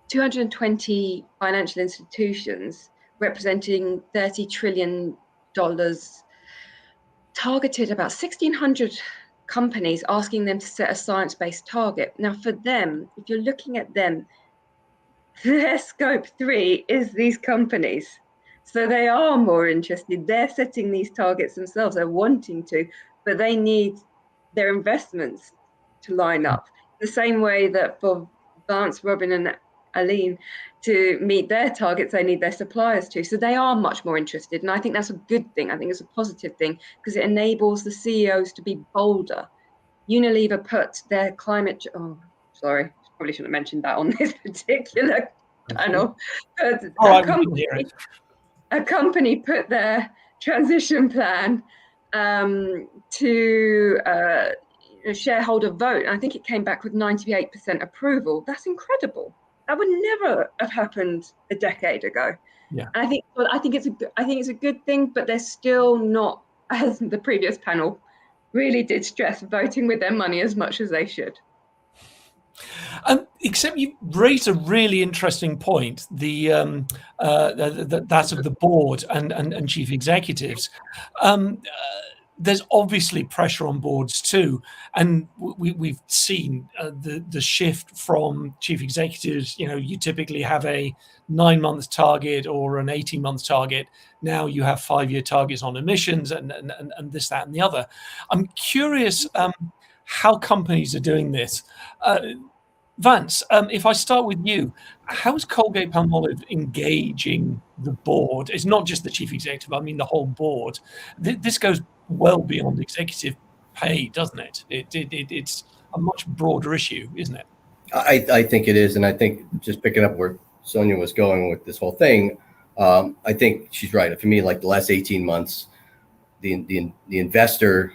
220 financial institutions representing $30 trillion, targeted about 1,600 companies, asking them to set a science-based target. Now, for them, if you're looking at them, their Scope 3 is these companies. So they are more interested. They're setting these targets themselves. They're wanting to, but they need their investments to line up. The same way that for Vance, Robin, and Aline to meet their targets, they need their suppliers to. So they are much more interested. And I think that's a good thing. I think it's a positive thing because it enables the CEOs to be bolder. Unilever put their climate, sorry, probably shouldn't have mentioned that on this particular panel. But a company put their transition plan to a shareholder vote. And I think it came back with 98% approval. That's incredible. That would never have happened a decade ago.
Yeah.
And I think it's a good thing, but they're still not, as the previous panel really did stress, voting with their money as much as they should.
Except you raised a really interesting point, that of the board and chief executives. There's obviously pressure on boards too, and we've seen the shift from chief executives. You know, you typically have a 9-month target or an 18-month target. Now you have 5-year targets on emissions and this, that, and the other. I'm curious how companies are doing this. Vance, if I start with you, how is Colgate-Palmolive engaging the board? It's not just the chief executive, I mean the whole board. This goes well beyond executive pay, doesn't it? It's a much broader issue, isn't it?
I think it is, and I think just picking up where Sonia was going with this whole thing, I think she's right. For me, like the last 18 months, the investor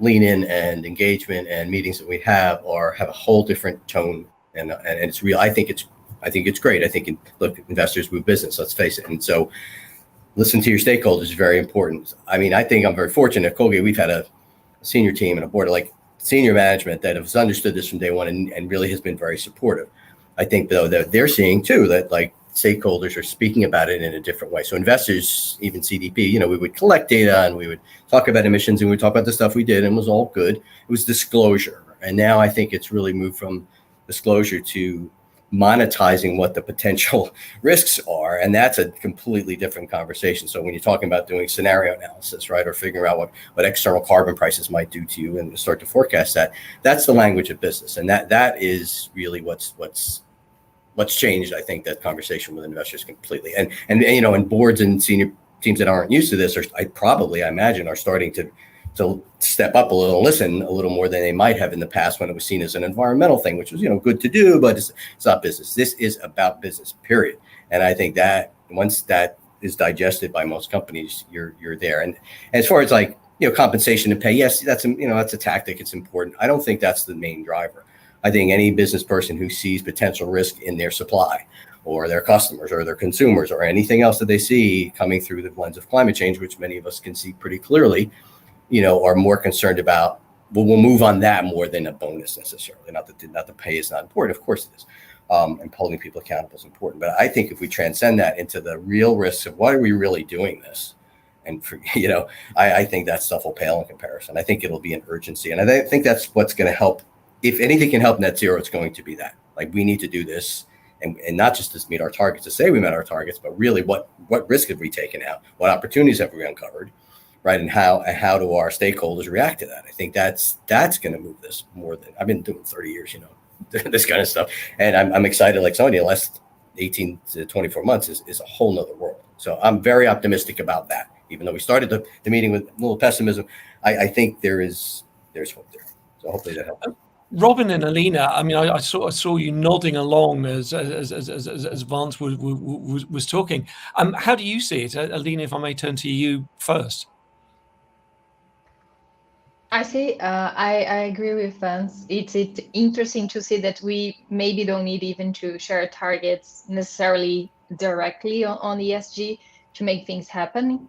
lean in and engagement and meetings that we have have a whole different tone, and it's real. I think it's great. I think look, investors move business. Let's face it. And so, listen to your stakeholders is very important. I mean, I think I'm very fortunate at Colgate. We've had a senior team and a board of like senior management that has understood this from day one and really has been very supportive. I think though that they're seeing too that like stakeholders are speaking about it in a different way. So investors, even CDP, you know, we would collect data and we would talk about emissions and we would talk about the stuff we did and it was all good. It was disclosure. And now I think it's really moved from disclosure to monetizing what the potential risks are. And that's a completely different conversation. So when you're talking about doing scenario analysis, right, or figuring out what external carbon prices might do to you and start to forecast that, that's the language of business. And that is really what's What's changed? I think that conversation with investors completely, and you know, and boards and senior teams that aren't used to this are, I imagine, are starting to step up a little, and listen a little more than they might have in the past when it was seen as an environmental thing, which was, you know, good to do, but it's not business. This is about business, period. And I think that once that is digested by most companies, you're there. And as far as like, you know, compensation and pay, yes, that's, you know, that's a tactic. It's important. I don't think that's the main driver. I think any business person who sees potential risk in their supply or their customers or their consumers or anything else that they see coming through the lens of climate change, which many of us can see pretty clearly, you know, are more concerned about, well, we'll move on that more than a bonus necessarily. Not that the pay is not important. Of course it is. And holding people accountable is important. But I think if we transcend that into the real risks of why are we really doing this? And, for, you know, I think that stuff will pale in comparison. I think it'll be an urgency. And I think that's what's going to help. If anything can help net zero, it's going to be that. Like, we need to do this. And not just to meet our targets, to say we met our targets, but really what risk have we taken out? What opportunities have we uncovered? Right. And how do our stakeholders react to that? I think that's going to move this more than I've been doing 30 years, you know, this kind of stuff. And I'm excited, like somebody, the last 18 to 24 months is a whole nother world. So I'm very optimistic about that. Even though we started the meeting with a little pessimism, I think there's hope there. So hopefully that helps.
Robin and Alina, I mean, I saw you nodding along as Vance was talking. How do you see it, Alina? If I may turn to you first.
I see. I agree with Vance. It's interesting to see that we maybe don't need even to share targets necessarily directly on ESG to make things happen.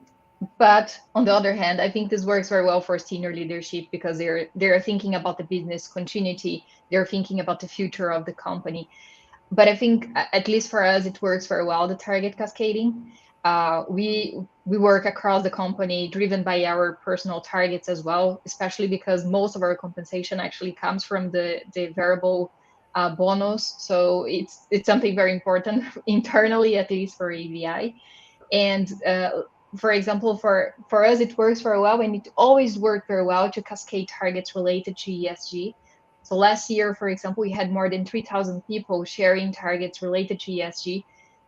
But on the other hand, I think this works very well for senior leadership because they're thinking about the business continuity. They're thinking about the future of the company. But I think, at least for us, it works very well, the target cascading. We work across the company driven by our personal targets as well, especially because most of our compensation actually comes from the variable bonus. So it's something very important internally, at least for AVI. And for example, for us, it works very well, and it always worked very well to cascade targets related to ESG. So last year, for example, we had more than 3,000 people sharing targets related to ESG.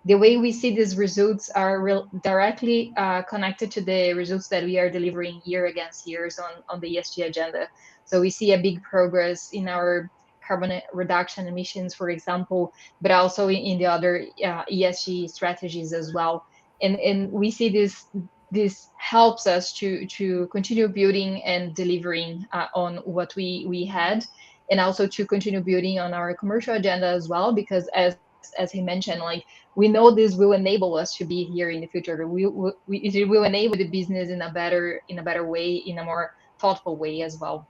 The way we see these results are directly connected to the results that we are delivering year against year on the ESG agenda. So we see a big progress in our carbon reduction emissions, for example, but also in the other ESG strategies as well. And we see this helps us to continue building and delivering on what we had, and also to continue building on our commercial agenda as well, because as he mentioned, like, we know this will enable us to be here in the future. It will enable the business in a better way, in a more thoughtful way as well.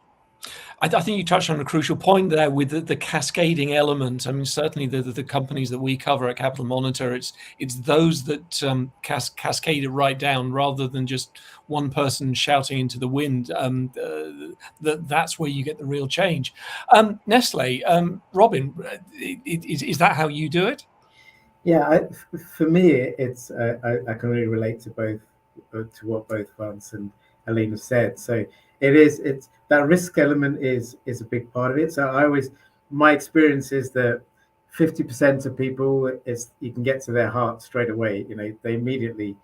I think you touched on a crucial point there with the cascading element. I mean, certainly the companies that we cover at Capital Monitor, it's those that cascade it right down rather than just one person shouting into the wind. That's where you get the real change. Nestle, Robin, is that how you do it?
Yeah, for me, it's I can really relate to what both Vance and Alina said. So it's that risk element is a big part of it. So my experience is that 50% of people, you can get to their heart straight away. You know, they immediately,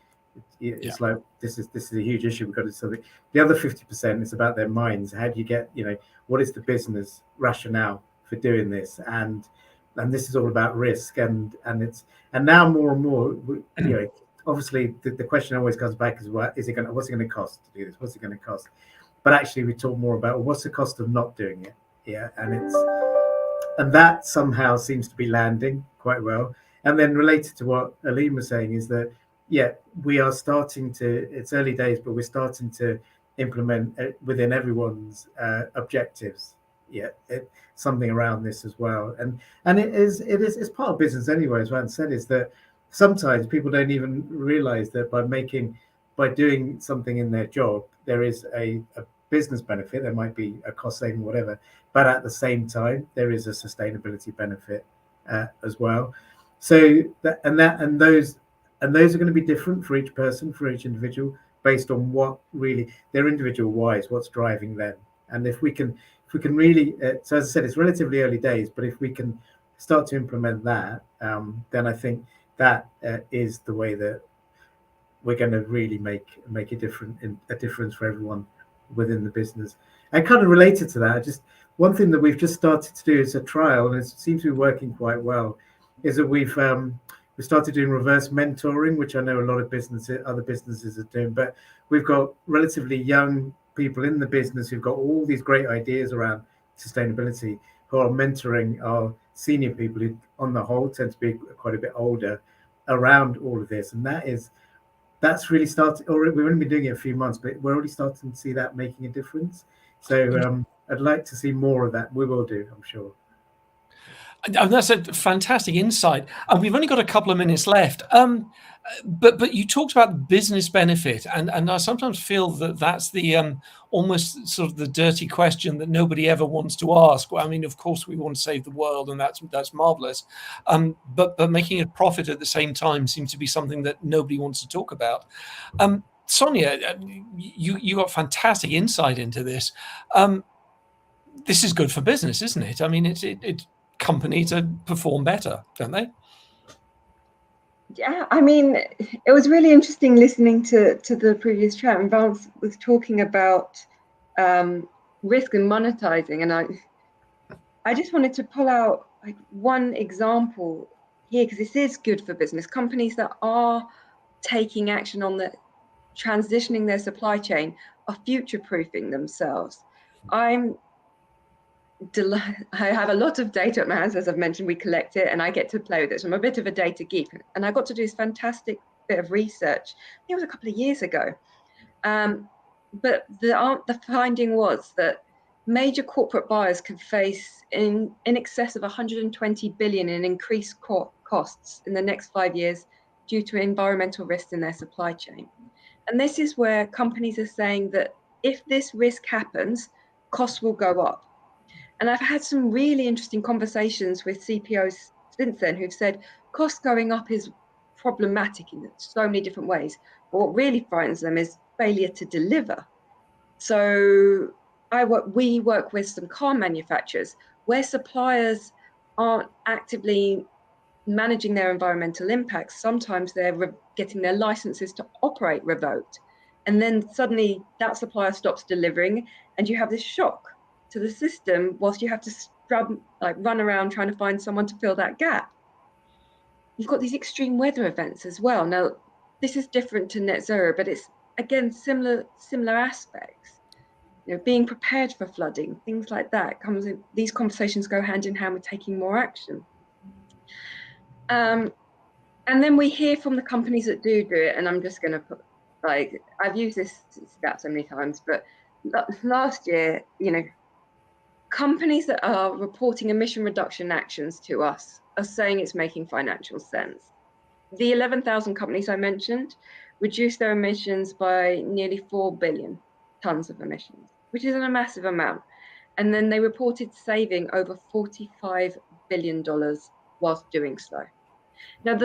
it's like, this is a huge issue. We've got to do something. The other 50% is about their minds. How do you get, you know, what is the business rationale for doing this? And this is all about risk. And now more and more, you know, obviously the question always comes back is, what's it going to cost to do this? What's it going to cost? But actually, we talk more about what's the cost of not doing it. Yeah, and that somehow seems to be landing quite well. And then related to what Alina was saying is that, yeah, we are starting to. It's early days, but we're starting to implement within everyone's objectives. Yeah, something around this as well. And it's part of business anyway. As Vance said, is that sometimes people don't even realize that by doing something in their job, there is a business benefit. There might be a cost saving, whatever, but at the same time, there is a sustainability benefit as well. So those are going to be different for each person, for each individual, based on what really their individual whys, what's driving them. And if we can really, so as I said, it's relatively early days, but if we can start to implement that, then I think that is the way that we're going to really make a difference for everyone within the business. And kind of related to that, just one thing that we've just started to do is a trial, and it seems to be working quite well, is that we started doing reverse mentoring, which I know a lot of other businesses are doing, but we've got relatively young people in the business who've got all these great ideas around sustainability, who are mentoring our senior people who on the whole tend to be quite a bit older around all of this. And that's really started, or we've only been doing it a few months, but we're already starting to see that making a difference. So I'd like to see more of that. We will do, I'm sure.
And that's a fantastic insight. And we've only got a couple of minutes left. But you talked about the business benefit, and I sometimes feel that that's the almost sort of the dirty question that nobody ever wants to ask. Well, I mean, of course, we want to save the world, and that's marvelous. But making a profit at the same time seems to be something that nobody wants to talk about. Sonia, you got fantastic insight into this. This is good for business, isn't it? I mean, it companies perform better, don't they?
Yeah, I mean, it was really interesting listening to the previous chat, and Vance was talking about risk and monetizing, and I just wanted to pull out like one example here, because this is good for business. Companies that are taking action on the transitioning their supply chain are future-proofing themselves. I have a lot of data at my hands, as I've mentioned. We collect it and I get to play with it. So I'm a bit of a data geek, and I got to do this fantastic bit of research. It was a couple of years ago. But the finding was that major corporate buyers could face in excess of 120 billion in increased costs in the next 5 years due to environmental risks in their supply chain. And this is where companies are saying that if this risk happens, costs will go up. And I've had some really interesting conversations with CPOs since then who've said cost going up is problematic in so many different ways. But what really frightens them is failure to deliver. So we work with some car manufacturers where suppliers aren't actively managing their environmental impacts. Sometimes they're getting their licenses to operate revoked. And then suddenly that supplier stops delivering, and you have this shock to the system whilst you have to run around trying to find someone to fill that gap. You've got these extreme weather events as well. Now, this is different to net zero, but it's again similar aspects. You know, being prepared for flooding, things like that comes in. These conversations go hand in hand with taking more action. And then we hear from the companies that do it, and I'm just going to put, I've used this stat so many times, but last year, companies that are reporting emission reduction actions to us are saying it's making financial sense. The 11,000 companies I mentioned reduced their emissions by nearly 4 billion tons of emissions, which isn't a massive amount. And then they reported saving over $45 billion whilst doing so. Now,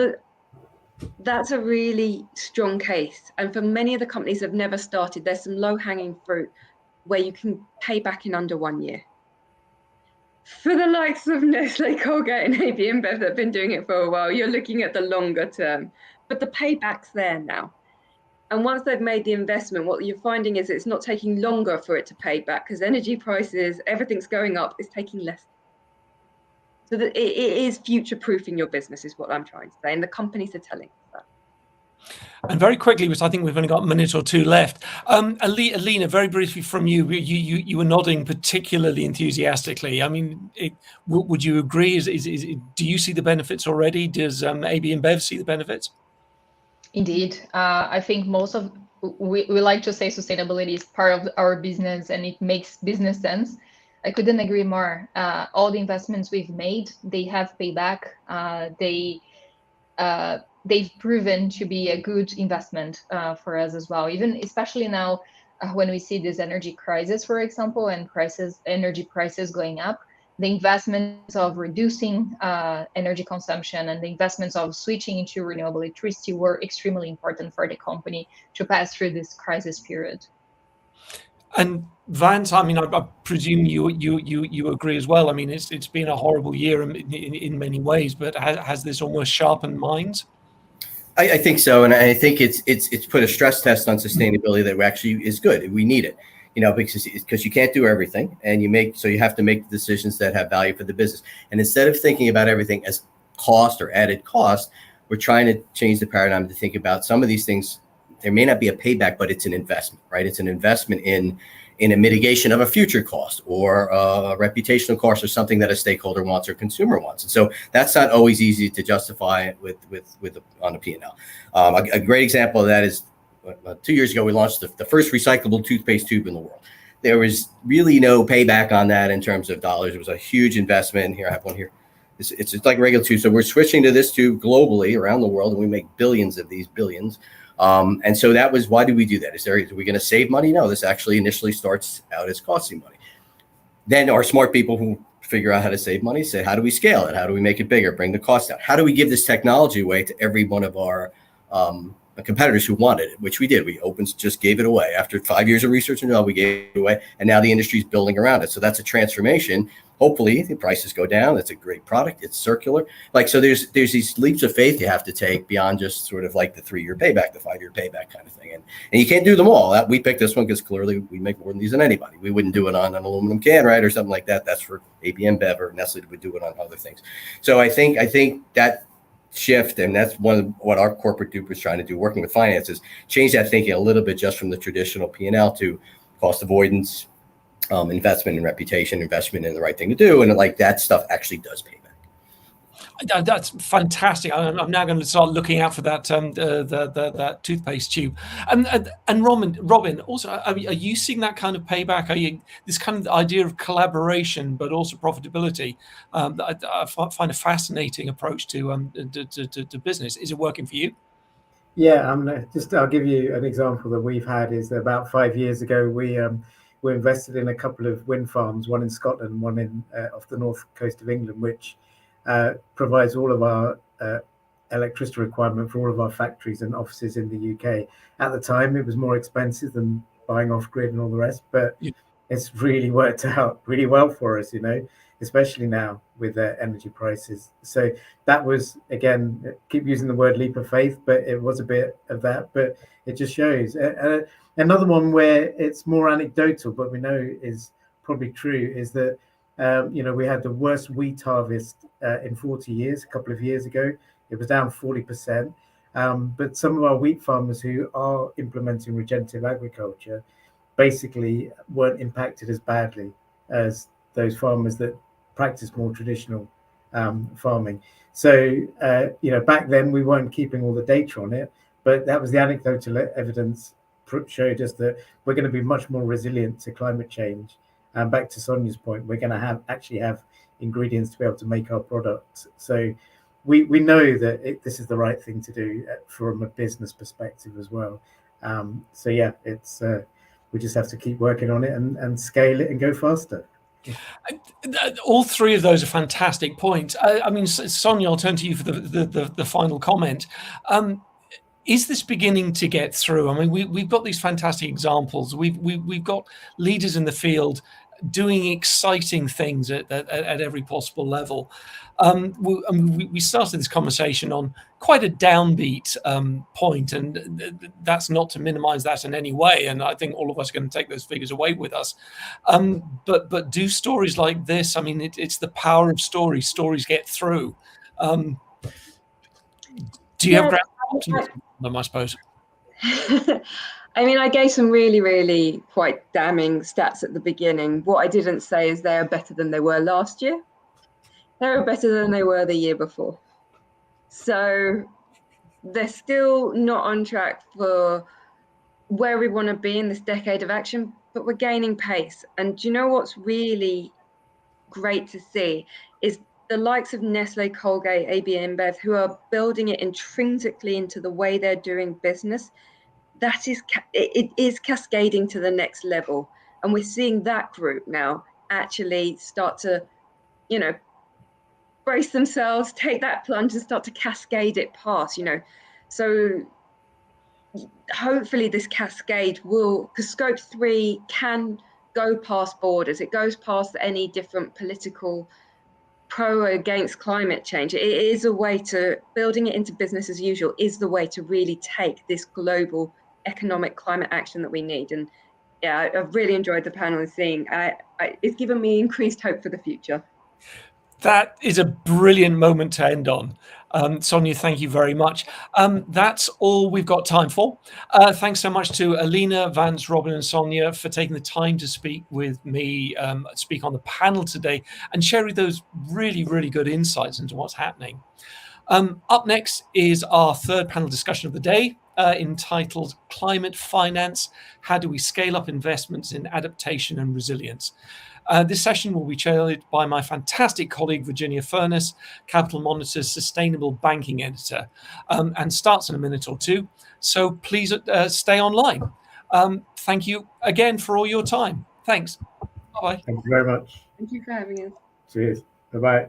that's a really strong case. And for many of the companies that have never started, there's some low-hanging fruit where you can pay back in under 1 year. For the likes of Nestle, Colgate, and AB InBev that have been doing it for a while, you're looking at the longer term. But the payback's there now. And once they've made the investment, what you're finding is it's not taking longer for it to pay back, because energy prices, everything's going up, it's taking less. So that it is future-proofing your business is what I'm trying to say, and the companies are telling us that.
And very quickly, because I think we've only got a minute or two left, Alina, very briefly from you, you were nodding particularly enthusiastically. I mean, would you agree? Do you see the benefits already? Does AB InBev see the benefits?
Indeed, I think we like to say sustainability is part of our business, and it makes business sense. I couldn't agree more. All the investments we've made, they have payback. They've proven to be a good investment for us as well. Even especially now when we see this energy crisis, for example, and energy prices going up, the investments of reducing energy consumption and the investments of switching into renewable electricity were extremely important for the company to pass through this crisis period.
And Vance, I mean, I presume you agree as well. I mean, it's been a horrible year in many ways, but has this almost sharpened minds?
I think so, and I think it's put a stress test on sustainability that actually is good. We need it, because you can't do everything, and you have to make decisions that have value for the business. And instead of thinking about everything as cost or added cost, we're trying to change the paradigm to think about some of these things. There may not be a payback, but it's an investment, right? It's an investment in a mitigation of a future cost or a reputational cost or something that a stakeholder wants or consumer wants. And so that's not always easy to justify on a P&L. A great example of that is 2 years ago, we launched the first recyclable toothpaste tube in the world. There was really no payback on that in terms of dollars. It was a huge investment. Here, I have one here. It's like regular tube. So we're switching to this tube globally around the world, and we make billions of these, billions. And so that was, why do we do that? Are we going to save money? No, this actually initially starts out as costing money. Then our smart people who figure out how to save money say, how do we scale it? How do we make it bigger, bring the cost down? How do we give this technology away to every one of our competitors who wanted it, which we did. We just gave it away. After 5 years of research and all, we gave it away. And now the industry is building around it. So that's a transformation. Hopefully the prices go down. It's a great product. It's circular. So there's these leaps of faith you have to take beyond just sort of like the 3-year payback, the 5-year payback kind of thing. And you can't do them all. We picked this one because clearly we make more than these than anybody. We wouldn't do it on an aluminum can, right? Or something like that. That's for AB InBev or Nestle would do it on other things. So I think that shift, and that's what our corporate group was trying to do, working with finance, is change that thinking a little bit just from the traditional P&L to cost avoidance, investment in reputation, investment in the right thing to do, and that stuff actually does pay back.
That's fantastic. I'm now going to start looking out for that that toothpaste tube. And Robin, also, are you seeing that kind of payback? Are you this kind of idea of collaboration, but also profitability? I find a fascinating approach to business. Is it working for you?
Yeah, I'll give you an example that we've had. Is about 5 years ago we invested in a couple of wind farms, one in Scotland, one in off the north coast of England, which provides all of our electricity requirement for all of our factories and offices in the UK. At the time, it was more expensive than buying off grid and all the rest, but it's really worked out really well for us, especially now with energy prices. So that was, again, keep using the word leap of faith, but it was a bit of that, but it just shows. Another one where it's more anecdotal, but we know is probably true, is that we had the worst wheat harvest in 40 years a couple of years ago. It was down 40%. But some of our wheat farmers who are implementing regenerative agriculture basically weren't impacted as badly as those farmers that practice more traditional farming. So, back then we weren't keeping all the data on it, but that was the anecdotal evidence showed us that we're going to be much more resilient to climate change. And back to Sonia's point, we're going to actually have ingredients to be able to make our products. So we know that this is the right thing to do from a business perspective as well. So yeah, it's we just have to keep working on it and scale it and go faster.
All three of those are fantastic points. I mean, Sonia, I'll turn to you for the final comment. Is this beginning to get through? I mean, we've got these fantastic examples. We've got leaders in the field doing exciting things at every possible level. We started this conversation on quite a downbeat point, and that's not to minimize that in any way. And I think all of us are going to take those figures away with us. But do stories like this, I mean, it's the power of stories. Stories get through. Do you have optimism, I suppose?
I mean, I gave some really, really quite damning stats at the beginning. What I didn't say is they are better than they were last year. They're better than they were the year before. So they're still not on track for where we want to be in this decade of action, but we're gaining pace. And do you know what's really great to see is the likes of Nestle, Colgate, AB InBev, who are building it intrinsically into the way they're doing business. That is, it is cascading to the next level. And we're seeing that group now actually start to, brace themselves, take that plunge and start to cascade it past, So hopefully this cascade will, because Scope 3 can go past borders. It goes past any different political pro or against climate change. It is a way to, building it into business as usual is the way to really take this global economic climate action that we need. And yeah, I've really enjoyed the panel and seeing, it's given me increased hope for the future.
That is a brilliant moment to end on. Sonia, thank you very much. That's all we've got time for. Thanks so much to Alina, Vance, Robin, and Sonia for taking the time to speak with me, speak on the panel today, and sharing those really, really good insights into what's happening. Up next is our third panel discussion of the day, entitled Climate Finance: How do we scale up investments in adaptation and resilience? This session will be chaired by my fantastic colleague, Virginia Furness, Capital Monitor's Sustainable Banking Editor, and starts in a minute or two. So please stay online. Thank you again for all your time. Thanks. Bye-bye.
Thank you very much.
Thank you for having us.
Cheers. Bye-bye.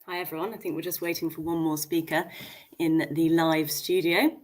Hi everyone, I think we're just waiting for one more speaker in the live studio.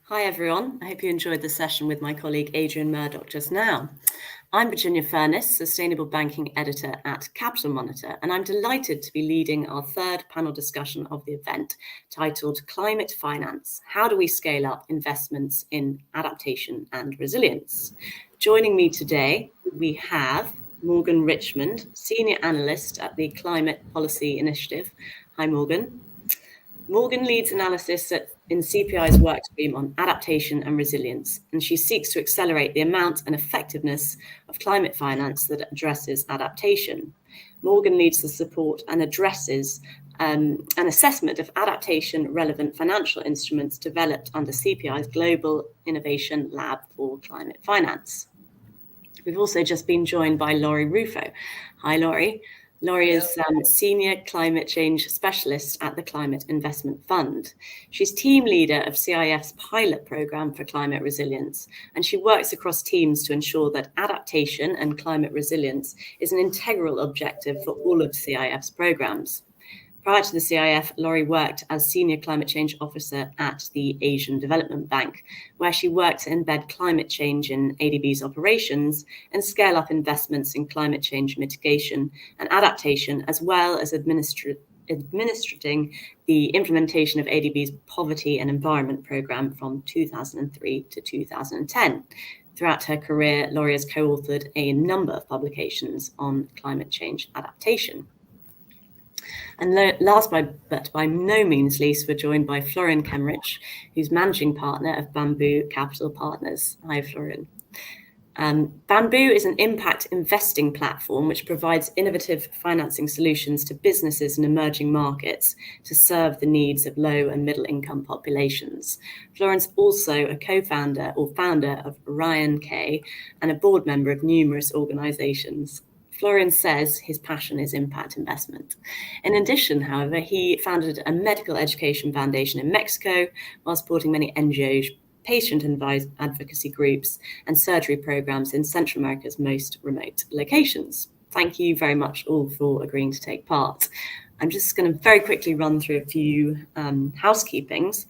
Hi everyone, I hope you enjoyed the session with my colleague Adrian Murdoch just now. I'm Virginia Furness, Sustainable Banking Editor at Capital Monitor, and I'm delighted to be leading our third panel discussion of the event, titled Climate Finance: How do we scale up investments in adaptation and resilience? Joining me today, we have Morgan Richmond, Senior Analyst at the Climate Policy Initiative. Hi Morgan. Morgan leads analysis in CPI's work stream on adaptation and resilience, and she seeks to accelerate the amount and effectiveness of climate finance that addresses adaptation. Morgan leads the support and addresses an assessment of adaptation-relevant financial instruments developed under CPI's Global Innovation Lab for Climate Finance. We've also just been joined by Laurie Rufo. Hi, Laurie. Laurie is Senior Climate Change Specialist at the Climate Investment Fund. She's team leader of CIF's pilot program for climate resilience, and she works across teams to ensure that adaptation and climate resilience is an integral objective for all of CIF's programs. Prior to the CIF, Laurie worked as Senior Climate Change Officer at the Asian Development Bank, where she worked to embed climate change in ADB's operations and scale up investments in climate change mitigation and adaptation, as well as administrating the implementation of ADB's Poverty and Environment Programme from 2003 to 2010. Throughout her career, Laurie has co-authored a number of publications on climate change adaptation. And last but by no means least, we're joined by Florian Kemmerich, who's managing partner of Bamboo Capital Partners. Hi, Florian. Bamboo is an impact investing platform which provides innovative financing solutions to businesses in emerging markets to serve the needs of low and middle income populations. Florian's also a co-founder or founder of Ryan K and a board member of numerous organizations. Florian says his passion is impact investment. In addition, however, he founded a medical education foundation in Mexico while supporting many NGOs, patient advocacy groups, and surgery programs in Central America's most remote locations. Thank you very much all for agreeing to take part. I'm just going to very quickly run through a few housekeepings.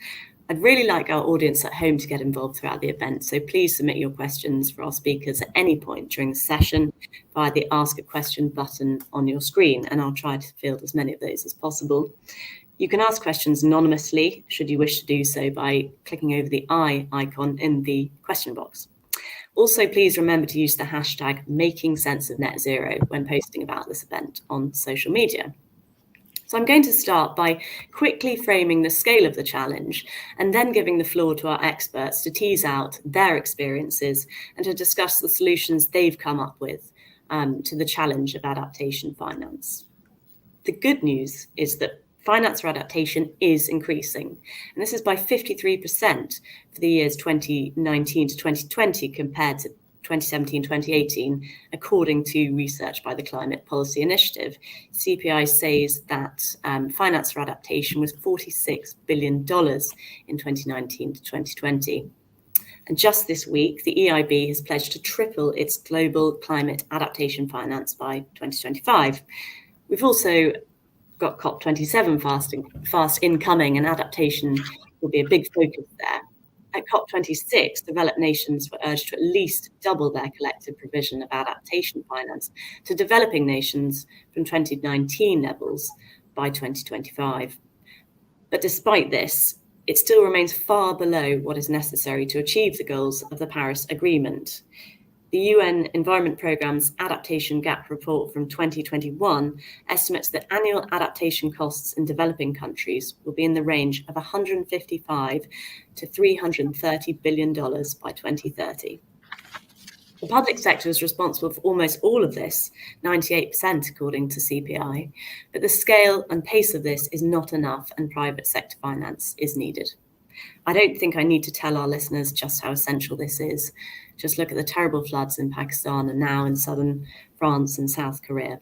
I'd really like our audience at home to get involved throughout the event, so please submit your questions for our speakers at any point during the session via the Ask a Question button on your screen, and I'll try to field as many of those as possible. You can ask questions anonymously, should you wish to do so, by clicking over the I icon in the question box. Also, please remember to use the hashtag #MakingSenseOfNetZero when posting about this event on social media. So I'm going to start by quickly framing the scale of the challenge and then giving the floor to our experts to tease out their experiences and to discuss the solutions they've come up with to the challenge of adaptation finance. The good news is that finance for adaptation is increasing, and this is by 53% for the years 2019 to 2020 compared to 2017-2018, according to research by the Climate Policy Initiative. CPI says that finance for adaptation was $46 billion in 2019 to 2020. And just this week, the EIB has pledged to triple its global climate adaptation finance by 2025. We've also got COP27 fast incoming, and adaptation will be a big focus there. At COP26, developed nations were urged to at least double their collective provision of adaptation finance to developing nations from 2019 levels by 2025. But despite this, it still remains far below what is necessary to achieve the goals of the Paris Agreement. The UN Environment Programme's Adaptation Gap Report from 2021 estimates that annual adaptation costs in developing countries will be in the range of $155 to $330 billion by 2030. The public sector is responsible for almost all of this, 98% according to CPI, but the scale and pace of this is not enough and private sector finance is needed. I don't think I need to tell our listeners just how essential this is. Just look at the terrible floods in Pakistan and now in southern France and South Korea.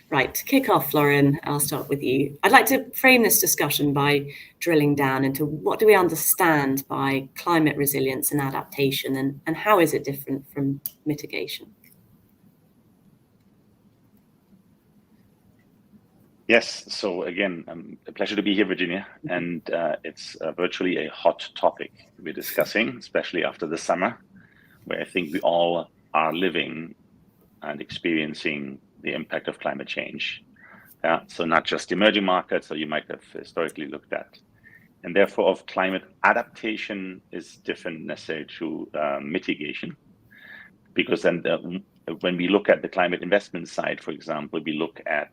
Right, to kick off, Florian, I'll start with you. I'd like to frame this discussion by drilling down into what do we understand by climate resilience and adaptation, and how is it different from mitigation?
Yes, so again, a pleasure to be here, Virginia, and it's virtually a hot topic we're discussing, especially after the summer, where I think we all are living and experiencing the impact of climate change. So not just emerging markets, so you might have historically looked at. And therefore, of climate adaptation is different necessarily to mitigation, because then when we look at the climate investment side, for example, we look at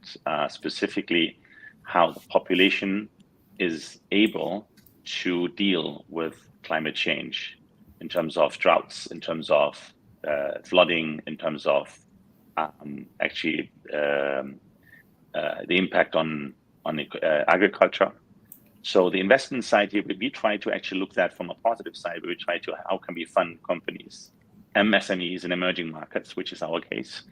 specifically how the population is able to deal with climate change in terms of droughts, in terms of flooding, in terms of the impact on agriculture. So the investment side here, we try to actually look at from a positive side. We try to, how can we fund companies, MSMEs in emerging markets, which is our case,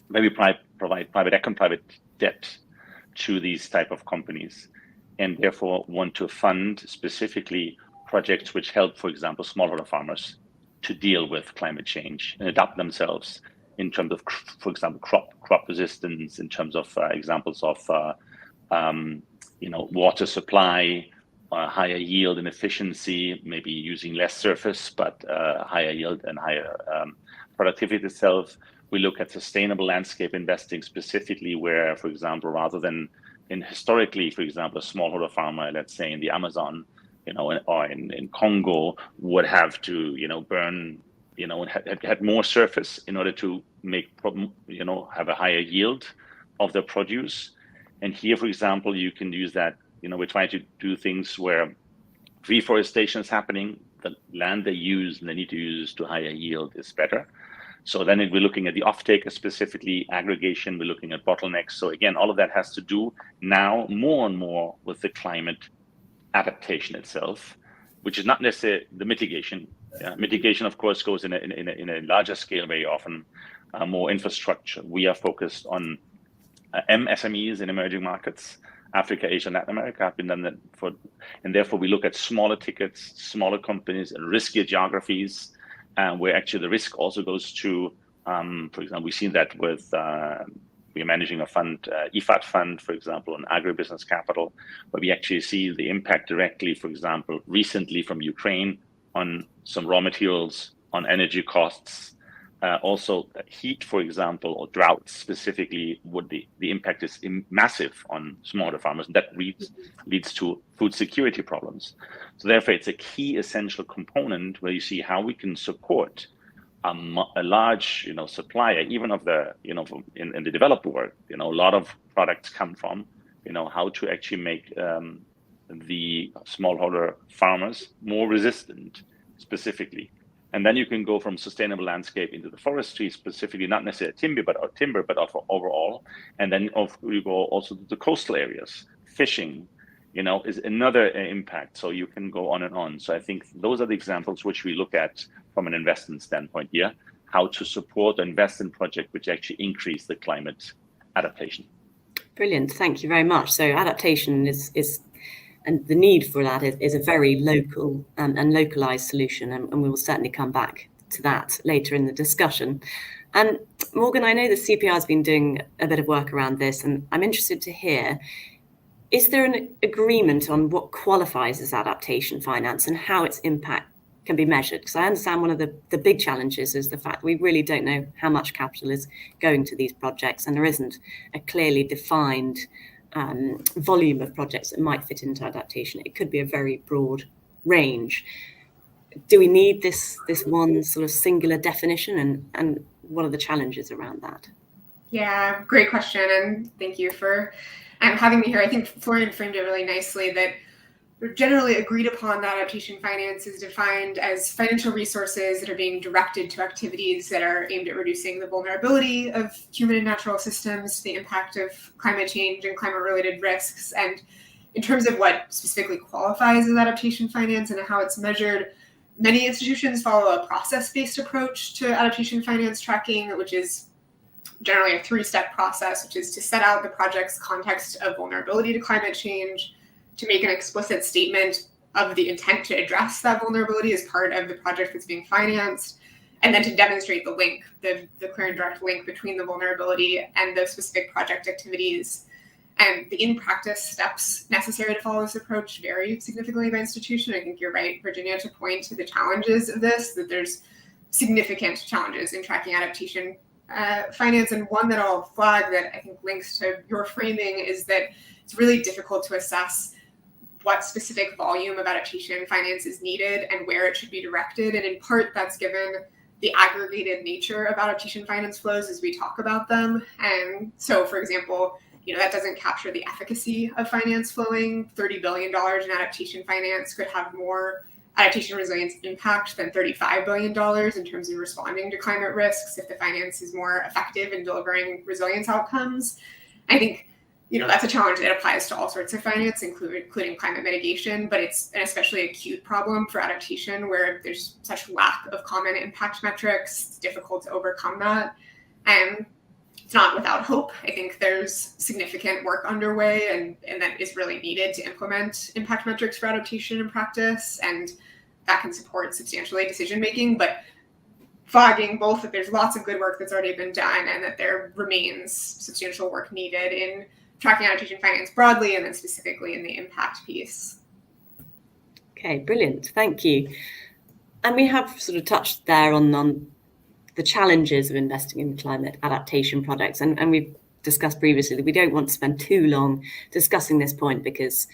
where we provide private equity and private debt to these type of companies, and therefore want to fund specifically projects which help, for example, smallholder farmers to deal with climate change and adapt themselves in terms of, for example, crop resistance, in terms of examples of water supply, higher yield and efficiency, maybe using less surface, but higher yield and higher productivity itself. We look at sustainable landscape investing specifically where, for example, rather than historically, for example, a smallholder farmer, let's say in the Amazon, or in Congo would have to, burn, had more surface in order to make, have a higher yield of their produce. And here, for example, you can use that. We're trying to do things where reforestation is happening, the land they use and they need to use to higher yield is better. So then we're looking at the off-taker, specifically aggregation, we're looking at bottlenecks. So again, all of that has to do now more and more with the climate adaptation itself, which is not necessarily the mitigation. Mitigation, of course, goes in a larger scale very often, more infrastructure. We are focused on MSMEs in emerging markets. Africa, Asia, Latin America have been done that for, and therefore we look at smaller tickets, smaller companies, and riskier geographies, where actually the risk also goes to, for example, we've seen that with, we're managing a fund, IFAD fund, for example, on agribusiness capital, where we actually see the impact directly, for example, recently from Ukraine on some raw materials, on energy costs, also heat, for example, or drought specifically, would the impact is massive on smallholder farmers. And that leads to food security problems. So therefore, it's a key essential component where you see how we can support a large, supplier, even of the, in the developed world, a lot of products come from, how to actually make the smallholder farmers more resistant specifically. And then you can go from sustainable landscape into the forestry, specifically not necessarily timber, but overall. And then you go also to the coastal areas. Fishing, is another impact. So you can go on and on. So I think those are the examples which we look at from an investment standpoint here, how to support and invest in projects which actually increase the climate adaptation.
Brilliant, thank you very much. So adaptation is and the need for that is a very local and localized solution, and we will certainly come back to that later in the discussion. And Morgan, I know the CPR has been doing a bit of work around this, and I'm interested to hear, is there an agreement on what qualifies as adaptation finance and how its impact can be measured? Because I understand one of the big challenges is the fact we really don't know how much capital is going to these projects, and there isn't a clearly defined volume of projects that might fit into adaptation. It could be a very broad range. Do we need this one sort of singular definition, and what are the challenges around that?
Yeah, great question, and thank you for having me here. I think Florian framed it really nicely, that generally agreed upon adaptation finance is defined as financial resources that are being directed to activities that are aimed at reducing the vulnerability of human and natural systems to the impact of climate change and climate-related risks. And in terms of what specifically qualifies as adaptation finance and how it's measured, many institutions follow a process-based approach to adaptation finance tracking, which is generally a 3-step process, which is to set out the project's context of vulnerability to climate change, to make an explicit statement of the intent to address that vulnerability as part of the project that's being financed, and then to demonstrate the link, the clear and direct link between the vulnerability and the specific project activities. And the in-practice steps necessary to follow this approach vary significantly by institution. I think you're right, Virginia, to point to the challenges of this, that there's significant challenges in tracking adaptation finance. And one that I'll flag that I think links to your framing is that it's really difficult to assess what specific volume of adaptation finance is needed and where it should be directed. And in part, that's given the aggregated nature of adaptation finance flows as we talk about them. And so, for example, that doesn't capture the efficacy of finance flowing. $30 billion in adaptation finance could have more adaptation resilience impact than $35 billion in terms of responding to climate risks if the finance is more effective in delivering resilience outcomes. I think that's a challenge that applies to all sorts of finance, including climate mitigation, but it's an especially acute problem for adaptation where there's such lack of common impact metrics. It's difficult to overcome that. And it's not without hope. I think there's significant work underway and that is really needed to implement impact metrics for adaptation in practice, and that can support substantially decision-making, but flagging both that there's lots of good work that's already been done and that there remains substantial work needed in tracking adaptation finance broadly and then specifically in the impact piece.
Okay, brilliant, thank you. And we have sort of touched there on the challenges of investing in climate adaptation projects, and we've discussed previously that we don't want to spend too long discussing this point because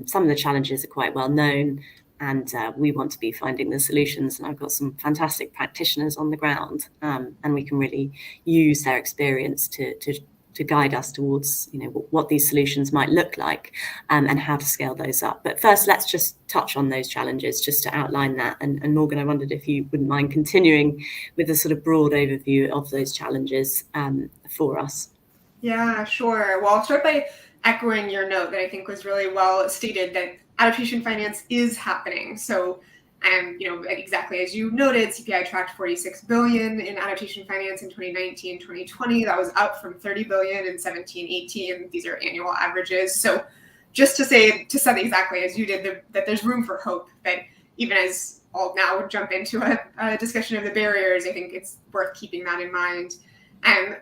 some of the challenges are quite well known, and we want to be finding the solutions. And I've got some fantastic practitioners on the ground, and we can really use their experience to guide us towards what these solutions might look like and how to scale those up. But first, let's just touch on those challenges just to outline that. And Morgan, I wondered if you wouldn't mind continuing with a sort of broad overview of those challenges for us.
Yeah, sure. Well, I'll start by echoing your note that I think was really well stated, that adaptation finance is happening. So And, exactly as you noted, CPI tracked 46 billion in adaptation finance in 2019, 2020. That was up from 30 billion in 17, 18. These are annual averages. So just to set exactly as you did, that there's room for hope, that even as I'll now jump into a discussion of the barriers, I think it's worth keeping that in mind.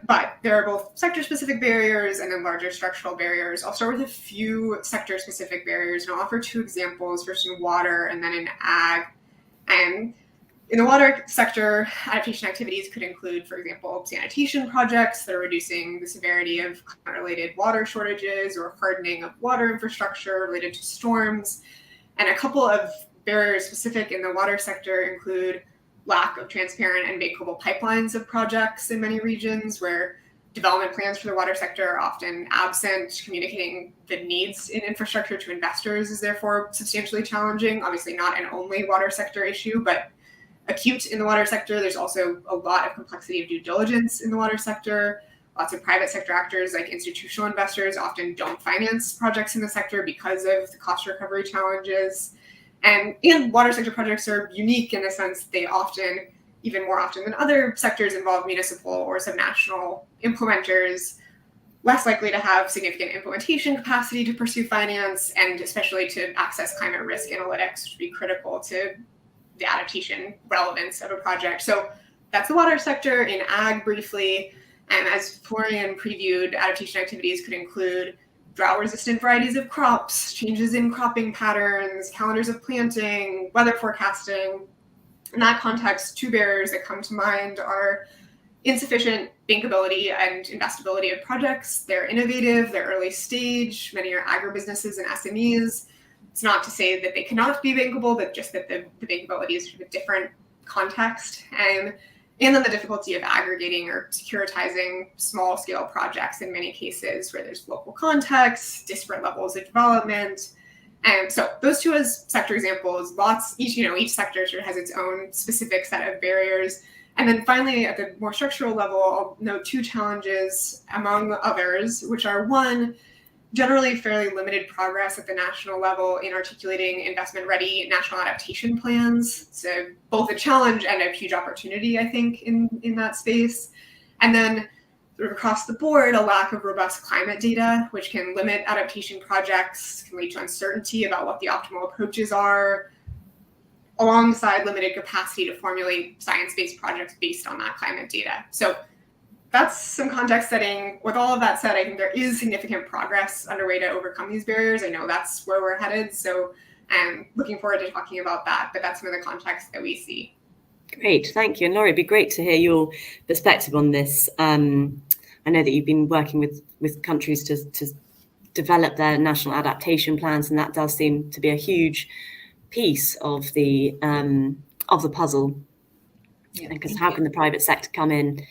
But there are both sector-specific barriers and then larger structural barriers. I'll start with a few sector-specific barriers, and I'll offer two examples, first in water and then in ag. And in the water sector, adaptation activities could include, for example, sanitation projects that are reducing the severity of climate-related water shortages or hardening of water infrastructure related to storms. And a couple of barriers specific in the water sector include lack of transparent and bankable pipelines of projects in many regions, where development plans for the water sector are often absent. Communicating the needs in infrastructure to investors is therefore substantially challenging. Obviously not an only water sector issue, but acute in the water sector. There's also a lot of complexity of due diligence in the water sector. Lots of private sector actors like institutional investors often don't finance projects in the sector because of the cost recovery challenges. And water sector projects are unique in the sense they often, even more often than other sectors, involve municipal or subnational implementers, less likely to have significant implementation capacity to pursue finance, and especially to access climate risk analytics, which would be critical to the adaptation relevance of a project. So that's the water sector. In ag, briefly, and as Florian previewed, adaptation activities could include drought-resistant varieties of crops, changes in cropping patterns, calendars of planting, weather forecasting. In that context, two barriers that come to mind are insufficient bankability and investability of projects. They're innovative, they're early stage, many are agribusinesses and SMEs. It's not to say that they cannot be bankable, but just that the bankability is sort of a different context. And then the difficulty of aggregating or securitizing small-scale projects in many cases where there's local context, disparate levels of development. And so those two as sector examples, each sector sort of has its own specific set of barriers. And then finally, at the more structural level, I'll note two challenges among others, which are one, generally fairly limited progress at the national level in articulating investment-ready national adaptation plans. So both a challenge and a huge opportunity, I think, in that space. And then sort of across the board, a lack of robust climate data, which can limit adaptation projects, can lead to uncertainty about what the optimal approaches are, alongside limited capacity to formulate science-based projects based on that climate data. So that's some context setting. With all of that said, I think there is significant progress underway to overcome these barriers. I know that's where we're headed. So I'm looking forward to talking about that, but that's some of the context that we see.
Great, thank you. And Laurie, it'd be great to hear your perspective on this. I know that you've been working with countries to develop their national adaptation plans, and that does seem to be a huge piece of the puzzle. Because how can the private sector come in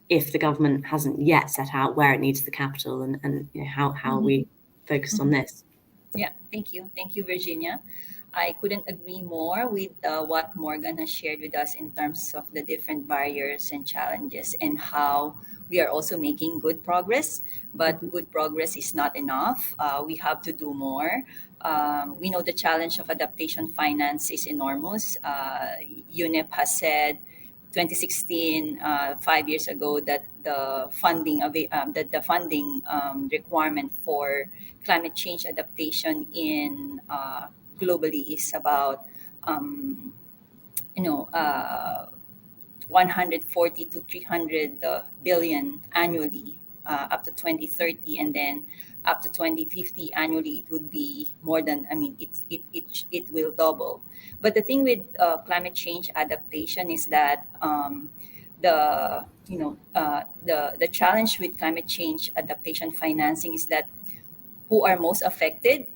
if the government hasn't yet set out where it needs the capital, and how are we focused on this?
Yeah, thank you, Virginia. I couldn't agree more with what Morgan has shared with us in terms of the different barriers and challenges, and how we are also making good progress. But good progress is not enough. We have to do more. We know the challenge of adaptation finance is enormous. UNEP has said 2016, 5 years ago, that the funding requirement for climate change adaptation in globally is about 140 to 300 billion annually up to 2030, and then up to 2050 annually it would be more than, it will double. But the thing with climate change adaptation is that the challenge with climate change adaptation financing is that who are most affected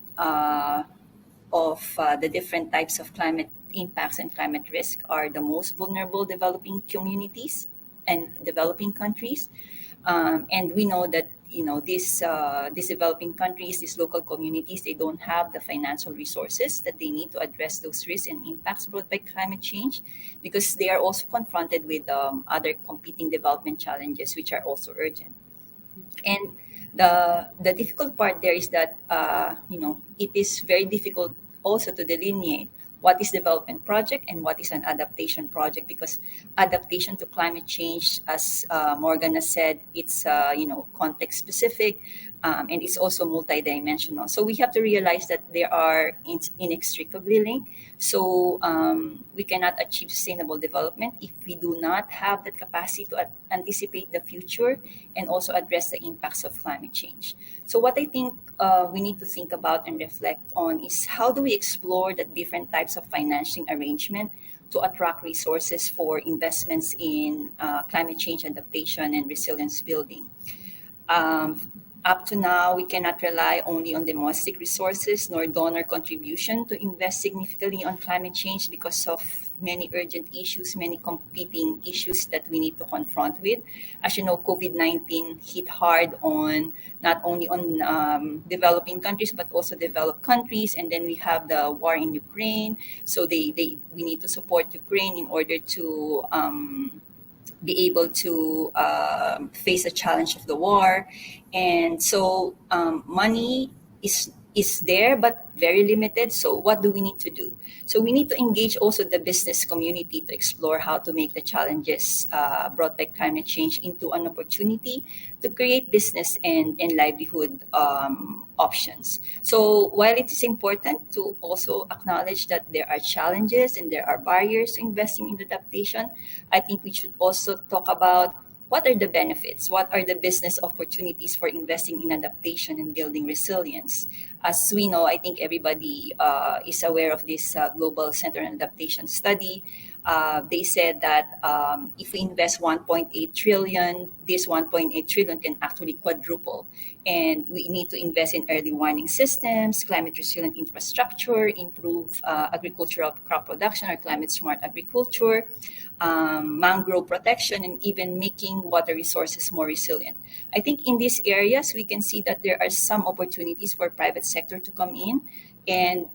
of the different types of climate impacts and climate risk are the most vulnerable developing communities and developing countries. And we know that these developing countries, these local communities, they don't have the financial resources that they need to address those risks and impacts brought by climate change, because they are also confronted with other competing development challenges which are also urgent. And the difficult part there is that it is very difficult also to delineate what is development project and what is an adaptation project, because adaptation to climate change, as Morgan has said, it's context specific, and it's also multidimensional. So we have to realize that they are inextricably linked. So we cannot achieve sustainable development if we do not have the capacity to anticipate the future and also address the impacts of climate change. So what I think we need to think about and reflect on is how do we explore the different types of financing arrangement to attract resources for investments in climate change adaptation and resilience building. Up to now, we cannot rely only on domestic resources nor donor contribution to invest significantly on climate change because of many urgent issues, many competing issues that we need to confront with. As you know, COVID-19 hit hard on not only on developing countries, but also developed countries. And then we have the war in Ukraine. So we need to support Ukraine in order to be able to face the challenge of the war. And so money is there, but very limited. So what do we need to do? So we need to engage also the business community to explore how to make the challenges brought by climate change into an opportunity to create business and livelihood options. So while it is important to also acknowledge that there are challenges and there are barriers to investing in adaptation, I think we should also talk about what are the benefits? What are the business opportunities for investing in adaptation and building resilience? As we know, I think everybody is aware of this Global Center on Adaptation study. They said that if we invest 1.8 trillion, this 1.8 trillion can actually quadruple. And we need to invest in early warning systems, climate resilient infrastructure, improve agricultural crop production or climate smart agriculture, mangrove protection, and even making water resources more resilient. I think in these areas, we can see that there are some opportunities for private sector to come in, and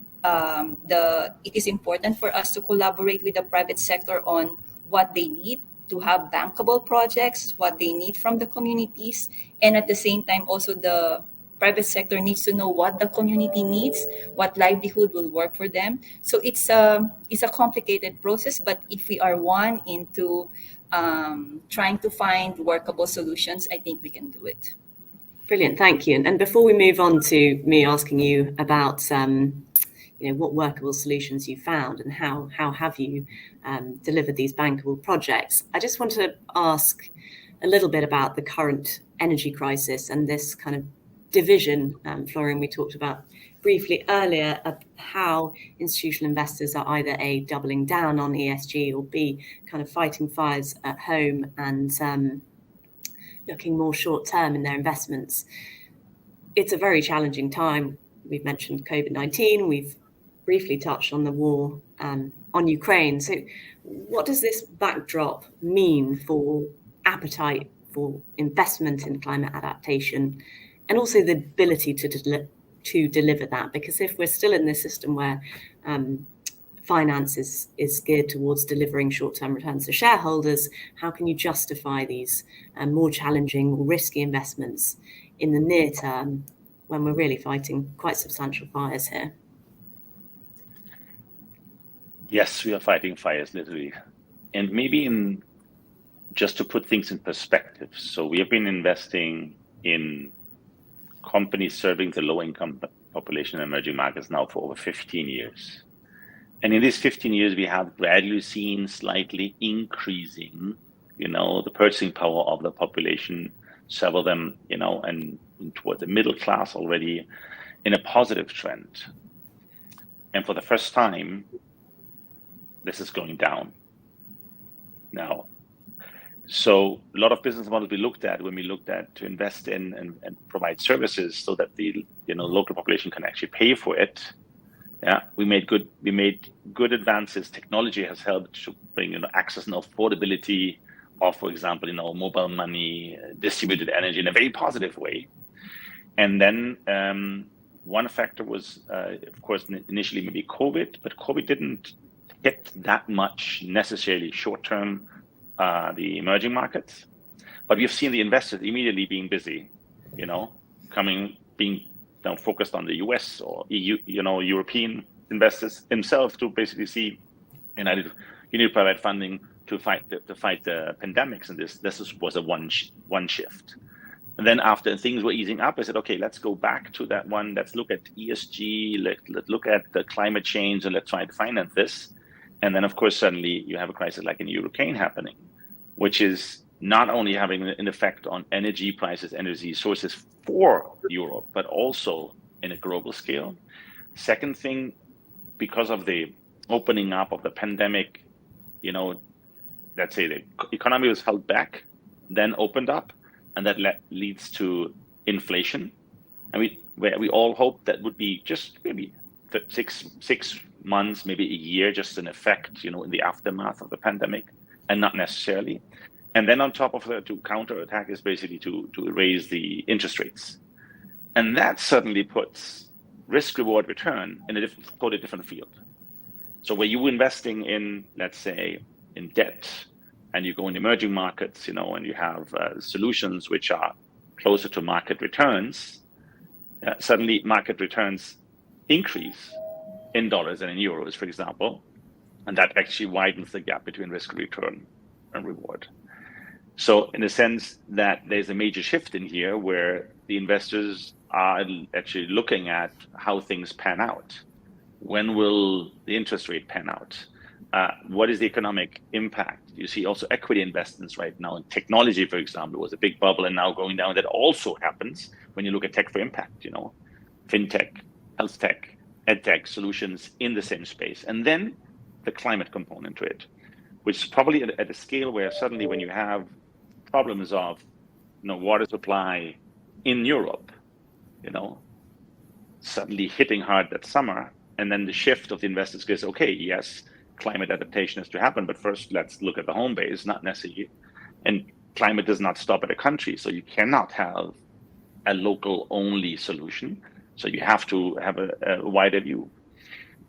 it is important for us to collaborate with the private sector on what they need to have bankable projects, what they need from the communities, and at the same time also the private sector needs to know what the community needs, what livelihood will work for them. So it's a complicated process, but if we are one into trying to find workable solutions, I think we can do it.
Brilliant, thank you. And before we move on to me asking you about what workable solutions you found and how have you delivered these bankable projects, I just want to ask a little bit about the current energy crisis and this kind of division, Florian, we talked about briefly earlier, of how institutional investors are either A, doubling down on ESG, or B, kind of fighting fires at home and looking more short term in their investments. It's a very challenging time. We've mentioned COVID-19, we've briefly touched on the war on Ukraine. So what does this backdrop mean for appetite for investment in climate adaptation, and also the ability to deliver that? Because if we're still in this system where finance is geared towards delivering short-term returns to shareholders, how can you justify these more challenging, more risky investments in the near term when we're really fighting quite substantial fires here?
Yes, we are fighting fires, literally. And maybe just to put things in perspective. So we have been investing in companies serving the low-income population in emerging markets now for over 15 years. And in these 15 years, we have gradually seen slightly increasing, the purchasing power of the population, several of them, and toward the middle class already in a positive trend. And for the first time, this is going down now. So a lot of business models we looked at when we looked at to invest in and provide services so that the local population can actually pay for it. Yeah, we made good advances. Technology has helped to bring access and affordability of, for example, mobile money, distributed energy in a very positive way. And then one factor was, of course, initially maybe COVID, but COVID didn't hit that much necessarily short-term the emerging markets. But we've seen the investors immediately being busy, being focused on the US or EU, European investors himself to basically see, you need private funding to fight the pandemics, and this was a one shift. And then after things were easing up, I said, okay, let's go back to that one. Let's look at ESG, let's look at the climate change, and let's try to finance this. And then, of course, suddenly you have a crisis like in Ukraine happening, which is not only having an effect on energy prices, energy sources for Europe, but also in a global scale. Second thing, because of the opening up of the pandemic, let's say the economy was held back, then opened up, and that leads to inflation. And we all hope that would be just maybe 6 months, maybe a year, just an effect, in the aftermath of the pandemic, and not necessarily. And then on top of that, to counterattack is basically to raise the interest rates. And that suddenly puts risk, reward, return in a totally different field. So where you're investing in, let's say, in debt, and you go in emerging markets, and you have solutions which are closer to market returns, suddenly market returns increase in dollars and in euros, for example, and that actually widens the gap between risk, return, and reward. So in a sense that there's a major shift in here where the investors are actually looking at how things pan out. When will the interest rate pan out? What is the economic impact? You see also equity investments right now in technology, for example, was a big bubble and now going down. That also happens when you look at tech for impact, fintech, health tech, ed tech solutions in the same space. And then the climate component to it, which is probably at a scale where suddenly when you have problems of water supply in Europe, suddenly hitting hard that summer, and then the shift of the investors goes, okay, yes, climate adaptation is to happen, but first let's look at the home base, not necessarily. And climate does not stop at a country, so you cannot have a local only solution. So you have to have a wider view.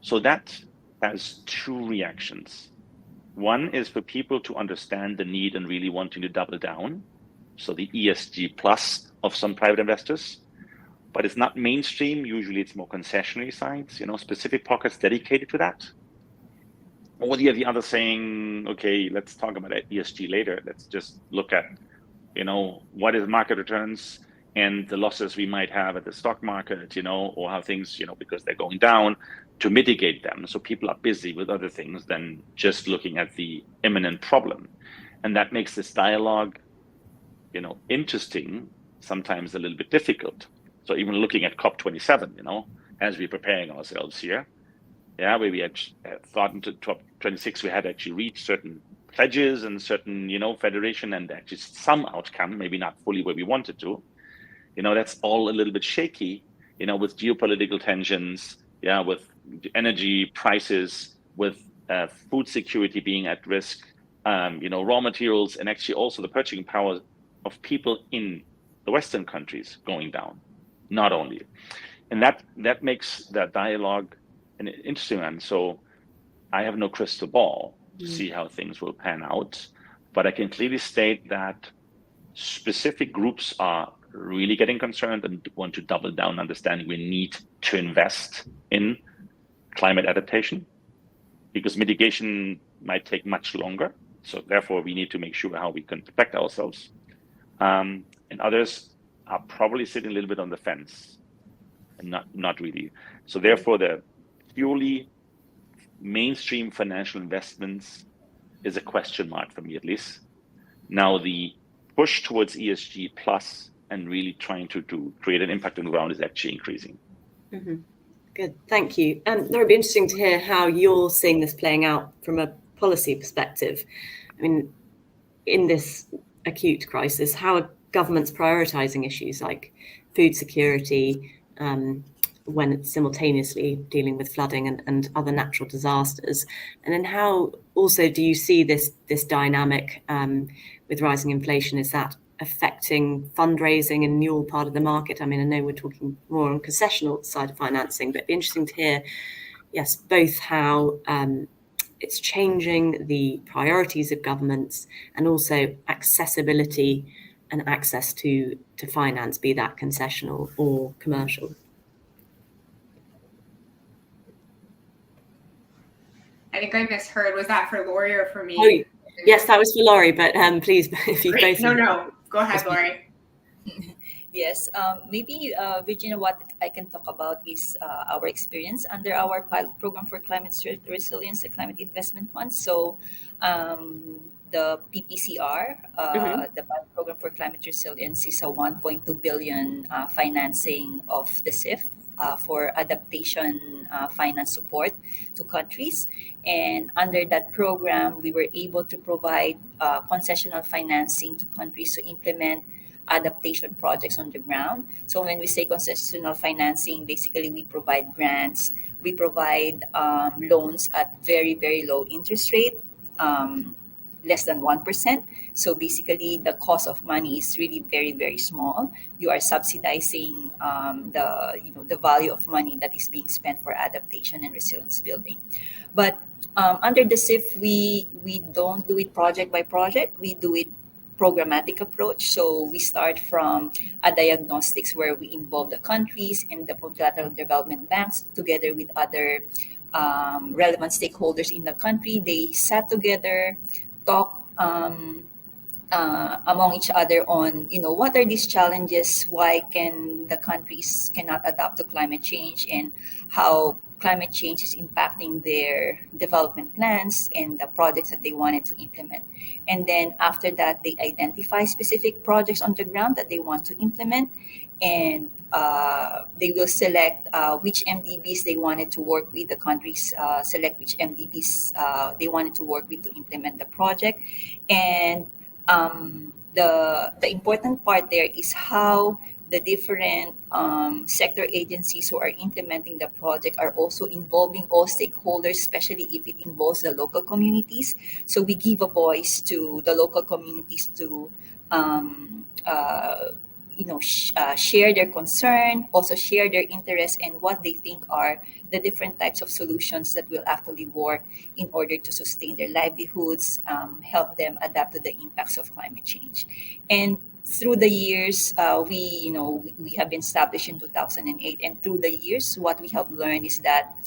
So that has two reactions. One is for people to understand the need and really wanting to double down. So the ESG plus of some private investors, but it's not mainstream. Usually it's more concessionary sites, specific pockets dedicated to that. Or the other saying, okay, let's talk about ESG later. Let's just look at, what is market returns and the losses we might have at the stock market, or how things, because they're going down, to mitigate them. So people are busy with other things than just looking at the imminent problem. And that makes this dialogue, interesting, sometimes a little bit difficult. So even looking at COP27, as we're preparing ourselves here, where we had thought into COP26, we had actually reached certain pledges and certain, federation and actually some outcome, maybe not fully where we wanted to. That's all a little bit shaky, with geopolitical tensions, with energy prices, with food security being at risk, raw materials, and actually also the purchasing power of people in the Western countries going down, not only. And that makes that dialogue an interesting one. So I have no crystal ball to see how things will pan out, but I can clearly state that specific groups are really getting concerned and want to double down, understanding we need to invest in climate adaptation because mitigation might take much longer. So therefore, we need to make sure how we can protect ourselves. And others are probably sitting a little bit on the fence and not really. So therefore, the purely mainstream financial investments is a question mark for me, at least. Now, the push towards ESG plus and really trying to create an impact on the ground is actually increasing.
Mm-hmm. Good, thank you. And it would be interesting to hear how you're seeing this playing out from a policy perspective. I mean, in this acute crisis, how are governments prioritizing issues like food security when it's simultaneously dealing with flooding and other natural disasters? And then how also do you see this dynamic with rising inflation? Is that affecting fundraising in your part of the market? I mean, I know we're talking more on concessional side of financing, but it'd be interesting to hear, yes, both how it's changing the priorities of governments and also accessibility and access to finance, be that concessional or commercial.
think I misheard. Was that for Laurie or for me?
Oh, yes, that was for Laurie, but please, if you
Great.
both...
No, go ahead, Laurie.
Yes, maybe Virginia, what I can talk about is our experience under our pilot program for climate resilience, the Climate Investment Fund. So the PPCR, the pilot program for climate resilience, is a 1.2 billion financing of the CIF for adaptation finance support to countries. And under that program, we were able to provide concessional financing to countries to implement adaptation projects on the ground. So when we say concessional financing, basically we provide grants, we provide loans at very, very low interest rate, less than 1%. So basically the cost of money is really very, very small. You are subsidizing the value of money that is being spent for adaptation and resilience building. But under the CIF, we don't do it project by project. We do it programmatic approach. So we start from a diagnostics where we involve the countries and the multilateral development banks together with other relevant stakeholders in the country. They sat together, talk among each other on, what are these challenges? Why can the countries cannot adapt to climate change, and how climate change is impacting their development plans and the projects that they wanted to implement. And then after that, they identify specific projects on the ground that they want to implement, and they will select which MDBs they wanted to work with. The countries select which MDBs they wanted to work with to implement the project. And the important part there is how the different sector agencies who are implementing the project are also involving all stakeholders, especially if it involves the local communities. So we give a voice to the local communities to share their concern, also share their interests and what they think are the different types of solutions that will actually work in order to sustain their livelihoods, help them adapt to the impacts of climate change. And through the years, we have been established in 2008, and through the years, what we have learned is that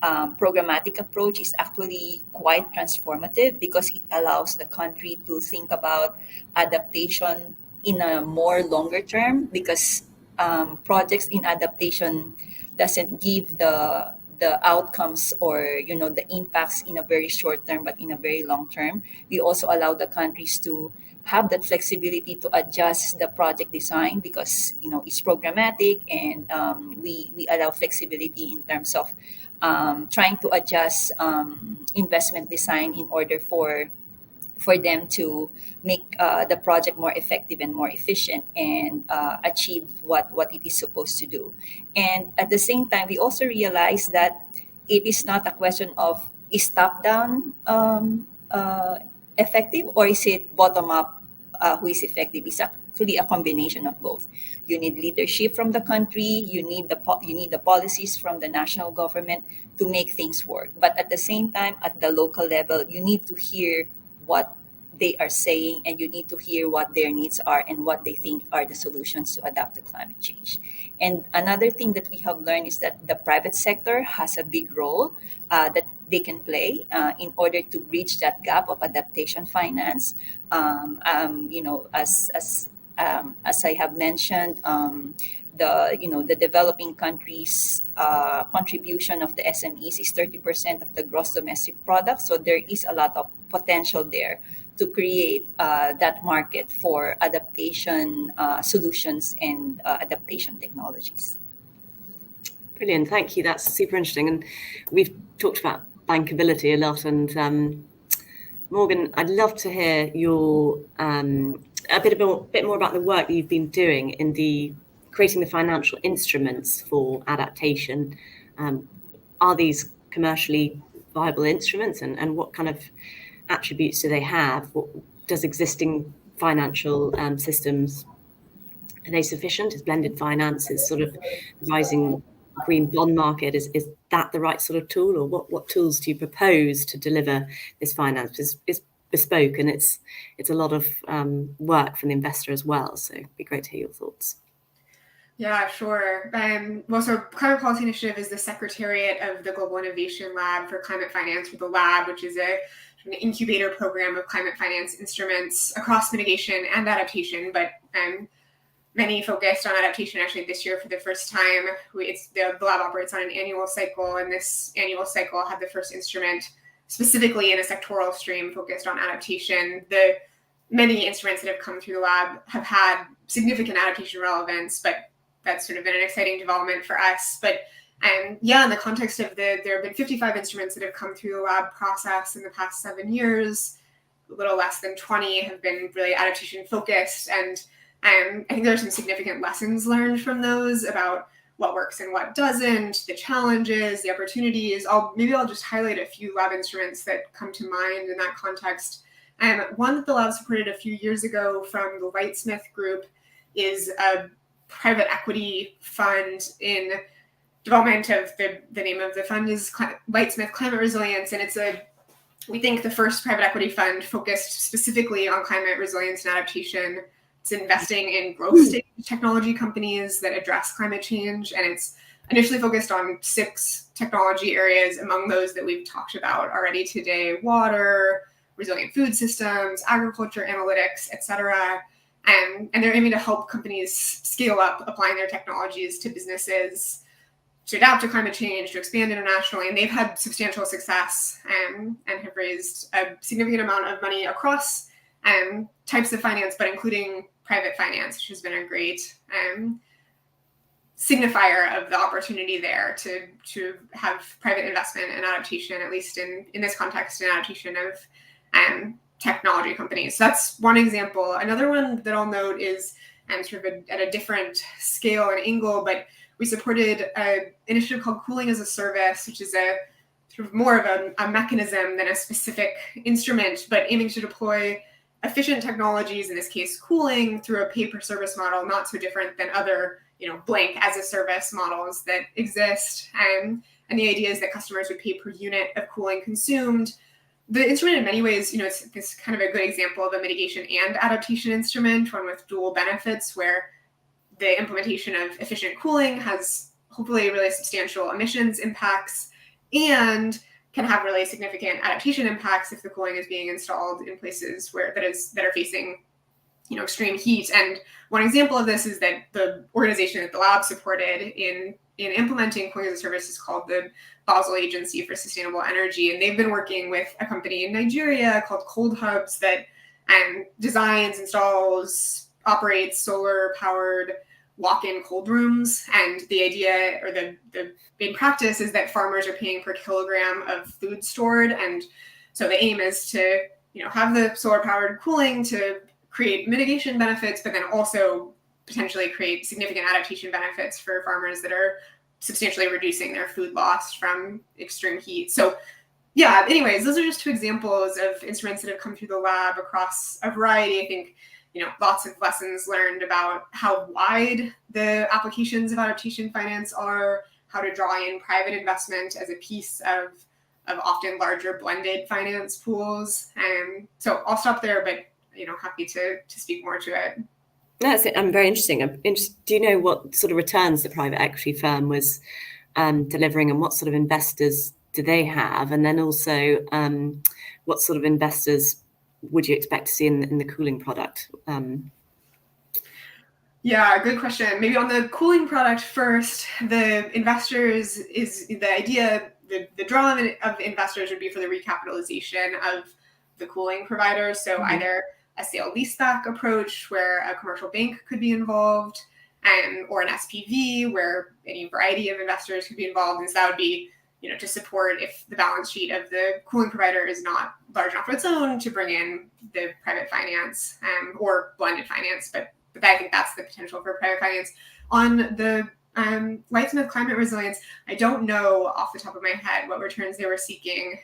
programmatic approach is actually quite transformative because it allows the country to think about adaptation in a more longer term, because projects in adaptation doesn't give the outcomes or the impacts in a very short term, but in a very long term. We also allow the countries to have that flexibility to adjust the project design because it's programmatic, and we allow flexibility in terms of trying to adjust investment design in order for them to make the project more effective and more efficient and achieve what it is supposed to do. And at the same time, we also realize that it is not a question of is top-down effective or is it bottom-up who is effective. It's actually a combination of both. You need leadership from the country, you need the policies from the national government to make things work. But at the same time, at the local level, you need to hear what they are saying, and you need to hear what their needs are and what they think are the solutions to adapt to climate change. And another thing that we have learned is that the private sector has a big role that they can play in order to bridge that gap of adaptation finance. As I have mentioned, the developing countries' contribution of the SMEs is 30% of the gross domestic product. So there is a lot of potential there to create that market for adaptation solutions and adaptation technologies.
Brilliant, thank you. That's super interesting. And we've talked about bankability a lot. And Morgan, I'd love to hear your a bit more about the work that you've been doing in creating the financial instruments for adaptation. Are these commercially viable instruments, and what kind of attributes do they have? What does existing financial systems, are they sufficient? Is blended finance, is sort of rising green bond market, is that the right sort of tool, or what tools do you propose to deliver this finance? It's bespoke, and it's a lot of work from the investor as well. So it'd be great to hear your thoughts.
Yeah, sure. Well, so Climate Policy Initiative is the secretariat of the Global Innovation Lab for Climate Finance, or the Lab, which is an incubator program of climate finance instruments across mitigation and adaptation, but many focused on adaptation actually this year for the first time. The lab operates on an annual cycle, and this annual cycle had the first instrument specifically in a sectoral stream focused on adaptation. The many instruments that have come through the lab have had significant adaptation relevance, but that's sort of been an exciting development for us. But yeah, in the context of there have been 55 instruments that have come through the lab process in the past 7 years. A little less than 20 have been really adaptation focused, and I think there are some significant lessons learned from those about what works and what doesn't, the challenges, the opportunities. Maybe I'll just highlight a few lab instruments that come to mind in that context. One that the lab supported a few years ago from the Lightsmith Group is a private equity fund in development of the name of the fund is Lightsmith Climate Resilience, and it's we think the first private equity fund focused specifically on climate resilience and adaptation. It's investing in growth stage technology companies that address climate change, and it's initially focused on 6 technology areas, among those that we've talked about already today: water, resilient food systems, agriculture, analytics, etc. And they're aiming to help companies scale up applying their technologies to businesses to adapt to climate change, to expand internationally. And they've had substantial success and have raised a significant amount of money across types of finance, but including private finance, which has been a great signifier of the opportunity there to have private investment and adaptation, at least in this context, in adaptation of technology companies. So that's one example. Another one that I'll note is sort of at a different scale and angle, but we supported an initiative called Cooling as a Service, which is a sort of more of a mechanism than a specific instrument, but aiming to deploy efficient technologies, in this case cooling, through a pay-per-service model, not so different than other blank as a service models that exist. And the idea is that customers would pay per unit of cooling consumed. The instrument in many ways, it's this kind of a good example of a mitigation and adaptation instrument, one with dual benefits, where the implementation of efficient cooling has hopefully really substantial emissions impacts and can have really significant adaptation impacts if the cooling is being installed in places that are facing extreme heat. And one example of this is that the organization that the lab supported in implementing cooling as a service is called the Basel Agency for Sustainable Energy, and they've been working with a company in Nigeria called Cold Hubs that designs, installs, operates solar-powered walk-in cold rooms. And the idea, or the in practice, is that farmers are paying per kilogram of food stored, and so the aim is to have the solar-powered cooling to create mitigation benefits, but then also potentially create significant adaptation benefits for farmers that are substantially reducing their food loss from extreme heat. So yeah, anyways, those are just 2 examples of instruments that have come through the lab across a variety. I think lots of lessons learned about how wide the applications of adaptation finance are, how to draw in private investment as a piece of often larger blended finance pools. So I'll stop there, but happy to speak more to it.
That's it. I'm very interesting. Do you know what sort of returns the private equity firm was delivering, and what sort of investors do they have? And then also, what sort of investors would you expect to see in the cooling product?
Yeah, good question. Maybe on the cooling product first, the investors is the idea, the draw of investors would be for the recapitalization of the cooling provider. So either a sale leaseback approach where a commercial bank could be involved, or an SPV where any variety of investors could be involved. And so that would be, to support if the balance sheet of the cooling provider is not large enough of its own to bring in the private finance or blended finance. But I think that's the potential for private finance. On the Lightsmith Climate Resilience, I don't know off the top of my head what returns they were seeking,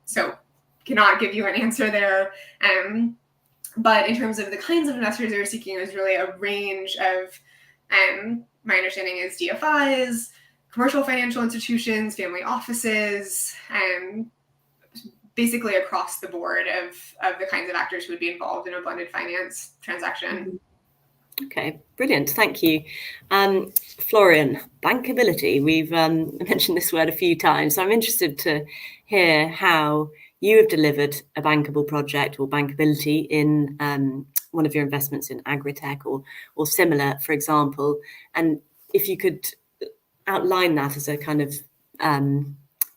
so cannot give you an answer there. But in terms of the kinds of investors they were seeking, it was really a range of, my understanding is DFIs, commercial financial institutions, family offices, basically across the board of the kinds of actors who would be involved in a blended finance transaction.
Okay, brilliant. Thank you. Florian, bankability. We've mentioned this word a few times, so I'm interested to hear how you have delivered a bankable project or bankability in one of your investments in agritech or similar, for example. And if you could outline that as a kind of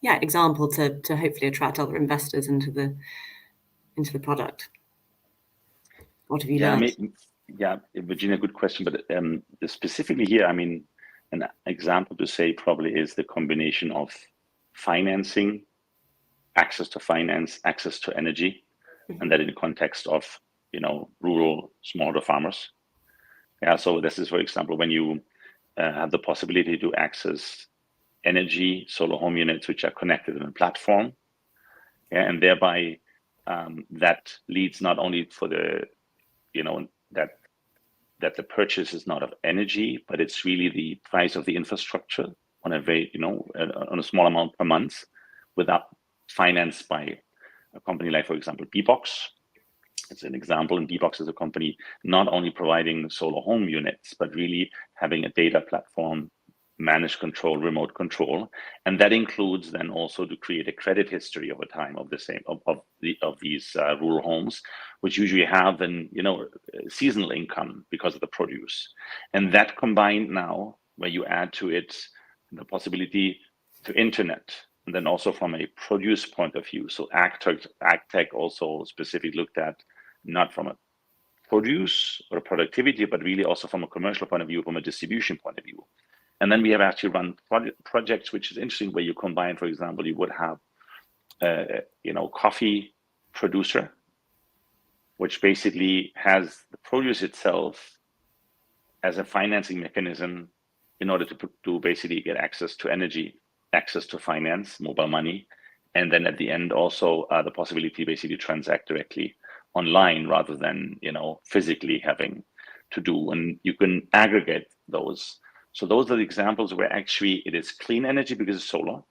example to hopefully attract other investors into the product. What have you learned?
Yeah, Virginia, good question. But specifically here, I mean, an example to say probably is the combination of financing, access to finance, access to energy, and that in the context of, rural smallholder farmers. Yeah, so this is, for example, when you have the possibility to access energy, solar home units, which are connected in a platform, and thereby that leads not only for the, that the purchase is not of energy, but it's really the price of the infrastructure on a very, on a small amount per month, without financed by a company like, for example, Bbox. It's an example, and Bbox is a company not only providing solar home units, but really having a data platform, managed control, remote control, and that includes then also to create a credit history over time of the same of these rural homes, which usually have an seasonal income because of the produce, and that combined now where you add to it the possibility to internet, and then also from a produce point of view. So AgTech also specifically looked at not from a produce or a productivity, but really also from a commercial point of view, from a distribution point of view. And then we have actually run projects, which is interesting, where you combine, for example, you would have, coffee producer, which basically has the produce itself as a financing mechanism in order to basically get access to energy, access to finance, mobile money, and then at the end also the possibility basically to transact directly online rather than physically having to do. And you can aggregate those. So those are the examples where actually it is clean energy because it's solar.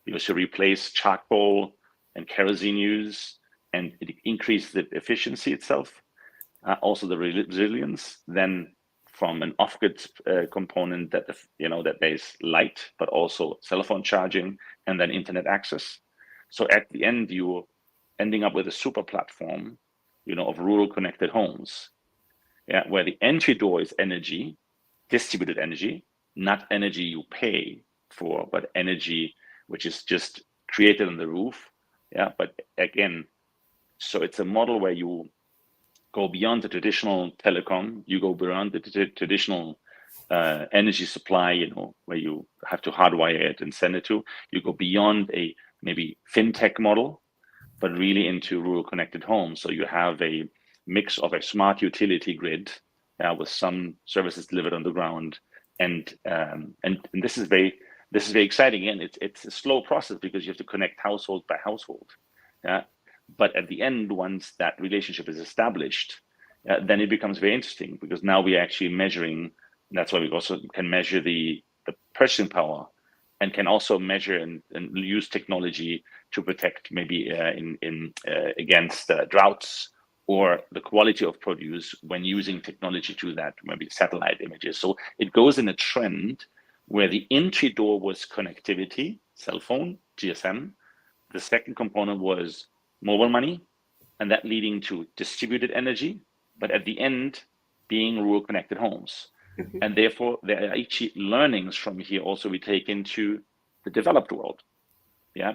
You should replace charcoal and kerosene use, and it increases the efficiency itself. Also the resilience. Then from an off-grid component that that there's light, but also cell phone charging, and then internet access. So at the end, you're ending up with a super platform, of rural connected homes, where the entry door is energy. Distributed energy, not energy you pay for, but energy which is just created on the roof. But again, so it's a model where you go beyond the traditional telecom, you go beyond the traditional energy supply, where you have to hardwire it and send it to. You go beyond a maybe fintech model, but really into rural connected homes. So you have a mix of a smart utility grid, with some services delivered on the ground, and this is very exciting. And it's a slow process because you have to connect household by household. But at the end, once that relationship is established, then it becomes very interesting, because now we're actually measuring. And that's why we also can measure the purchasing power, and can also measure and use technology to protect maybe against droughts, or the quality of produce when using technology to that, maybe satellite images. So it goes in a trend where the entry door was connectivity, cell phone, GSM. The second component was mobile money, and that leading to distributed energy, but at the end being rural connected homes. Mm-hmm. And therefore there are actually learnings from here also we take into the developed world.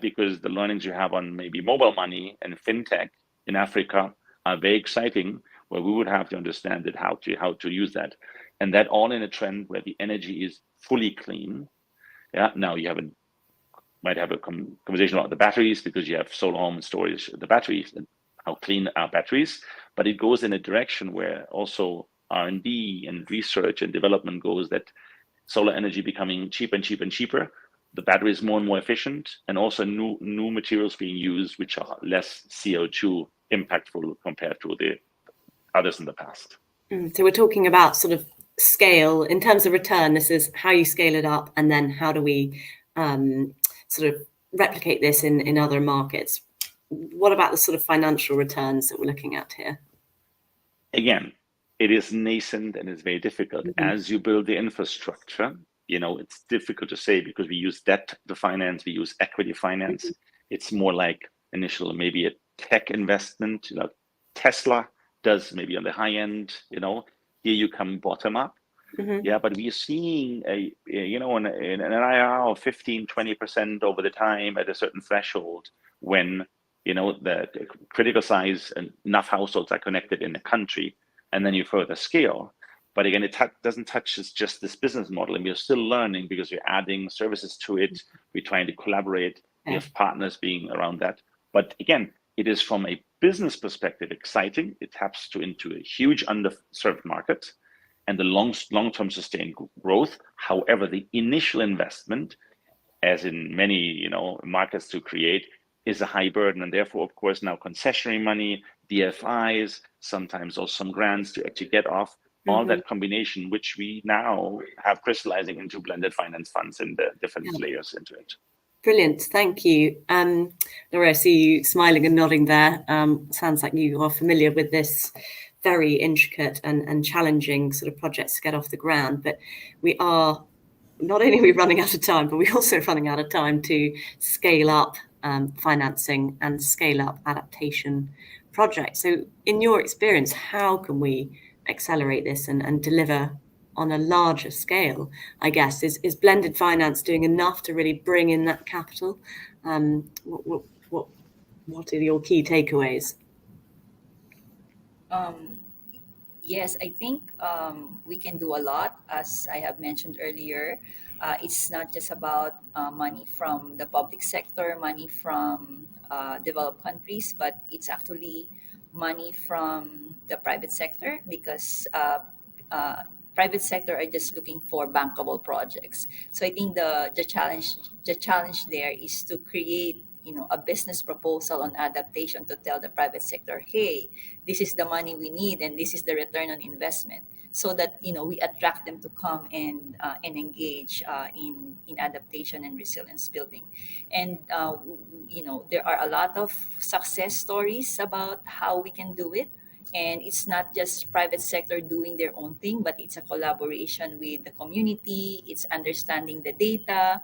Because the learnings you have on maybe mobile money and fintech in Africa are very exciting, where we would have to understand it, how to use that, and that all in a trend where the energy is fully clean. Now you might have a conversation about the batteries, because you have solar home storage, the batteries, and how clean are batteries, but it goes in a direction where also R&D and research and development goes, that solar energy becoming cheaper and cheaper and cheaper, the battery is more and more efficient, and also new materials being used which are less CO2 impactful compared to the others in the past.
So we're talking about sort of scale in terms of return. This is how you scale it up, and then how do we sort of replicate this in other markets? What about the sort of financial returns that we're looking at here?
Again, it is nascent and it's very difficult. As you build the infrastructure, it's difficult to say because we use debt to finance, we use equity finance. It's more like initial, maybe a tech investment. Tesla does maybe on the high end. Here you come bottom up. Yeah, but we're seeing an IRR of 15-20% over the time at a certain threshold when the critical size and enough households are connected in the country, and then you further scale. But again, it doesn't touch just this business model, and we're still learning because we're adding services to it. We're trying to collaborate. We have partners being around that. But again, it is from a business perspective exciting. It taps into a huge underserved market and the long-term sustained growth. However, the initial investment, as in many markets to create, is a high burden, and therefore, of course, now concessionary money, DFIs, sometimes also some grants to actually get off. All that combination, which we now have crystallizing into blended finance funds and the different layers into it.
Brilliant, thank you. Laura, I see you smiling and nodding there. Sounds like you are familiar with this very intricate and challenging sort of projects to get off the ground. But we are, not only are we running out of time, but we're also running out of time to scale up financing and scale up adaptation projects. So in your experience, how can we accelerate this and deliver on a larger scale? I guess is blended finance doing enough to really bring in that capital? What are your key takeaways?
Yes, I think we can do a lot. As I have mentioned earlier, it's not just about money from the public sector, money from developed countries, but it's actually money from the private sector, because private sector are just looking for bankable projects. So I think the challenge there is to create a business proposal on adaptation to tell the private sector, hey, this is the money we need and this is the return on investment, so that we attract them to come and engage in adaptation and resilience building. And there are a lot of success stories about how we can do it. And it's not just private sector doing their own thing, but it's a collaboration with the community. It's understanding the data,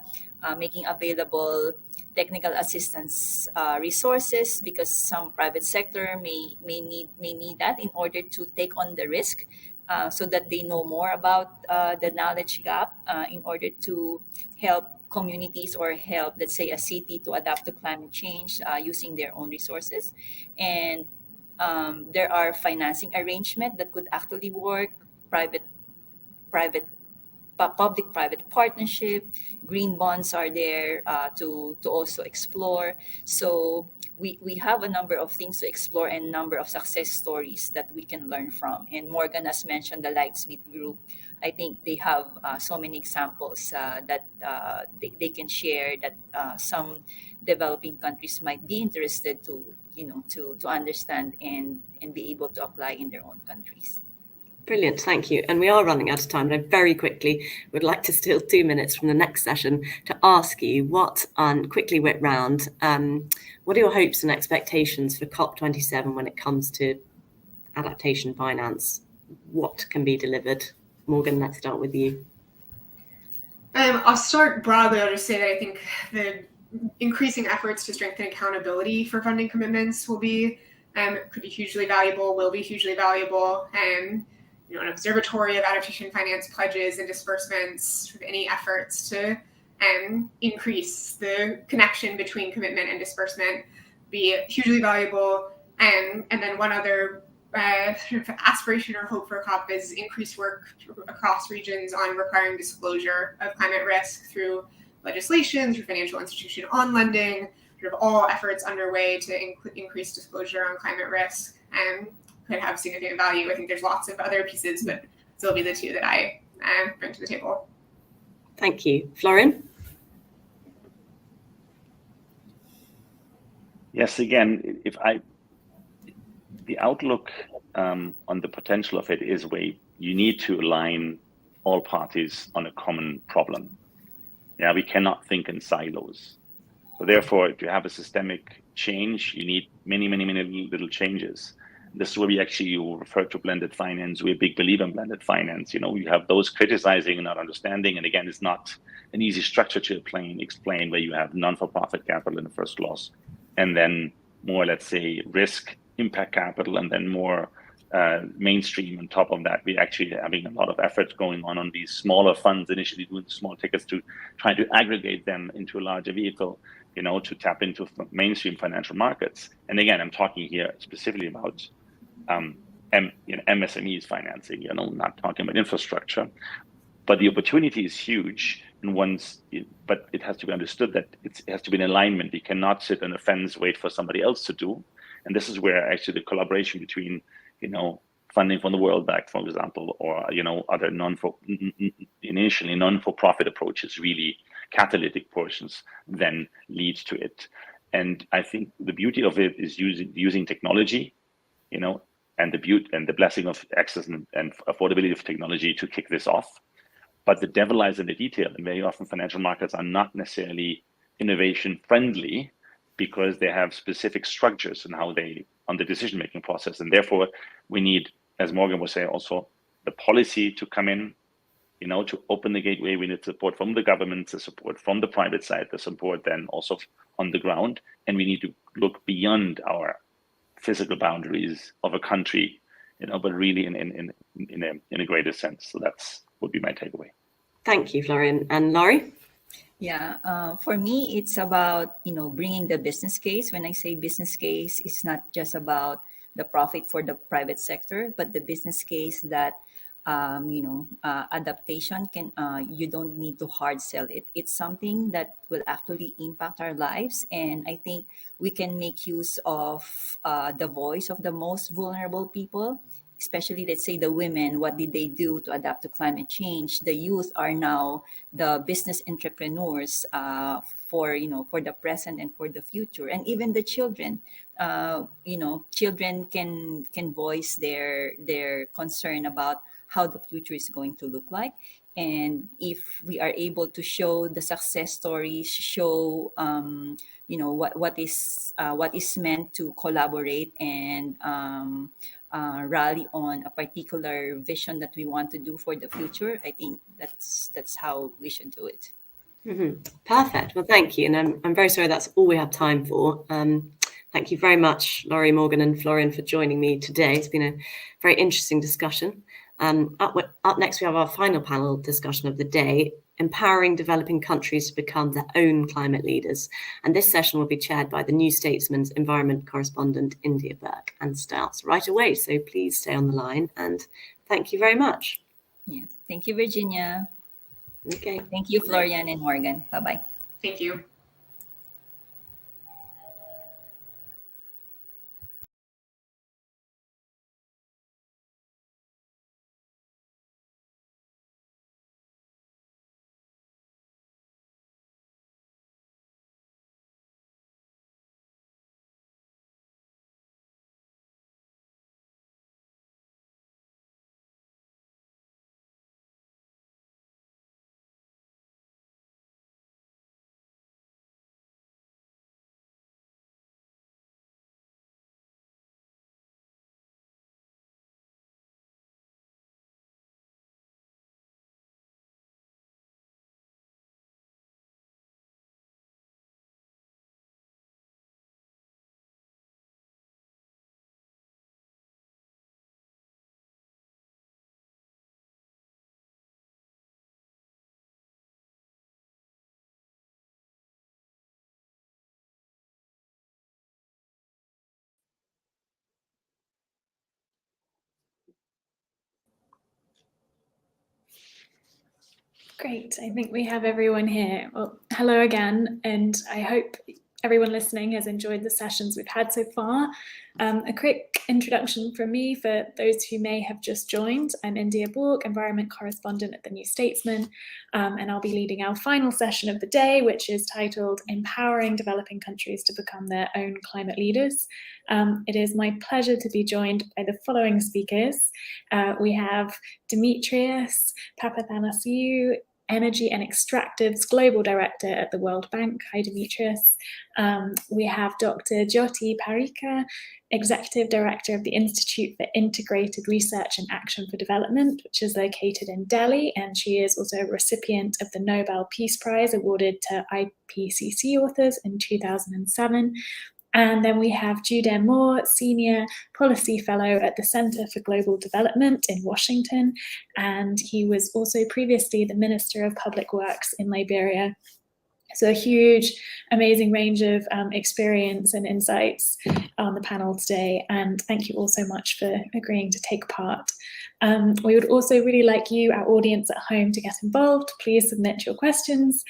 making available technical assistance resources, because some private sector may need that in order to take on the risk, so that they know more about the knowledge gap in order to help communities or help, let's say, a city to adapt to climate change using their own resources. And there are financing arrangements that could actually work, public-private partnership, green bonds are there to also explore. So we have a number of things to explore and a number of success stories that we can learn from. And Morgan has mentioned the Lightsmith Group. I think they have so many examples that they can share, that some developing countries might be interested to understand and be able to apply in their own countries.
Brilliant, thank you. And we are running out of time, but I very quickly would like to steal 2 minutes from the next session to ask you quickly whip round, what are your hopes and expectations for COP27 when it comes to adaptation finance? What can be delivered? Morgan, let's start with you.
I'll start broadly. I'll just say that I think the increasing efforts to strengthen accountability for funding commitments will be, could be hugely valuable, will be hugely valuable. An observatory of adaptation finance pledges and disbursements, any efforts to increase the connection between commitment and disbursement be hugely valuable. And then one other aspiration or hope for COP is increased work across regions on requiring disclosure of climate risk through legislation, through financial institution on lending, all efforts underway to increase disclosure on climate risk and could have significant value. I think there's lots of other pieces, but those will be the two that I bring to the table.
Thank you. Florian?
Yes, again, the outlook on the potential of it is where you need to align all parties on a common problem. Yeah, we cannot think in silos. So therefore, if you have a systemic change, you need many, many, many little changes. This is where you refer to blended finance. We're a big believer in blended finance. You have those criticizing and not understanding. And again, it's not an easy structure to explain where you have non-for-profit capital in the first loss, and then more, let's say, risk impact capital, and then more mainstream on top of that. We're actually having a lot of effort going on these smaller funds, initially doing small tickets, to try to aggregate them into a larger vehicle, to tap into mainstream financial markets. And again, I'm talking here specifically about MSMEs financing, not talking about infrastructure. But the opportunity is huge, but it has to be understood that it has to be in alignment. We cannot sit on the fence, wait for somebody else to do. And this is where actually the collaboration between, funding from the World Bank, for example, or other initially non-for-profit approaches, really catalytic portions, then lead to it. And I think the beauty of it is using technology, and the beauty and the blessing of access and affordability of technology to kick this off. But the devil lies in the detail, and very often financial markets are not necessarily innovation friendly, because they have specific structures on the decision-making process. And therefore, we need, as Morgan was saying, also the policy to come in, to open the gateway. We need support from the government, the support from the private side, the support then also on the ground. And we need to look beyond our physical boundaries of a country, but really in a greater sense. So that's would be my takeaway.
Thank you, Florian. And Laurie?
Yeah, for me, it's about, bringing the business case. When I say business case, it's not just about the profit for the private sector, but the business case that, adaptation you don't need to hard sell it. It's something that will actually impact our lives. And I think we can make use of the voice of the most vulnerable people, especially, let's say, the women. What did they do to adapt to climate change? The youth are now the business entrepreneurs for the present and for the future. And even the children, children can voice their concern about how the future is going to look like. And if we are able to show the success stories, show what is meant to collaborate and rally on a particular vision that we want to do for the future, I think that's how we should do it.
Mm-hmm. Perfect. Well, thank you. And I'm very sorry that's all we have time for. Thank you very much, Laurie, Morgan, and Florian, for joining me today. It's been a very interesting discussion. Up next, we have our final panel discussion of the day, empowering developing countries to become their own climate leaders. And this session will be chaired by the New Statesman's environment correspondent, India Burke, and starts right away. So please stay on the line, and thank you very much.
Yeah, thank you, Virginia.
Okay.
Thank you, Florian and Morgan. Bye-bye.
Thank you.
Great, I think we have everyone here. Well, hello again, and I hope everyone listening has enjoyed the sessions we've had so far. A quick introduction from me for those who may have just joined. I'm India Burke, environment correspondent at the New Statesman, and I'll be leading our final session of the day, which is titled Empowering Developing Countries to Become Their Own Climate Leaders. It is my pleasure to be joined by the following speakers. We have Demetrios Papathanasiou, Energy and Extractives Global Director at the World Bank. Hi, Demetrius. We have Dr. Jyoti Parikar, Executive Director of the Institute for Integrated Research and Action for Development, which is located in Delhi, and she is also a recipient of the Nobel Peace Prize awarded to IPCC authors in 2007. And then we have Judeh Moore, Senior Policy Fellow at the Center for Global Development in Washington, and he was also previously the Minister of Public Works in Liberia. So a huge, amazing range of experience and insights on the panel today, and thank you all so much for agreeing to take part. We would also really like you, our audience at home, to get involved. Please submit your questions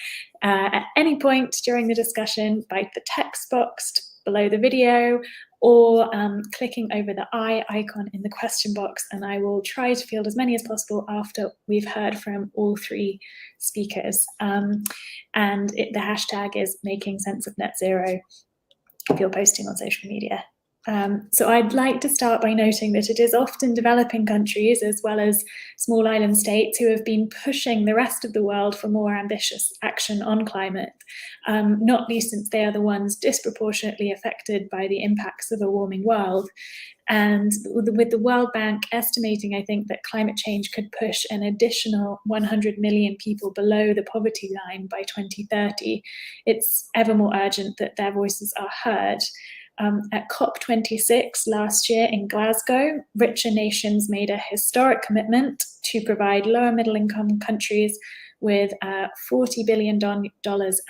at any point during the discussion by the text box below the video, or clicking over the eye icon in the question box, and I will try to field as many as possible after we've heard from all three speakers. And the hashtag is Making Sense of Net Zero if you're posting on social media. So I'd like to start by noting that it is often developing countries as well as small island states who have been pushing the rest of the world for more ambitious action on climate, not least since they are the ones disproportionately affected by the impacts of a warming world. And with the World Bank estimating, I think, that climate change could push an additional 100 million people below the poverty line by 2030, it's ever more urgent that their voices are heard. At COP26 last year in Glasgow, richer nations made a historic commitment to provide lower middle income countries with $40 billion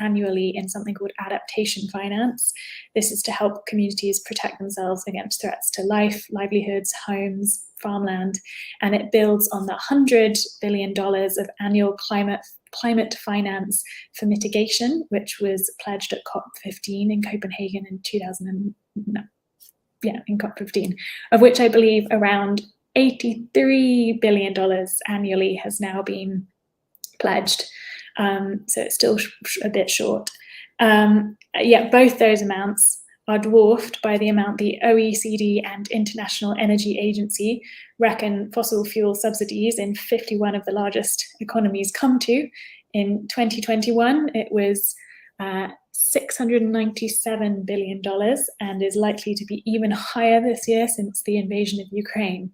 annually in something called adaptation finance. This is to help communities protect themselves against threats to life, livelihoods, homes, farmland, and it builds on the $100 billion of annual climate finance for mitigation, which was pledged at COP15 in Copenhagen in COP15, of which I believe around $83 billion annually has now been pledged. So it's still a bit short. Both those amounts are dwarfed by the amount the OECD and International Energy Agency reckon fossil fuel subsidies in 51 of the largest economies come to. In 2021, it was $697 billion and is likely to be even higher this year since the invasion of Ukraine.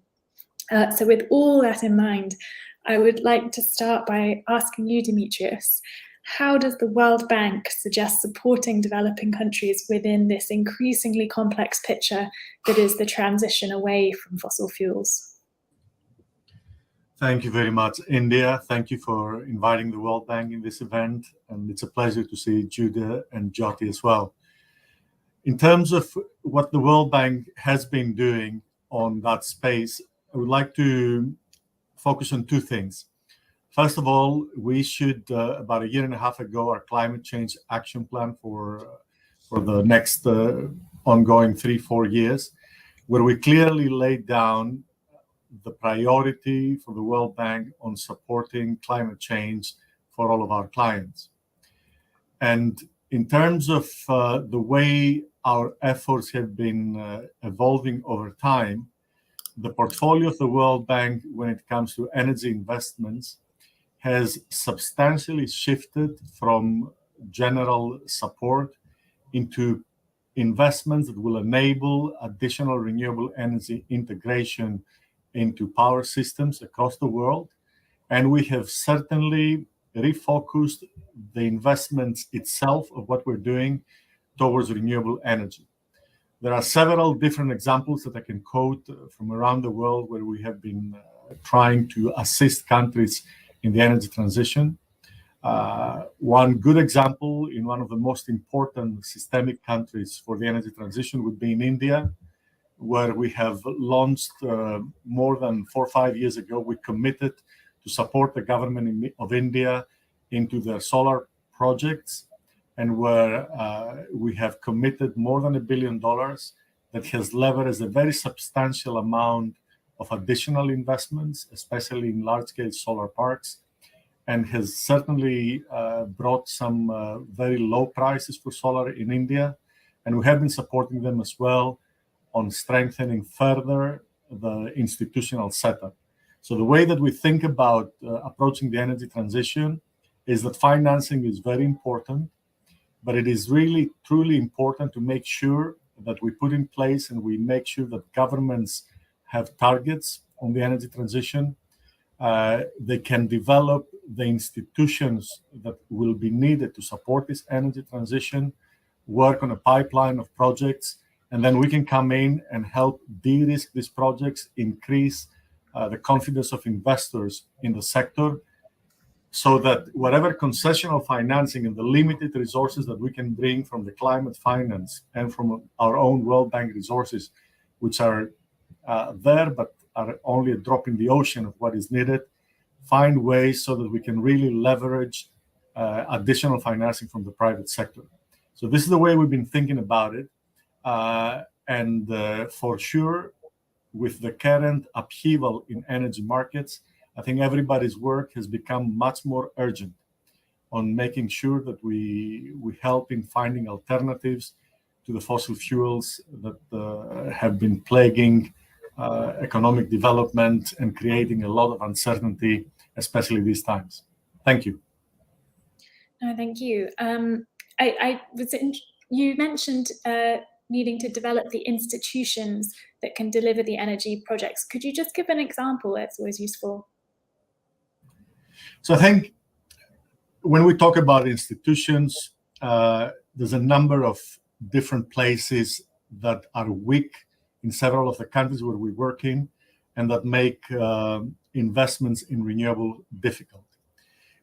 So with all that in mind, I would like to start by asking you, Demetrius, how does the World Bank suggest supporting developing countries within this increasingly complex picture that is the transition away from fossil fuels?
Thank you very much, India. Thank you for inviting the World Bank in this event, and it's a pleasure to see Judeh and Jyoti as well. In terms of what the World Bank has been doing on that space, I would like to focus on two things. First of all, we issued about a year and a half ago our climate change action plan for the next ongoing 3-4 years, where we clearly laid down the priority for the World Bank on supporting climate change for all of our clients. And in terms of the way our efforts have been evolving over time, the portfolio of the World Bank when it comes to energy investments has substantially shifted from general support into investments that will enable additional renewable energy integration into power systems across the world. And we have certainly refocused the investments itself of what we're doing towards renewable energy. There are several different examples that I can quote from around the world where we have been trying to assist countries in the energy transition. One good example in one of the most important systemic countries for the energy transition would be in India, where we have launched more than 4 or 5 years ago. We committed to support the government of India into their solar projects, and where we have committed more than $1 billion that has leveraged a very substantial amount of additional investments, especially in large-scale solar parks, and has certainly brought some very low prices for solar in India. And we have been supporting them as well on strengthening further the institutional setup. So the way that we think about approaching the energy transition is that financing is very important, but it is really, truly important to make sure that we put in place and we make sure that governments have targets on the energy transition. They can develop the institutions that will be needed to support this energy transition, work on a pipeline of projects, and then we can come in and help de-risk these projects, increase the confidence of investors in the sector, so that whatever concessional financing and the limited resources that we can bring from the climate finance and from our own World Bank resources, which are there but are only a drop in the ocean of what is needed, find ways so that we can really leverage additional financing from the private sector. So this is the way we've been thinking about it. And for sure, with the current upheaval in energy markets, I think everybody's work has become much more urgent on making sure that we help in finding alternatives to the fossil fuels that have been plaguing economic development and creating a lot of uncertainty, especially these times. Thank you.
No, thank you. You mentioned needing to develop the institutions that can deliver the energy projects. Could you just give an example? That's always useful.
So I think when we talk about institutions, there's a number of different places that are weak in several of the countries where we work in, and that make investments in renewable difficult.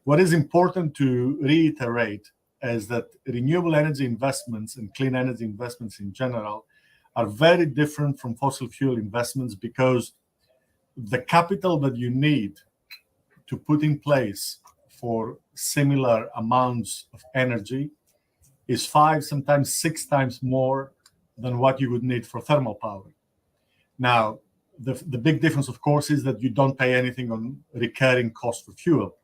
What is important to reiterate is that renewable energy investments and clean energy investments in general are very different from fossil fuel investments, because the capital that you need to put in place for similar amounts of energy is 5, sometimes 6 times more than what you would need for thermal power. Now, the big difference, of course, is that you don't pay anything on recurring cost for fuel.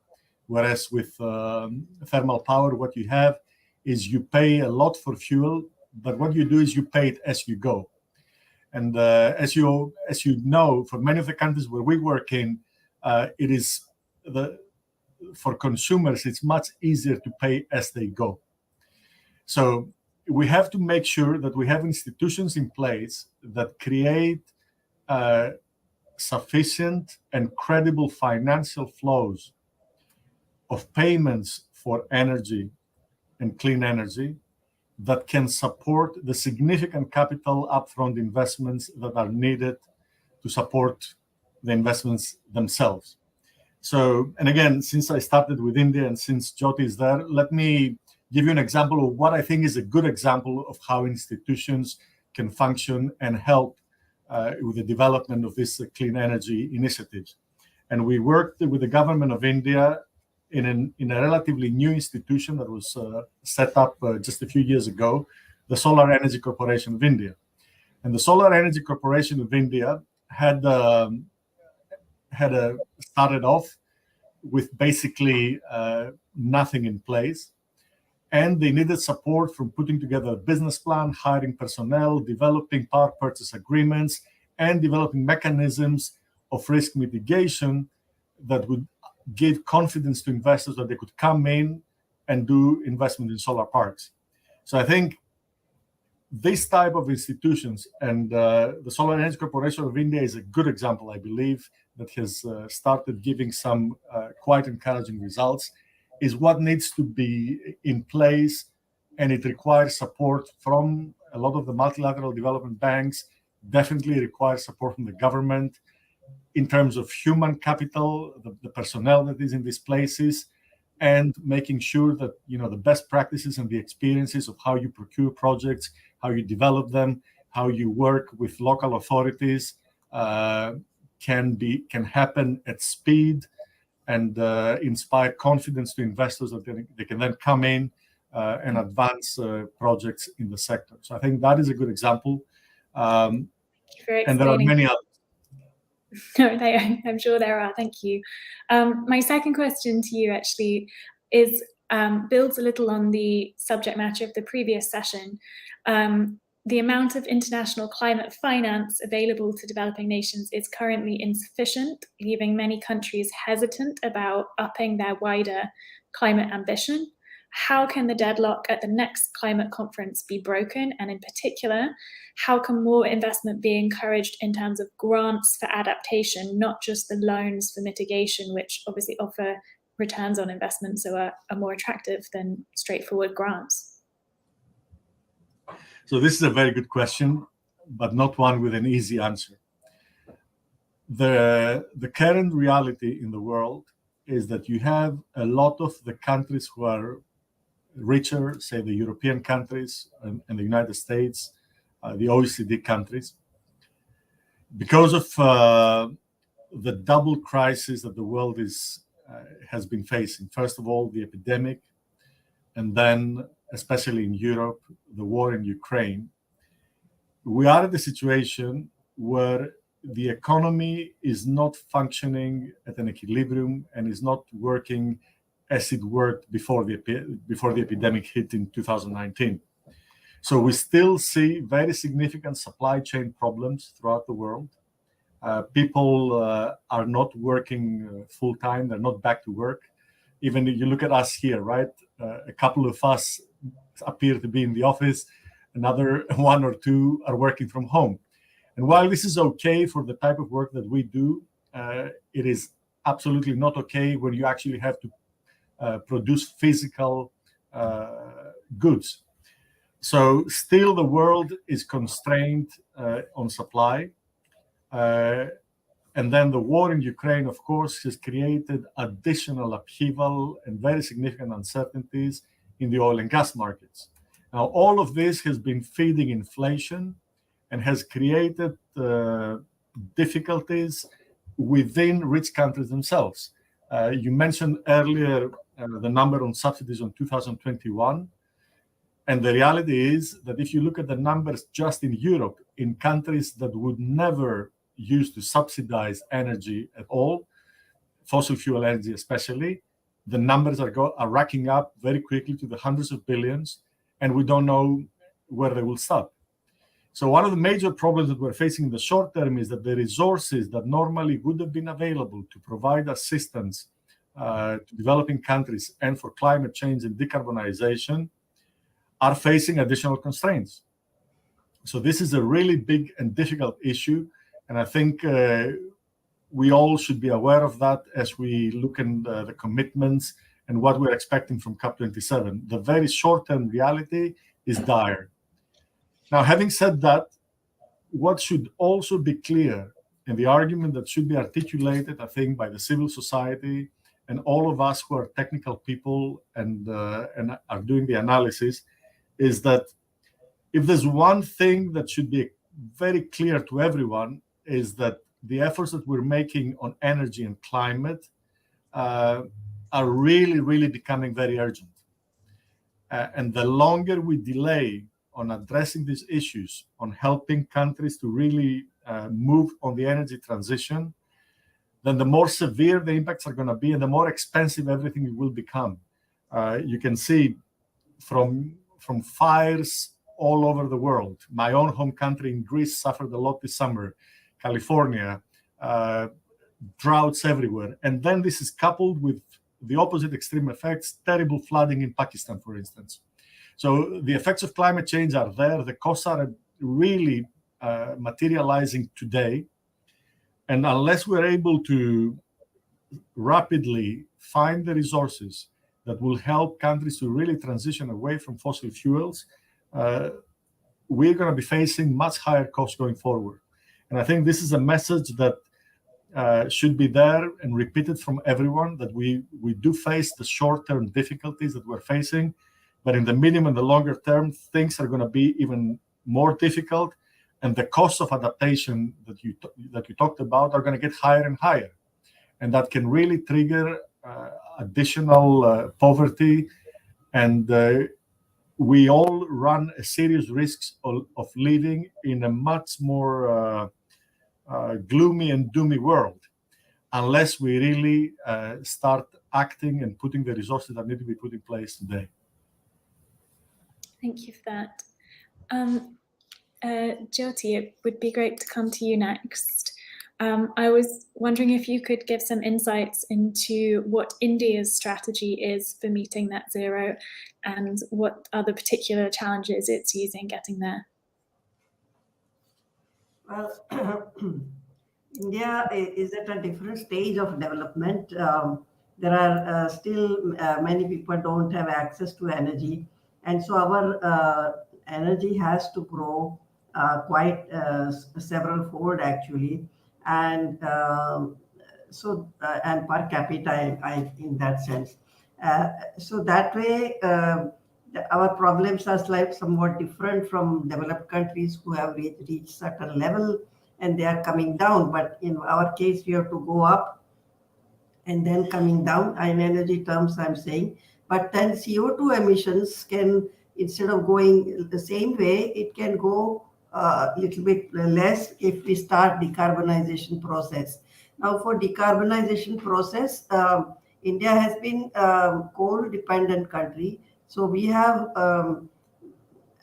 Whereas with thermal power, what you have is you pay a lot for fuel, but what you do is you pay it as you go. And as you know, for many of the countries where we work in, it is for consumers, it's much easier to pay as they go. So we have to make sure that we have institutions in place that create sufficient and credible financial flows of payments for energy and clean energy that can support the significant capital upfront investments that are needed to support the investments themselves. So, and again, since I started with India and since Jyoti is there, let me give you an example of what I think is a good example of how institutions can function and help with the development of these clean energy initiatives. And we worked with the government of India in a relatively new institution that was set up just a few years ago, the Solar Energy Corporation of India. And the Solar Energy Corporation of India had started off with basically nothing in place. And they needed support from putting together a business plan, hiring personnel, developing power purchase agreements, and developing mechanisms of risk mitigation that would give confidence to investors that they could come in and do investment in solar parks. So I think this type of institutions, and the Solar Energy Corporation of India is a good example, I believe, that has started giving some quite encouraging results, is what needs to be in place, and it requires support from a lot of the multilateral development banks, definitely requires support from the government in terms of human capital, the personnel that is in these places, and making sure that the best practices and the experiences of how you procure projects, how you develop them, how you work with local authorities can happen at speed and inspire confidence to investors that they can then come in and advance projects in the sector. So I think that is a good example. And there are many others.
No, I'm sure there are. Thank you. My second question to you actually is builds a little on the subject matter of the previous session. the amount of international climate finance available to developing nations is currently insufficient, leaving many countries hesitant about upping their wider climate ambition. How can the deadlock at the next climate conference be broken? And in particular, how can more investment be encouraged in terms of grants for adaptation, not just the loans for mitigation, which obviously offer returns on investment, so are more attractive than straightforward grants?
So this is a very good question, but not one with an easy answer. The current reality in the world is that you have a lot of the countries who are richer, say the European countries and the United States, the OECD countries, because of the double crisis that the world has been facing. First of all, the epidemic, and then, especially in Europe, the war in Ukraine. We are in a situation where the economy is not functioning at an equilibrium and is not working as it worked before the epidemic hit in 2019. So we still see very significant supply chain problems throughout the world. People are not working full time, they're not back to work. Even if you look at us here, right? A couple of us appear to be in the office, another one or two are working from home. And while this is okay for the type of work that we do, it is absolutely not okay when you actually have to produce physical goods. So still the world is constrained on supply. And then the war in Ukraine, of course, has created additional upheaval and very significant uncertainties in the oil and gas markets. Now, all of this has been feeding inflation and has created difficulties within rich countries themselves. You mentioned earlier the number on subsidies on 2021. And the reality is that if you look at the numbers just in Europe, in countries that would never use to subsidize energy at all, fossil fuel energy especially, the numbers are racking up very quickly to the hundreds of billions, and we don't know where they will stop. So one of the major problems that we're facing in the short term is that the resources that normally would have been available to provide assistance to developing countries and for climate change and decarbonization are facing additional constraints. So this is a really big and difficult issue, and I think we all should be aware of that as we look at the commitments and what we're expecting from COP27. The very short-term reality is dire. Now, having said that, what should also be clear, and the argument that should be articulated, I think, by the civil society and all of us who are technical people and are doing the analysis, is that if there's one thing that should be very clear to everyone, is that the efforts that we're making on energy and climate are really, really becoming very urgent. And the longer we delay on addressing these issues, on helping countries to really move on the energy transition, then the more severe the impacts are going to be and the more expensive everything will become. You can see from fires all over the world. My own home country in Greece suffered a lot this summer. California, droughts everywhere. And then this is coupled with the opposite extreme effects, terrible flooding in Pakistan, for instance. So the effects of climate change are there. The costs are really materializing today. And unless we're able to rapidly find the resources that will help countries to really transition away from fossil fuels, we're going to be facing much higher costs going forward. And I think this is a message that should be there and repeated from everyone, that we do face the short-term difficulties that we're facing, but in the medium and the longer term, things are going to be even more difficult, and the costs of adaptation that you talked about are going to get higher and higher, and that can really trigger additional poverty, and we all run a serious risk of living in a much more gloomy and doomy world unless we really start acting and putting the resources that need to be put in place today.
Thank you for that. Jyoti, it would be great to come to you next. I was wondering if you could give some insights into what India's strategy is for meeting net zero and what are the particular challenges it's using getting there.
Well, India is at a different stage of development. There are still many people don't have access to energy, and so our energy has to grow quite several fold actually, and and per capita in that sense. So that way, our problems are somewhat different from developed countries who have reached certain level and they are coming down. But in our case, we have to go up and then coming down in energy terms, I'm saying. But then CO2 emissions can, instead of going the same way, it can go a little bit less if we start decarbonization process. Now for decarbonization process, India has been coal dependent country. So we have,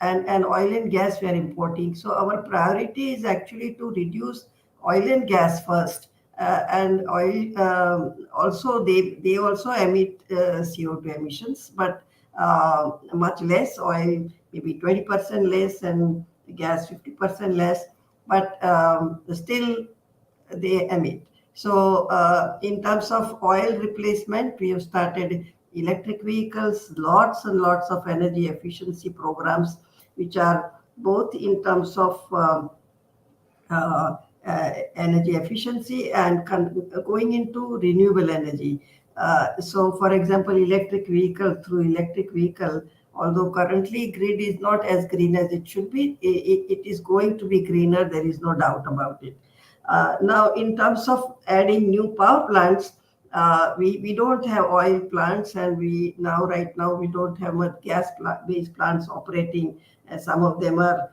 and oil and gas we are importing. So our priority is actually to reduce oil and gas first. And oil, also they also emit CO2 emissions, but much less. Oil maybe 20% less and gas 50% less, but still they emit. So in terms of oil replacement, we have started electric vehicles, lots and lots of energy efficiency programs, which are both in terms of energy efficiency and going into renewable energy. So for example, through electric vehicle, although currently grid is not as green as it should be, it is going to be greener, there is no doubt about it. Now, in terms of adding new power plants, we don't have oil plants, and right now we don't have much gas-based plants operating, and some of them are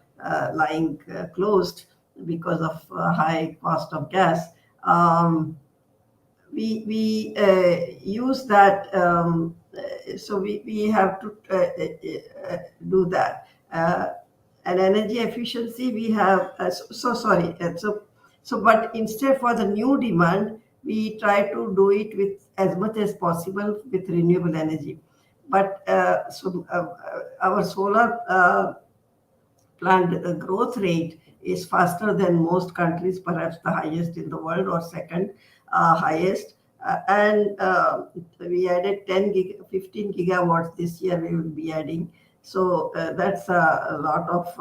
lying closed because of high cost of gas. We use that, so we have to do that. And energy efficiency, we have, but instead for the new demand, we try to do it with as much as possible with renewable energy. But our solar plant growth rate is faster than most countries, perhaps the highest in the world or second highest. And we added 15 gigawatts this year we will be adding. So that's a lot of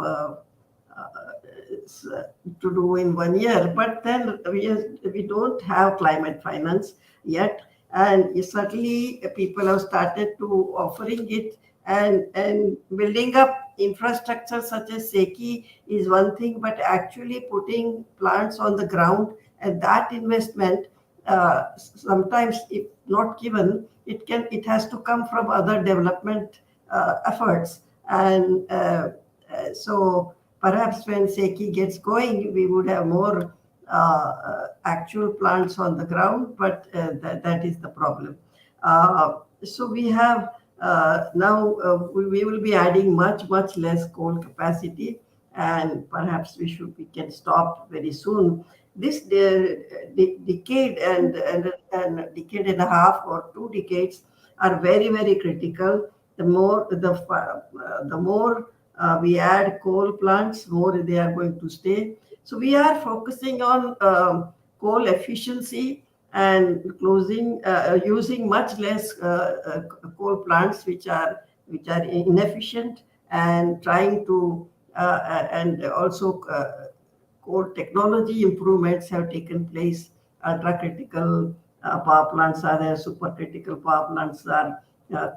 to do in 1 year. But then we don't have climate finance yet. And certainly people have started to offering it, and building up infrastructure such as SECI is one thing, but actually putting plants on the ground, and that investment sometimes, if not given, it has to come from other development efforts. And so perhaps when SECI gets going, we would have more actual plants on the ground, but that is the problem. So we have now we will be adding much less coal capacity, and perhaps we can stop very soon. This decade and decade and a half or 2 decades are very critical. The more we add coal plants, more they are going to stay. So we are focusing on coal efficiency and using much less coal plants which are inefficient, and trying to and also coal technology improvements have taken place. Ultra critical power plants are there, supercritical power plants are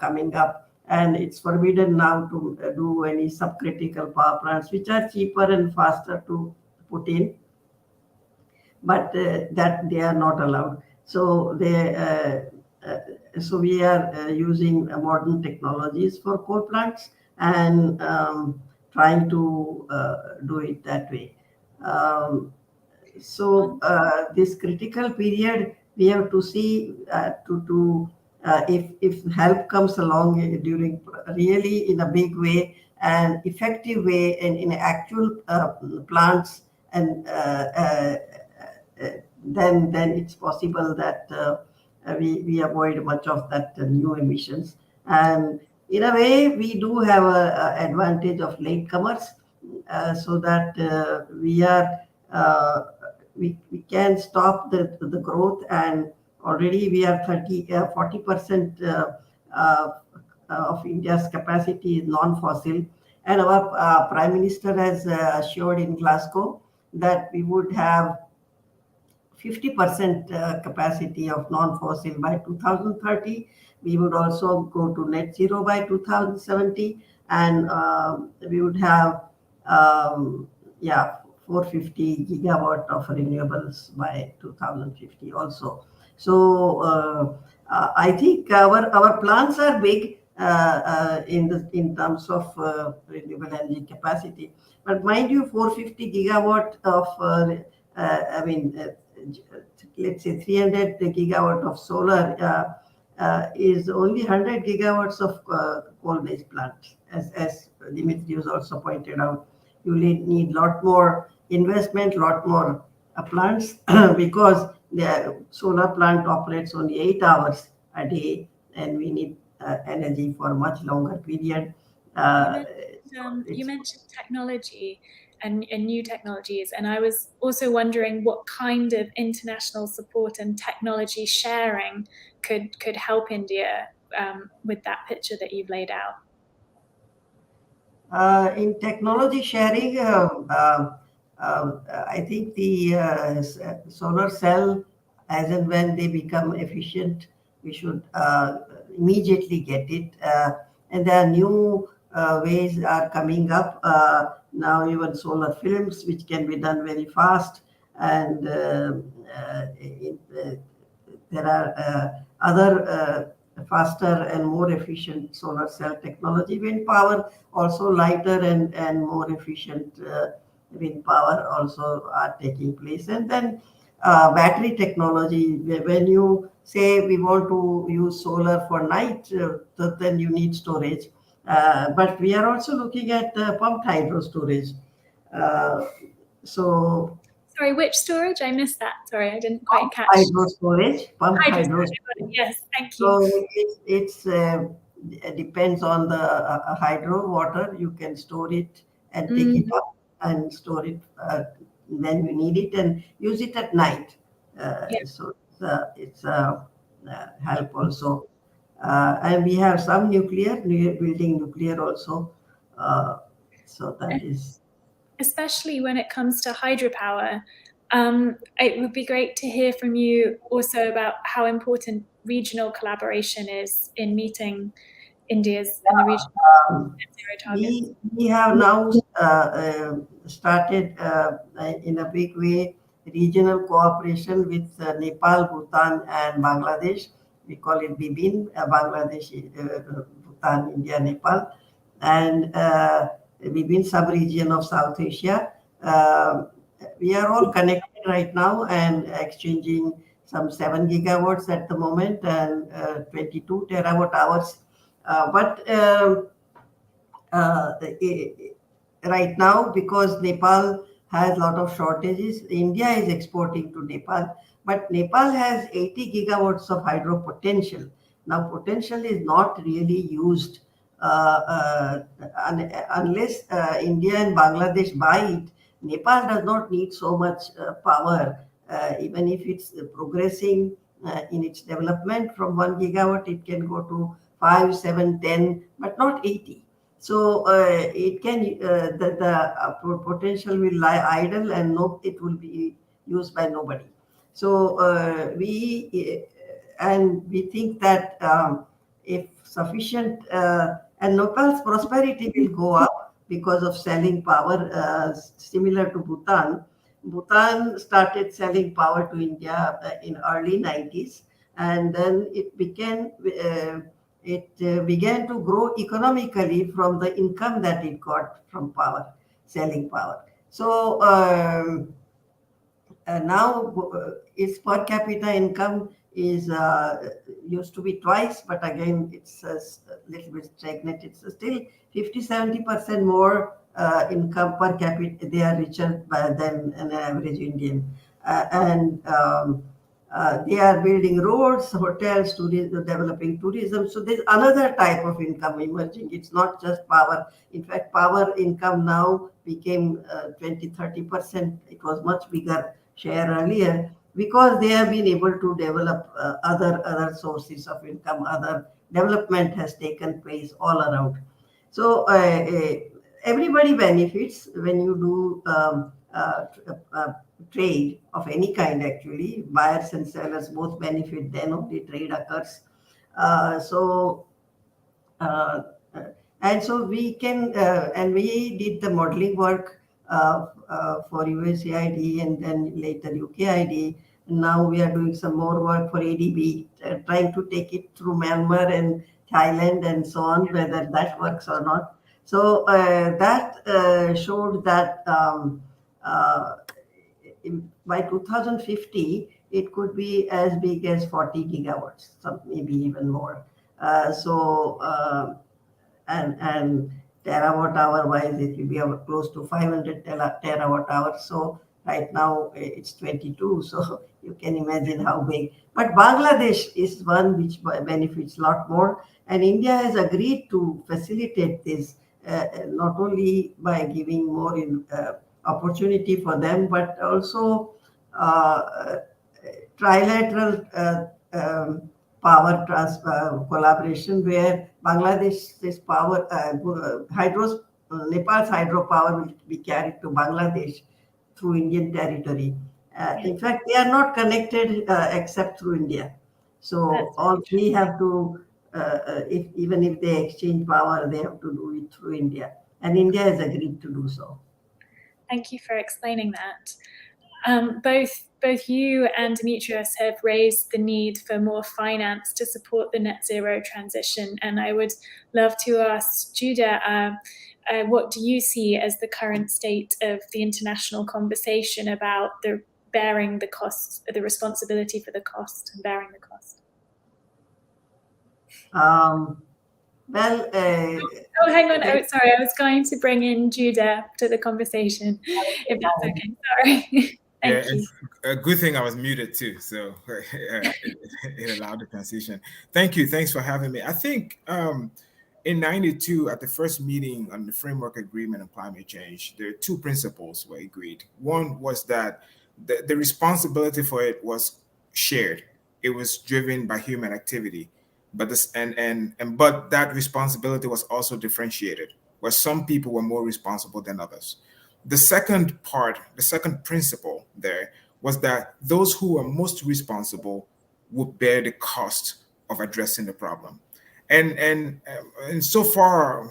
coming up, and it's forbidden now to do any subcritical power plants, which are cheaper and faster to put in, but that they are not allowed. So so we are using modern technologies for coal plants and trying to do it that way. So this critical period, we have to see if help comes along during really in a big way, and effective way in actual plants, and then it's possible that we avoid much of that new emissions. And in a way, we do have a advantage of latecomers, so that we can stop the growth, and already we are 40% of India's capacity is non-fossil, and our Prime Minister has assured in Glasgow that we would have 50% capacity of non-fossil by 2030. We would also go to net zero by 2070, and we would have 450 gigawatt of renewables by 2050 also. So I think our plans are big in terms of renewable energy capacity. But mind you, 450 gigawatt of let's say 300 gigawatt of solar is only 100 gigawatts of coal-based plants. As Dimitrios also pointed out, you need a lot more investment, lot more plants because the solar plant operates only 8 hours a day, and we need energy for a much longer period.
You mentioned technology and new technologies, and I was also wondering what kind of international support and technology sharing could help India with that picture that you've laid out.
In technology sharing, I think the solar cell, as and when they become efficient, we should immediately get it. And there are new ways are coming up now, even solar films, which can be done very fast. And there are other faster and more efficient solar cell technology. Wind power also lighter and more efficient wind power also are taking place. And then battery technology, when you say we want to use solar for night, then you need storage. But we are also looking at pumped hydro storage.
Sorry, which storage? I missed that. Sorry, I didn't quite catch.
Hydro storage. Pumped hydro storage.
Yes, thank you.
So it depends on the hydro water. You can store it and take it up and store it when you need it, and use it at night. So it's help also. And we have some nuclear, building nuclear also. So that is.
Especially when it comes to hydropower, it would be great to hear from you also about how important regional collaboration is in meeting India's and the regional net zero targets.
We have now started in a big way regional cooperation with Nepal, Bhutan, and Bangladesh. We call it BIBIN, Bangladesh, Bhutan, India, Nepal, and BIBIN sub-region of South Asia. We are all connected right now and exchanging some 7 gigawatts at the moment and 22 terawatt hours. But right now, because Nepal has a lot of shortages, India is exporting to Nepal, but Nepal has 80 gigawatts of hydro potential. Now, potential is not really used unless India and Bangladesh buy it. Nepal does not need so much power, even if it's progressing in its development from 1 gigawatt, it can go to 5, 7, 10, but not 80. So it can the potential will lie idle, and it will be used by nobody. So we think that if sufficient and Nepal's prosperity will go up because of selling power, similar to Bhutan. Bhutan started selling power to India in early 90s, and then it began to grow economically from the income that it got from power, selling power. So now its per capita income is used to be twice, but again, it's a little bit stagnant. It's still 50-70% more income per capita. They are richer than an average Indian. They are building roads, hotels, tourism, developing tourism. So there's another type of income emerging. It's not just power. In fact, power income now became 20-30%. It was much bigger share earlier because they have been able to develop other sources of income. Other development has taken place all around. So everybody benefits when you do trade of any kind. Actually, buyers and sellers both benefit, then only trade occurs. And so we can, and we did the modeling work for USAID and then later UKID. Now we are doing some more work for ADB, trying to take it through Myanmar and Thailand and so on, whether that works or not. So that showed that by 2050, it could be as big as 40 gigawatts, some maybe even more. And terawatt hour wise, it will be close to 500 terawatt hours. So right now it's 22. So you can imagine how big. But Bangladesh is one which benefits a lot more. And India has agreed to facilitate this, not only by giving more opportunity for them, but also trilateral power collaboration, where Bangladesh's power, Nepal's hydropower will be carried to Bangladesh through Indian territory. In fact, they are not connected except through India. So all three have to, even if they exchange power, they have to do it through India. And India has agreed to do so.
Thank you for explaining that. Both you and Demetrios have raised the need for more finance to support the net zero transition. And I would love to ask Judah, what do you see as the current state of the international conversation about the bearing the cost, the responsibility for the cost and bearing the cost? Oh, hang on. Oh, sorry. I was going to bring in Judah to the conversation, if that's okay. Sorry. Thank you.
It's a good thing I was muted too, so it allowed the transition. Thank you. Thanks for having me. I think in '92, at the first meeting on the Framework Agreement on Climate Change, there are two principles were agreed. One was that the responsibility for it was shared. It was driven by human activity. But but that responsibility was also differentiated, where some people were more responsible than others. The second part, the second principle there was that those who were most responsible would bear the cost of addressing the problem. And so far,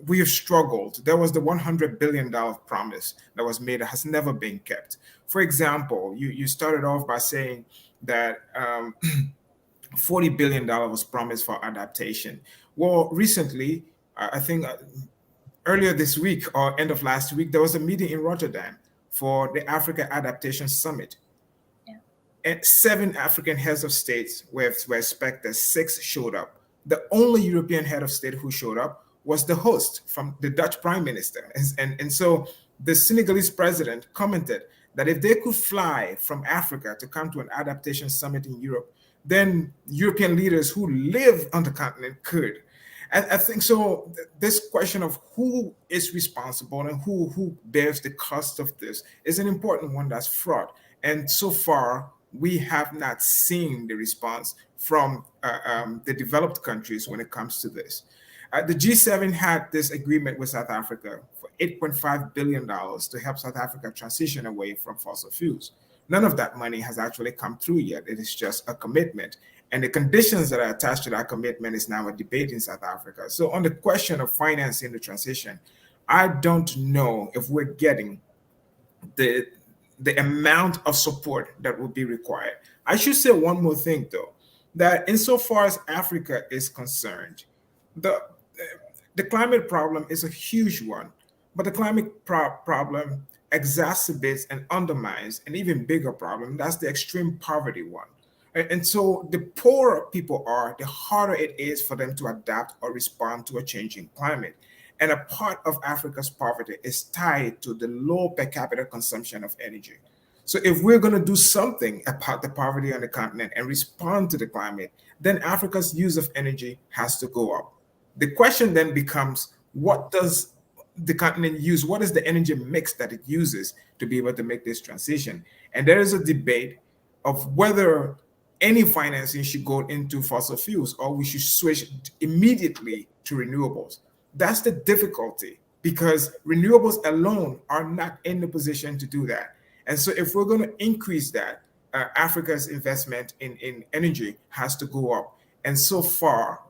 we have struggled. There was the $100 billion promise that was made that has never been kept. For example, you started off by saying that $40 billion was promised for adaptation. Well, recently, I think earlier this week or end of last week, there was a meeting in Rotterdam for the Africa Adaptation Summit. Yeah. And 7 African heads of states were expected, 6 showed up. The only European head of state who showed up was the host from the Dutch Prime Minister. And so the Senegalese president commented that if they could fly from Africa to come to an adaptation summit in Europe, then European leaders who live on the continent could. And I think so this question of who is responsible and who bears the cost of this is an important one that's fraught. And so far, we have not seen the response from the developed countries when it comes to this. The G7 had this agreement with South Africa for $8.5 billion to help South Africa transition away from fossil fuels. None of that money has actually come through yet. It is just a commitment. And the conditions that are attached to that commitment is now a debate in South Africa. So on the question of financing the transition, I don't know if we're getting the amount of support that will be required. I should say one more thing, though, that insofar as Africa is concerned, the climate problem is a huge one, but the climate problem exacerbates and undermines an even bigger problem. That's the extreme poverty one. And so the poorer people are, the harder it is for them to adapt or respond to a changing climate. And a part of Africa's poverty is tied to the low per capita consumption of energy. So if we're going to do something about the poverty on the continent and respond to the climate, then Africa's use of energy has to go up. The question then becomes, what does the continent use? What is the energy mix that it uses to be able to make this transition? And there is a debate of whether any financing should go into fossil fuels or we should switch immediately to renewables. That's the difficulty, because renewables alone are not in the position to do that. And so if we're going to increase that, Africa's investment in energy has to go up. And so far,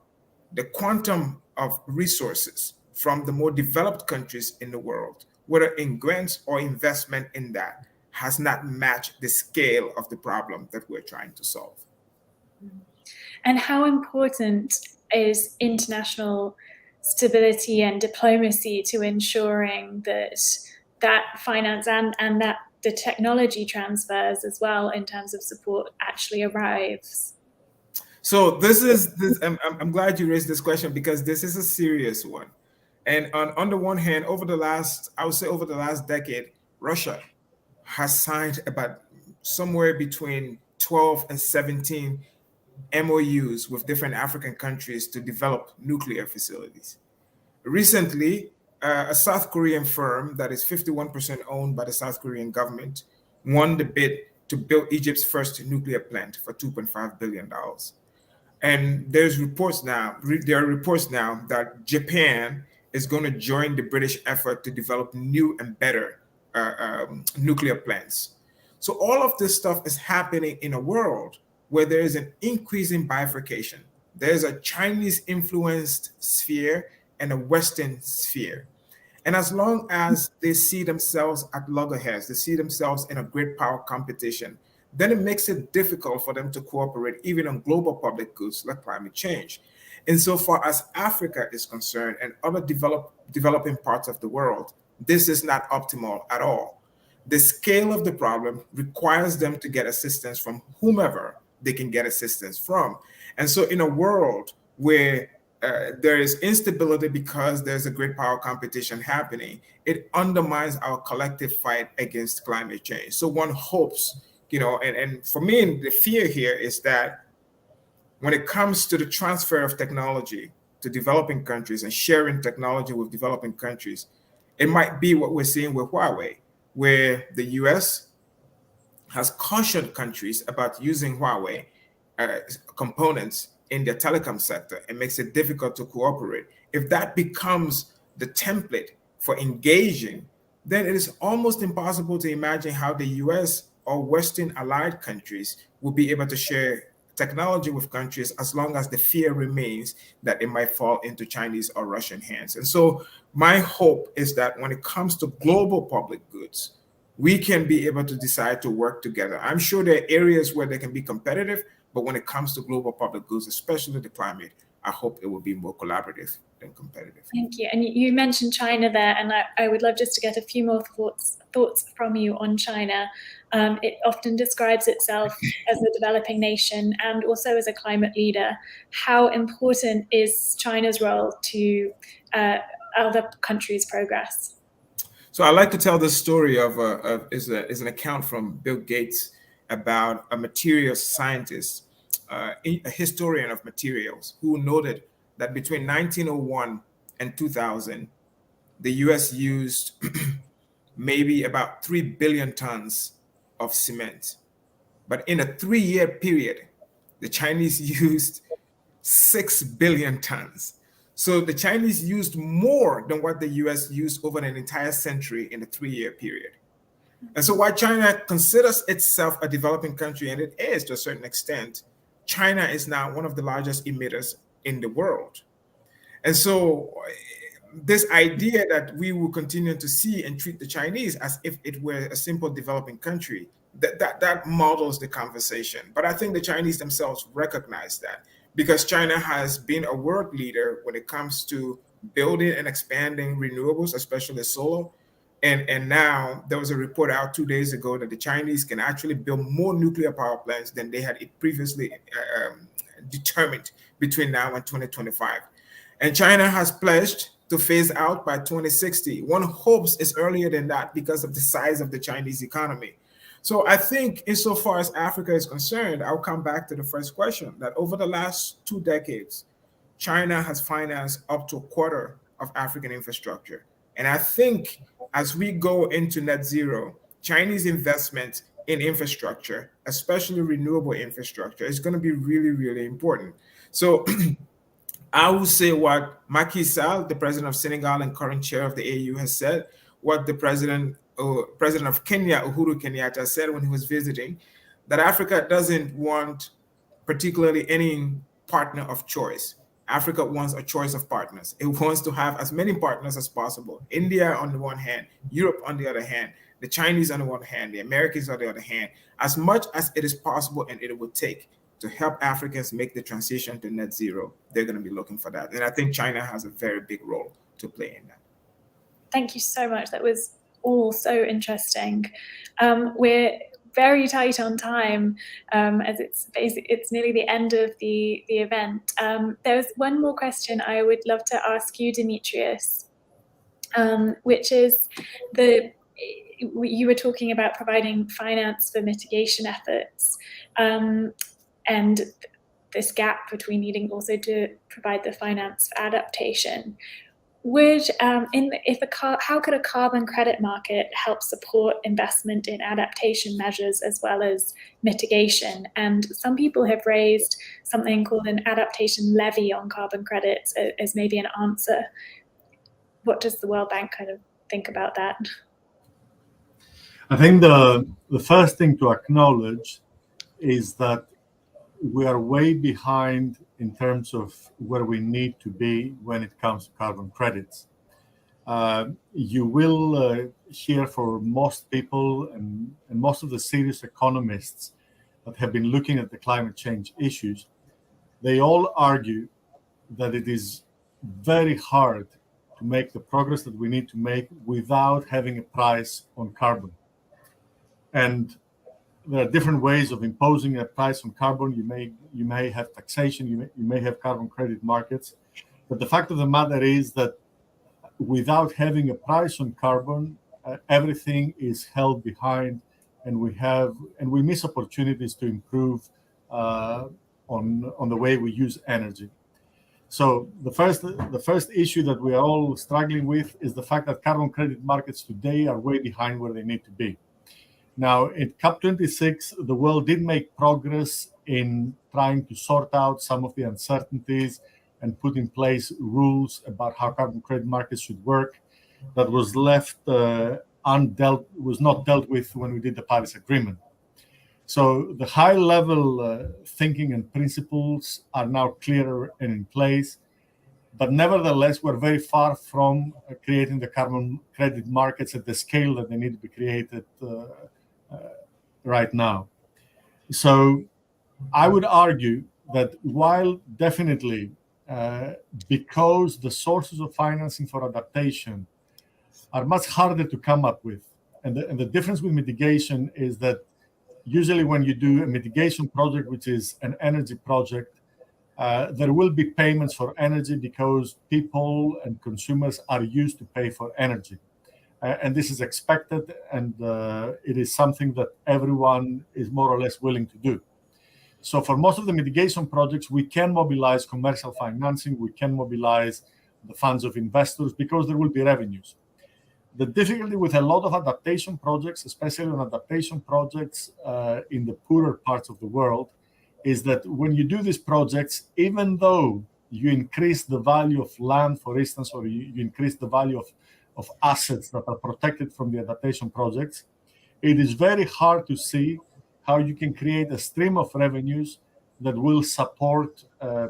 the quantum of resources from the more developed countries in the world, whether in grants or investment in that, has not matched the scale of the problem that we're trying to solve.
And how important is international stability and diplomacy to ensuring that finance and that the technology transfers as well in terms of support actually arrives?
So I'm glad you raised this question, because this is a serious one. And on the one hand, over the last decade, Russia has signed about somewhere between 12 and 17 MOUs with different African countries to develop nuclear facilities. Recently, a South Korean firm that is 51% owned by the South Korean government won the bid to build Egypt's first nuclear plant for $2.5 billion. And there are reports now that Japan is going to join the British effort to develop new and better nuclear plants. So all of this stuff is happening in a world where there is an increasing bifurcation. There's a Chinese-influenced sphere and a Western sphere. And as long as they see themselves at loggerheads, they see themselves in a great power competition, then it makes it difficult for them to cooperate even on global public goods like climate change. Insofar as Africa is concerned and other developing parts of the world, this is not optimal at all. The scale of the problem requires them to get assistance from whomever they can get assistance from. And so in a world where there is instability because there's a great power competition happening, it undermines our collective fight against climate change. So one hopes, and for me, the fear here is that when it comes to the transfer of technology to developing countries and sharing technology with developing countries, it might be what we're seeing with Huawei, where the US has cautioned countries about using Huawei components in their telecom sector and makes it difficult to cooperate. If that becomes the template for engaging, then it is almost impossible to imagine how the US or Western allied countries will be able to share technology with countries as long as the fear remains that it might fall into Chinese or Russian hands. And so my hope is that when it comes to global public goods, we can be able to decide to work together. I'm sure there are areas where they can be competitive, but when it comes to global public goods, especially the climate, I hope it will be more collaborative than competitive.
Thank you. And you mentioned China there, and I would love just to get a few more thoughts from you on China. It often describes itself as a developing nation and also as a climate leader. How important is China's role to other countries' progress?
So I like to tell this story is an account from Bill Gates about a materials scientist, a historian of materials, who noted that between 1901 and 2000, the US used maybe about 3 billion tons of cement. But in a 3-year period, the Chinese used 6 billion tons. So the Chinese used more than what the US used over an entire century in a 3-year period. And so while China considers itself a developing country, and it is to a certain extent, China is now one of the largest emitters in the world. And so this idea that we will continue to see and treat the Chinese as if it were a simple developing country, that models the conversation. But I think the Chinese themselves recognize that, because China has been a world leader when it comes to building and expanding renewables, especially solar. And now there was a report out 2 days ago that the Chinese can actually build more nuclear power plants than they had previously determined between now and 2025. And China has pledged to phase out by 2060. One hopes it's earlier than that because of the size of the Chinese economy. So I think insofar as Africa is concerned, I'll come back to the first question, that over the last 2 decades, China has financed up to a quarter of African infrastructure. And I think as we go into net zero, Chinese investment in infrastructure, especially renewable infrastructure, is going to be really, really important. So I will say what Macky Sall, the president of Senegal and current chair of the AU, has said, what the president of Kenya, Uhuru Kenyatta, said when he was visiting, that Africa doesn't want particularly any partner of choice. Africa wants a choice of partners. It wants to have as many partners as possible. India on the one hand, Europe on the other hand, the Chinese on the one hand, the Americans on the other hand, as much as it is possible and it would take to help Africans make the transition to net zero. They're going to be looking for that. And I think China has a very big role to play in that.
Thank you so much. That was all so interesting. We're very tight on time, as it's nearly the end of the event. There's one more question I would love to ask you, Demetrius, which is you were talking about providing finance for mitigation efforts, and this gap between needing also to provide the finance for adaptation. How could a carbon credit market help support investment in adaptation measures as well as mitigation? And some people have raised something called an adaptation levy on carbon credits as maybe an answer. What does the World Bank kind of think about that?
I think the first thing to acknowledge is that we are way behind in terms of where we need to be when it comes to carbon credits. You will hear for most people and most of the serious economists that have been looking at the climate change issues, they all argue that it is very hard to make the progress that we need to make without having a price on carbon. And there are different ways of imposing a price on carbon. You may have taxation, you may have carbon credit markets, but the fact of the matter is that without having a price on carbon, everything is held behind, and we miss opportunities to improve on the way we use energy. So the first issue that we are all struggling with is the fact that carbon credit markets today are way behind where they need to be. Now, in COP26, the world did make progress in trying to sort out some of the uncertainties and put in place rules about how carbon credit markets should work. That was left was not dealt with when we did the Paris Agreement. So the high-level thinking and principles are now clearer and in place, but nevertheless, we're very far from creating the carbon credit markets at the scale that they need to be created right now. So I would argue that while definitely because the sources of financing for adaptation are much harder to come up with, and the difference with mitigation is that usually when you do a mitigation project, which is an energy project, there will be payments for energy because people and consumers are used to pay for energy. And this is expected, and it is something that everyone is more or less willing to do. So for most of the mitigation projects, we can mobilize commercial financing, we can mobilize the funds of investors because there will be revenues. The difficulty with a lot of adaptation projects, especially on adaptation projects in the poorer parts of the world, is that when you do these projects, even though you increase the value of land, for instance, or you increase the value of assets that are protected from the adaptation projects, it is very hard to see how you can create a stream of revenues that will support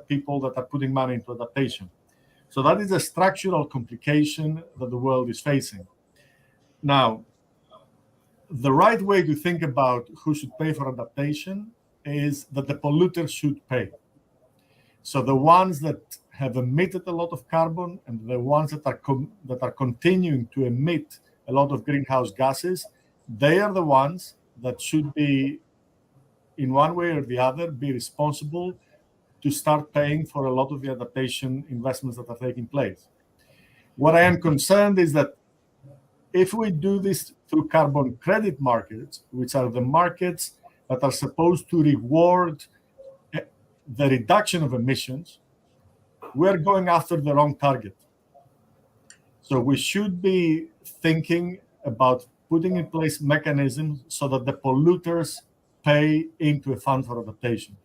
people that are putting money into adaptation. So that is a structural complication that the world is facing. Now, the right way to think about who should pay for adaptation is that the polluters should pay. So the ones that have emitted a lot of carbon and the ones that are continuing to emit a lot of greenhouse gases, they are the ones that should be, in one way or the other, be responsible to start paying for a lot of the adaptation investments that are taking place. What I am concerned is that if we do this through carbon credit markets, which are the markets that are supposed to reward the reduction of emissions, we're going after the wrong target. So we should be thinking about putting in place mechanisms so that the polluters pay into a fund for adaptation.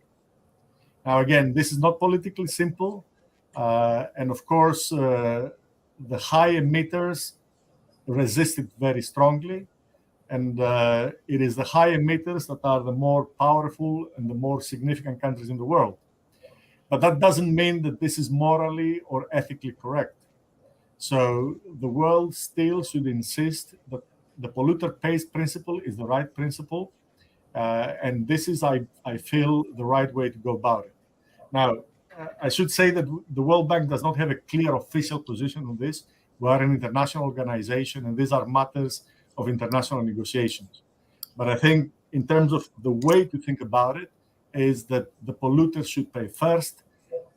Now, again, this is not politically simple. And of course, the high emitters resist it very strongly. And it is the high emitters that are the more powerful and the more significant countries in the world. But that doesn't mean that this is morally or ethically correct. So the world still should insist that the polluter pays principle is the right principle. And this is, I feel, the right way to go about it. Now, I should say that the World Bank does not have a clear official position on this. We are an international organization, and these are matters of international negotiations. But I think in terms of the way to think about it is that the polluters should pay first.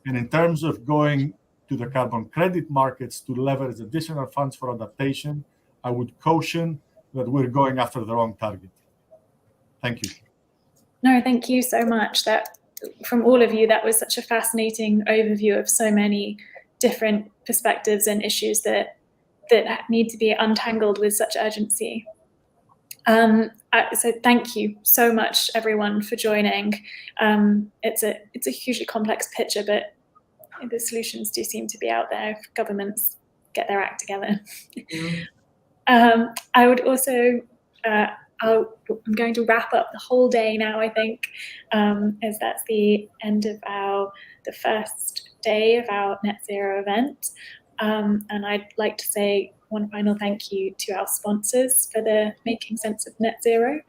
And in terms of going to the carbon credit markets to leverage additional funds for adaptation, I would caution that we're going after the wrong target. Thank you.
No, thank you so much. That from all of you, that was such a fascinating overview of so many different perspectives and issues that need to be untangled with such urgency. So thank you so much, everyone, for joining. It's a hugely complex picture, but the solutions do seem to be out there if governments get their act together. I would also, I'm going to wrap up the whole day now, I think, as that's the end of the first day of our Net Zero event. And I'd like to say one final thank you to our sponsors for the making sense of Net Zero.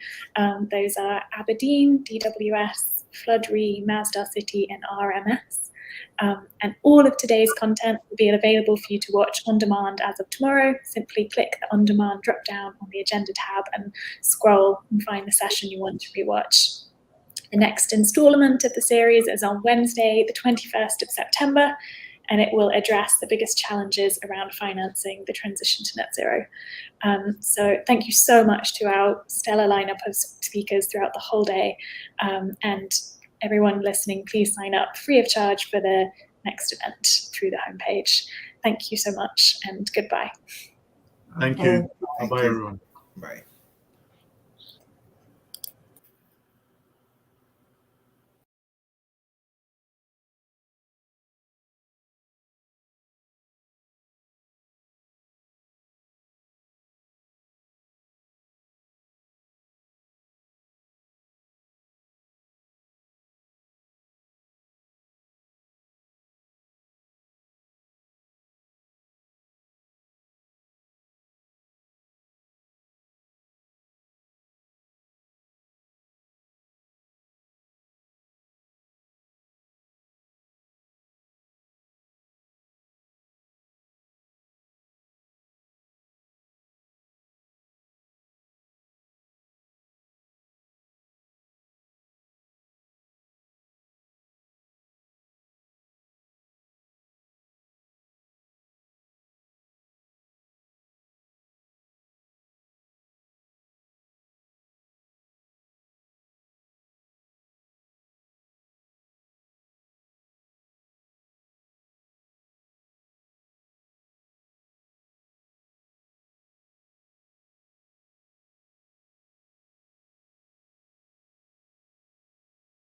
Those are Aberdeen, DWS, Flood Re, Masdar City, and RMS. And all of today's content will be available for you to watch on demand as of tomorrow. Simply click the on demand drop down on the agenda tab and scroll and find the session you want to rewatch. The next installment of the series is on Wednesday, the 21st of September, and it will address the biggest challenges around financing the transition to net zero. So thank you so much to our stellar lineup of speakers throughout the whole day. And everyone listening, please sign up free of charge for the next event through the homepage. Thank you so much and goodbye.
Thank you. Bye-bye, everyone.
Bye.